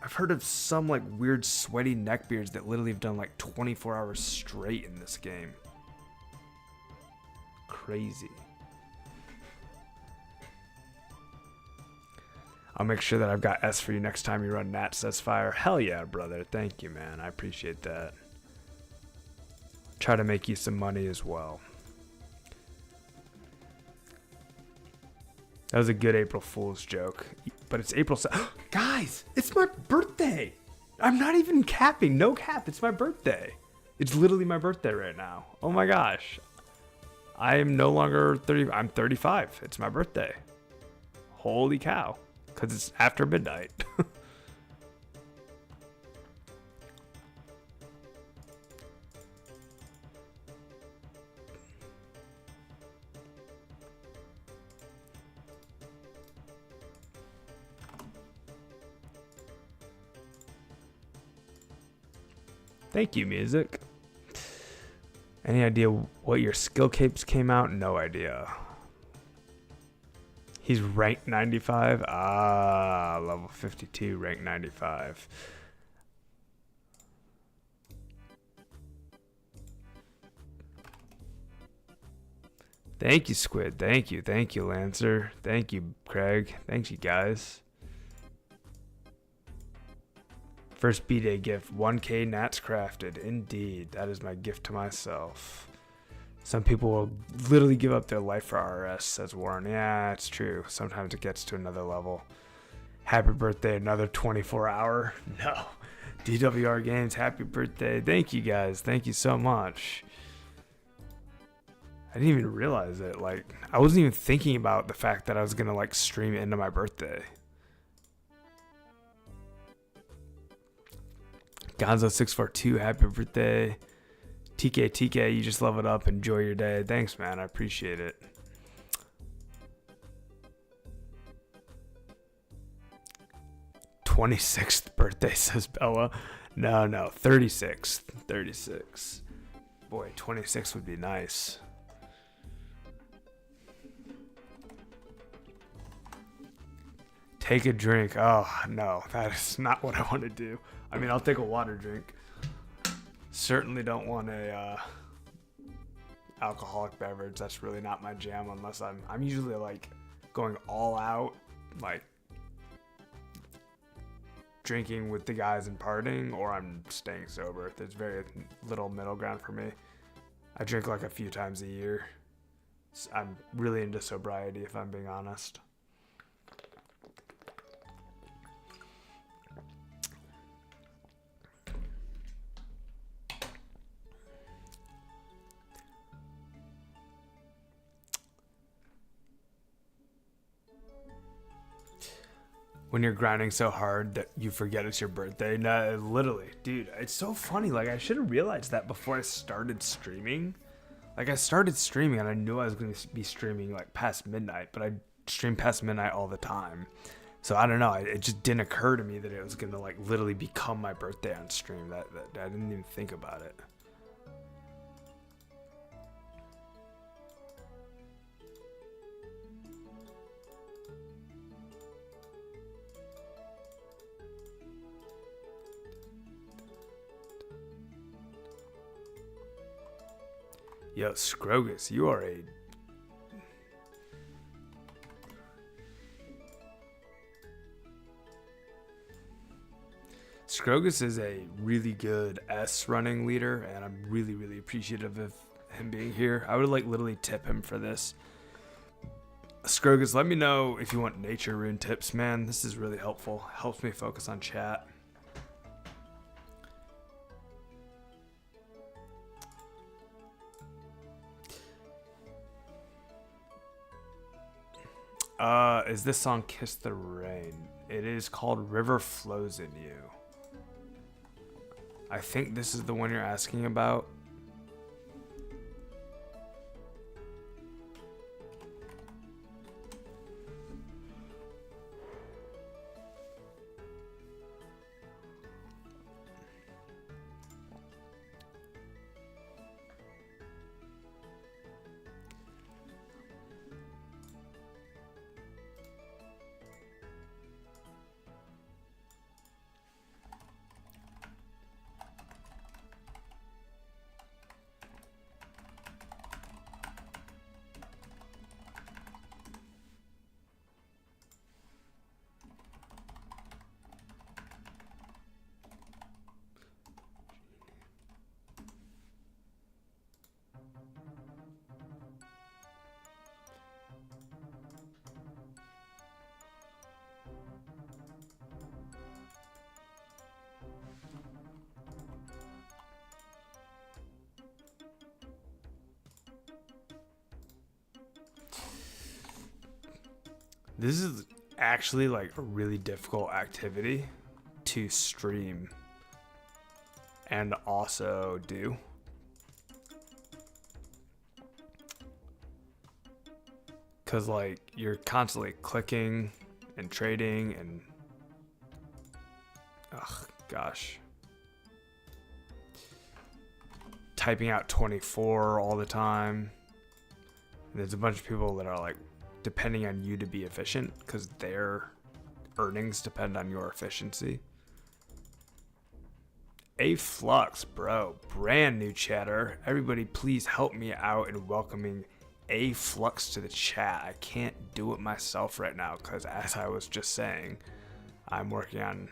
I've heard of some, like, weird sweaty neckbeards that literally have done, like, 24 hours straight in this game. Crazy. I'll make sure that I've got S for you next time you run Nat Says Fire. Hell yeah, brother. Thank you, man. I appreciate that. Try to make you some money as well. That was a good April Fool's joke. But it's April 7th. Guys, it's my birthday. I'm not even capping. No cap. It's my birthday. It's literally my birthday right now. Oh my gosh. I am no longer 30. I'm 35. It's my birthday. Holy cow. Because it's after midnight. Thank you, music. Any idea what your skill capes came out? No idea. He's ranked 95. Ah, level 52, rank 95. Thank you, Squid. Thank you. Thank you, Lancer. Thank you, Craig. Thanks, you guys. First B-Day gift, 1K Nats crafted. Indeed, that is my gift to myself. Some people will literally give up their life for RS, says Warren. Yeah, it's true. Sometimes it gets to another level. Happy birthday, another 24-hour. No. DWR Games, happy birthday. Thank you, guys. Thank you so much. I didn't even realize it. Like, I wasn't even thinking about the fact that I was going to, like, stream into my birthday. Gonzo642, happy birthday. TK, you just love it up. Enjoy your day. Thanks, man. I appreciate it. "26th birthday," says Bella. No, 36th. 36. Boy, 26 would be nice. Take a drink. Oh, no. That is not what I want to do. I mean, I'll take a water drink. Certainly don't want a alcoholic beverage. That's really not my jam unless I'm usually like going all out, like drinking with the guys and partying, or I'm staying sober. There's very little middle ground for me. I drink like a few times a year. I'm really into sobriety, if I'm being honest. When you're grinding so hard that you forget it's your birthday. No, literally, dude, it's so funny. Like, I should have realized that before I started streaming. Like, I started streaming and I knew I was going to be streaming like past midnight, but I stream past midnight all the time. So I don't know. It just didn't occur to me that it was going to like literally become my birthday on stream. That I didn't even think about it. Yo, Scrogus, you are a... Scrogus is a really good S running leader, and I'm really, really appreciative of him being here. I would like literally tip him for this. Scrogus, let me know if you want nature rune tips, man. This is really helpful. Helps me focus on chat. Is this song Kiss the Rain? It is called River Flows in You. I think this is the one you're asking about. This is actually like a really difficult activity to stream and also do. Cause like you're constantly clicking and trading and gosh. Typing out 24 all the time. And there's a bunch of people that are like depending on you to be efficient because their earnings depend on your efficiency. A Flux, bro, brand new chatter. Everybody please help me out in welcoming A Flux to the chat. I can't do it myself right now because as I was just saying, I'm working on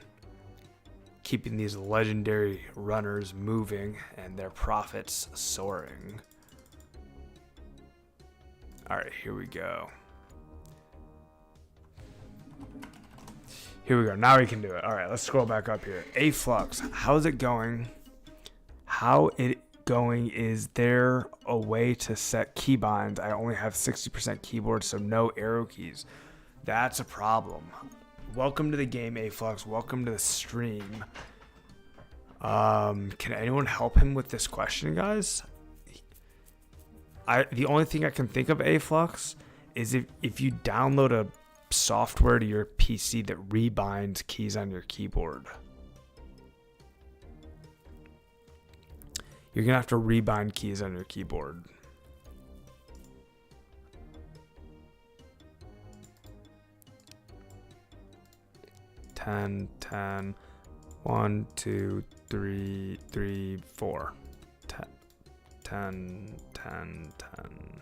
keeping these legendary runners moving and their profits soaring. All right, here we go. Here we go. Now we can do it. All right, let's scroll back up here. A Flux, how's it going? How it going? Is there a way to set keybinds? I only have 60% keyboard, so no arrow keys. That's a problem. Welcome to the game, A Flux. Welcome to the stream. Can anyone help him with this question, guys? The only thing I can think of, A Flux, is if you download a software to your PC that rebinds keys on your keyboard. You're gonna have to rebind keys on your keyboard. Ten. 1, 2, 3, 3, 4. 10. 10, 10.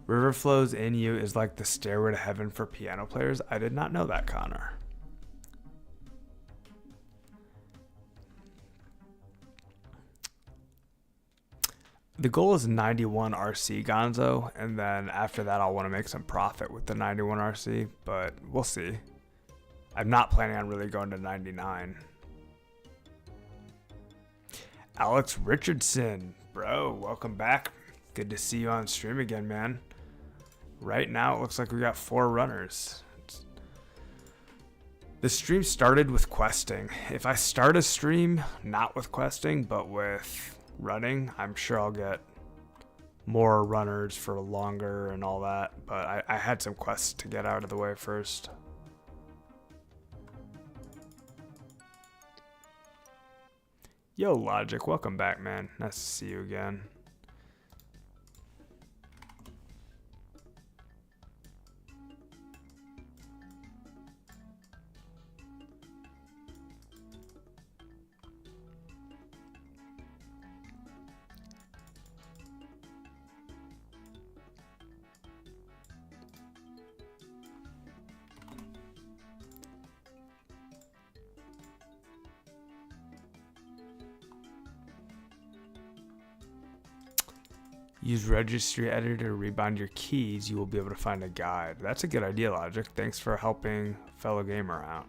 River flows in you is like the stairway to heaven for piano players. I did not know that, Connor. The goal is 91 RC, Gonzo, and then after that I'll want to make some profit with the 91 RC, but we'll see. I'm not planning on really going to 99. Alex Richardson, bro, welcome back. Good to see you on stream again, man. Right now it looks like we got 4 runners. The stream started with questing. If I start a stream not with questing but with running, I'm sure I'll get more runners for longer and all that, but I had some quests to get out of the way first. Yo, Logic, welcome back, man. Nice to see you again. Use registry editor to rebind your keys. You will be able to find a guide. That's a good idea, Logic. Thanks for helping fellow gamer out.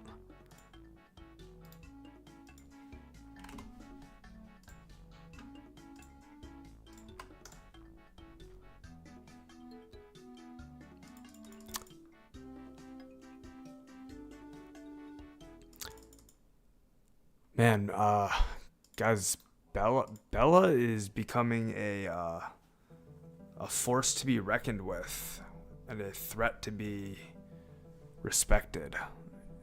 Man, guys, Bella is becoming a force to be reckoned with and a threat to be respected.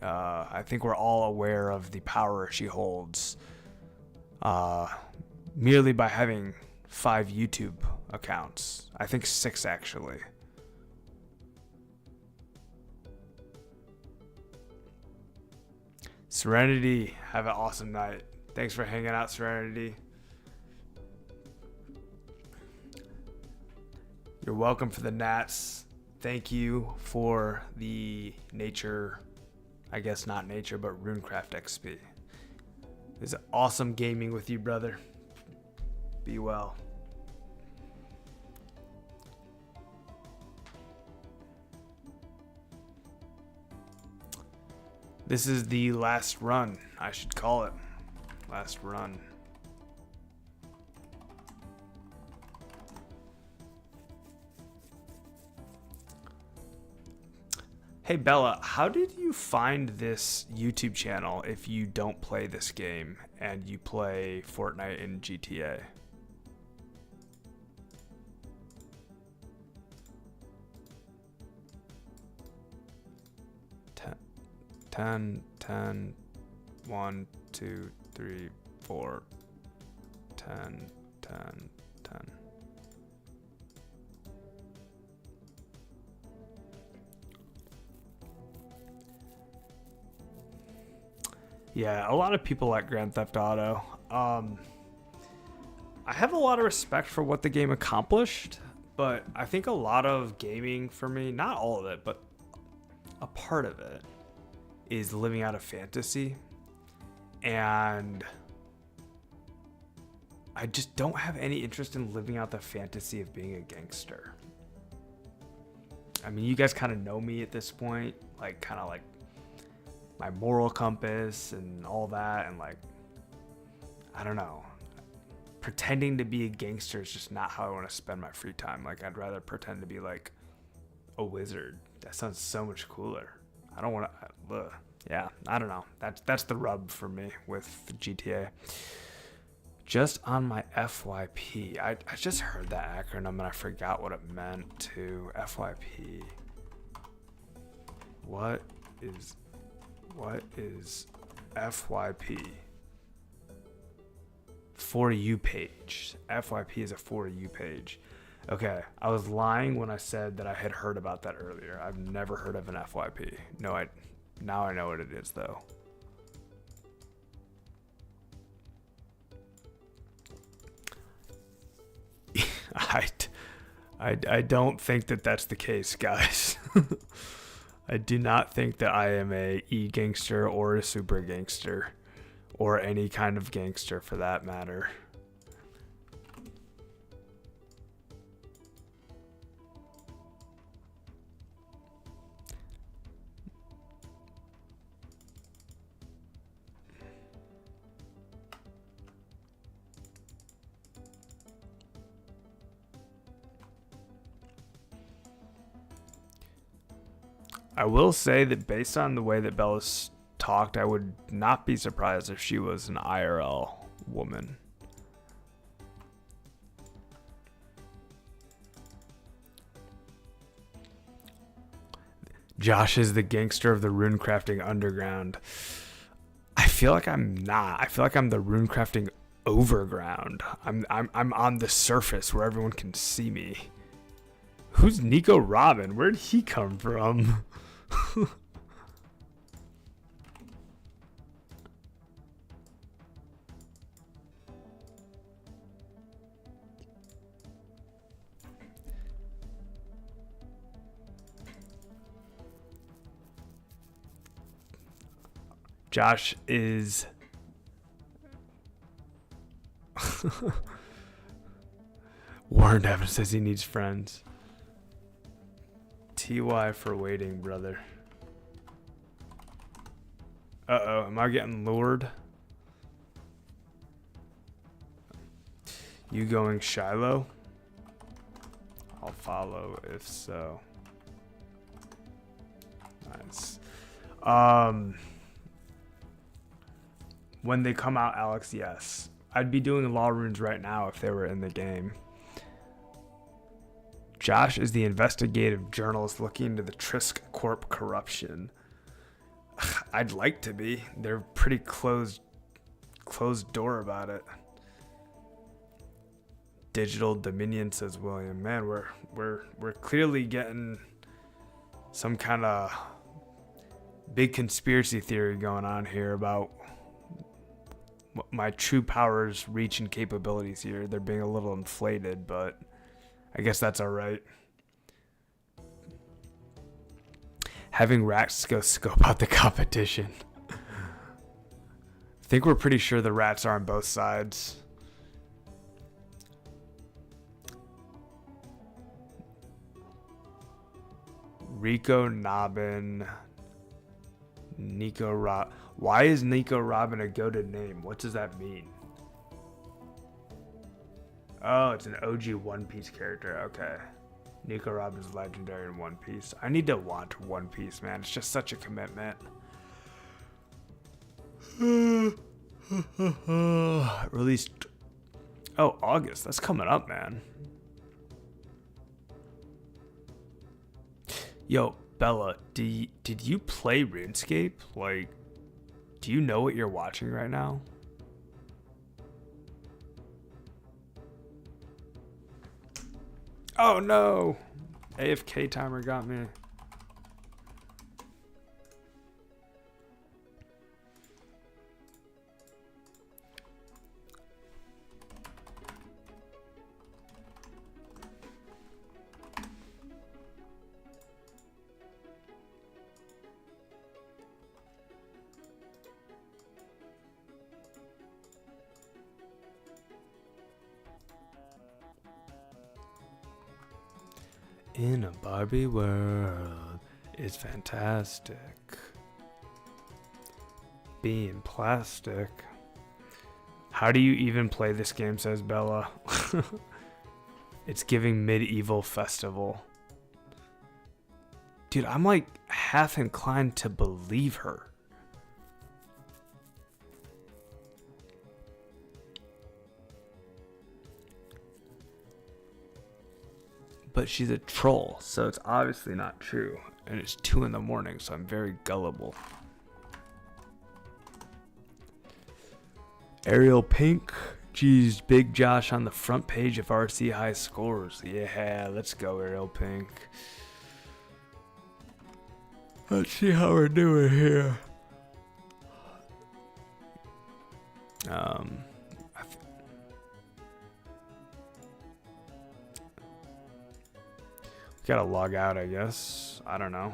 I think we're all aware of the power she holds merely by having 5 YouTube accounts. I think 6 actually. Serenity, have an awesome night. Thanks for hanging out, Serenity. You're welcome for the Nats. Thank you for the nature, I guess not nature, but Runecraft XP. It's awesome gaming with you, brother. Be well. This is the last run, I should call it. Last run. Hey Bella, how did you find this YouTube channel if you don't play this game and you play Fortnite and GTA? Ten, 1, 2, 3, 4, 10, 10, 10. Yeah, a lot of people like Grand Theft Auto. I have a lot of respect for what the game accomplished, but I think a lot of gaming for me, not all of it, but a part of it, is living out a fantasy. And I just don't have any interest in living out the fantasy of being a gangster. I mean, you guys kind of know me at this point, like kind of like my moral compass and all that, and like, I don't know, pretending to be a gangster is just not how I want to spend my free time. Like, I'd rather pretend to be like a wizard. That sounds so much cooler. I don't want to, yeah, I don't know. That's the rub for me with GTA. Just on my FYP. I just heard that acronym and I forgot what it meant to FYP. What is FYP? For you page. FYP is a for you page. Okay, I was lying when I said that I had heard about that earlier. I've never heard of an FYP. No, now I know what it is though. I don't think that that's the case, guys. I do not think that I am a e-gangster or a super gangster or any kind of gangster for that matter. I will say that based on the way that Bella's talked, I would not be surprised if she was an IRL woman. Josh is the gangster of the runecrafting underground. I feel like I'm not. I feel like I'm the runecrafting overground. I'm on the surface where everyone can see me. Who's Nico Robin? Where'd he come from? Josh is Warren Evans says he needs friends. TY for waiting, brother. Uh-oh, am I getting lured? You going Shiloh? I'll follow if so. Nice. When they come out, Alex, yes. I'd be doing law runes right now if they were in the game. Josh is the investigative journalist looking into the Trisk Corp corruption. I'd like to be. They're pretty closed door about it. Digital Dominion, says William. Man, we're clearly getting some kind of big conspiracy theory going on here about my true powers, reach, and capabilities here. They're being a little inflated, but I guess that's all right. Having rats go scope out the competition. I think we're pretty sure the rats are on both sides. Rico Nobbin. Nico Rob. Why is Nico Robin a goated name? What does that mean? Oh, it's an OG One Piece character. Okay. Nico Robin's legendary in One Piece. I need to watch One Piece, man. It's just such a commitment. Released. Oh, August. That's coming up, man. Yo, Bella, did you play RuneScape? Like, do you know what you're watching right now? Oh no! AFK timer got me. In a Barbie world, it's fantastic. Being plastic. How do you even play this game, says Bella. It's giving medieval festival. Dude, I'm like half inclined to believe her. But she's a troll, so it's obviously not true. And it's 2 a.m, so I'm very gullible. Ariel Pink. Geez, Big Josh on the front page of RC High Scores. Yeah, let's go, Ariel Pink. Let's see how we're doing here. Gotta log out, I guess. I don't know.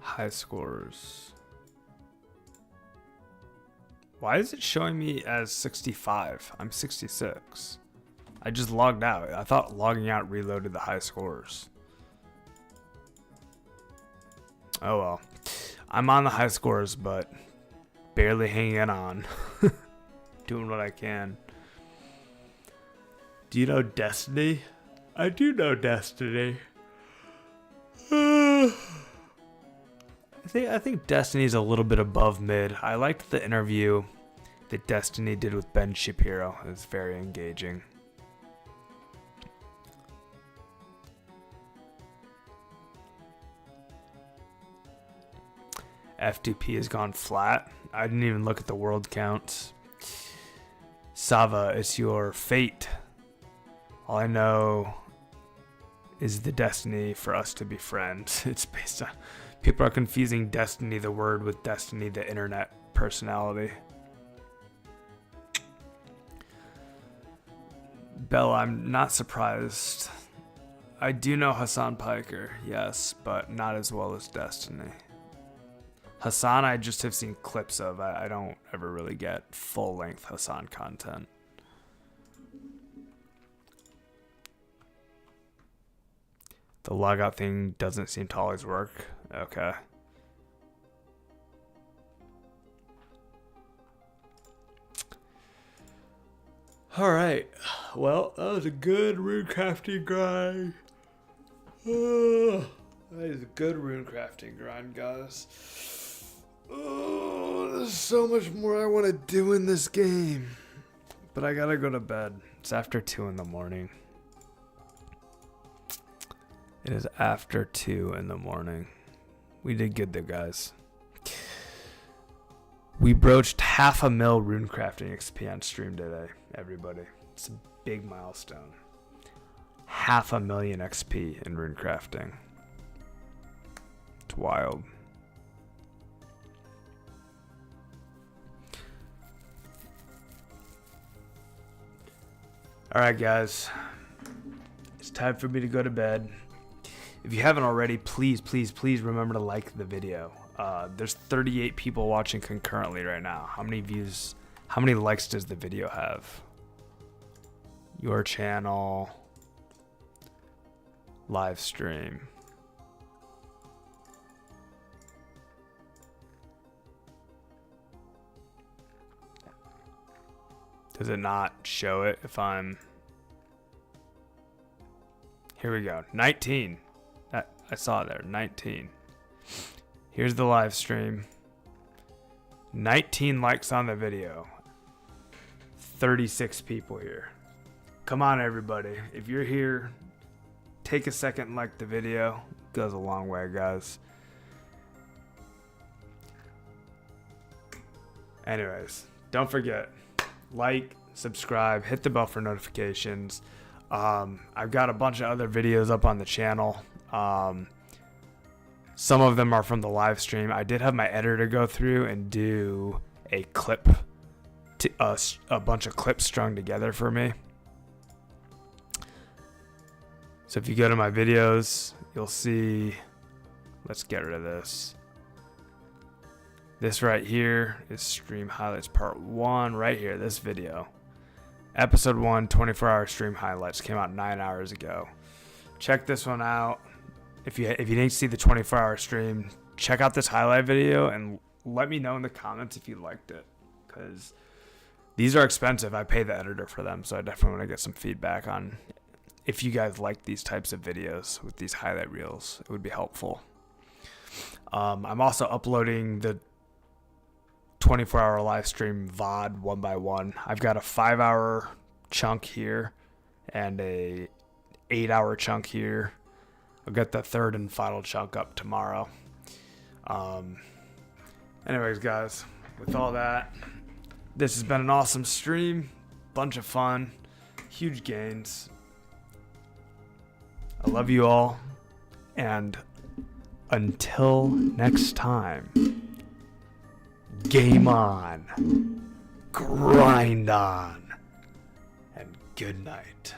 High scores. Why is it showing me as 65? I'm 66. I just logged out. I thought logging out reloaded the high scores. Oh well. I'm on the high scores, but barely hanging on. Doing what I can. Do you know Destiny? I do know Destiny. I think Destiny's a little bit above mid. I liked the interview that Destiny did with Ben Shapiro. It was very engaging. FTP has gone flat. I didn't even look at the world counts. Sava, it's your fate. All I know is the destiny for us to be friends. It's based on... People are confusing Destiny the word with Destiny the internet personality. Bella, I'm not surprised. I do know Hassan Piker, yes, but not as well as Destiny. Hassan I just have seen clips of. I don't ever really get full-length Hassan content. The logout thing doesn't seem to always work. Okay. Alright. Well, that was a good rune crafting grind. That is a good rune crafting grind, guys. Oh, there's so much more I want to do in this game. But I gotta go to bed. It's after 2 in the morning. It is after 2 in the morning. We did good there, guys. We broached 500,000 runecrafting XP on stream today, everybody. It's a big milestone. 500,000 XP in runecrafting. It's wild. Alright, guys. It's time for me to go to bed. If you haven't already, please remember to like the video. There's 38 people watching concurrently right now. How many views, how many likes does the video have? Your channel, live stream. Does it not show it if I'm... Here we go, 19. I saw it there, 19. Here's the live stream. 19 likes on the video. 36 people here. Come on, everybody. If you're here, take a second and like the video. It goes a long way, guys. Anyways, don't forget, like, subscribe, hit the bell for notifications. I've got a bunch of other videos up on the channel. Some of them are from the live stream. I did have my editor go through and do a clip, a bunch of clips strung together for me. So if you go to my videos, you'll see, let's get rid of this. This right here is stream highlights part 1 right here, this video. Episode 1, 24-hour stream highlights, came out 9 hours ago. Check this one out. If you didn't see the 24-hour stream, check out this highlight video and let me know in the comments if you liked it. Because these are expensive. I pay the editor for them, so I definitely want to get some feedback on if you guys like these types of videos with these highlight reels. It would be helpful. I'm also uploading the 24-hour live stream VOD 1 by 1. I've got a 5-hour chunk here and a 8-hour chunk here. I'll get the third and final chunk up tomorrow. Anyways, guys, with all that, This has been an awesome stream. Bunch of fun. Huge gains. I love you all. And until next time, game on. Grind on. And good night.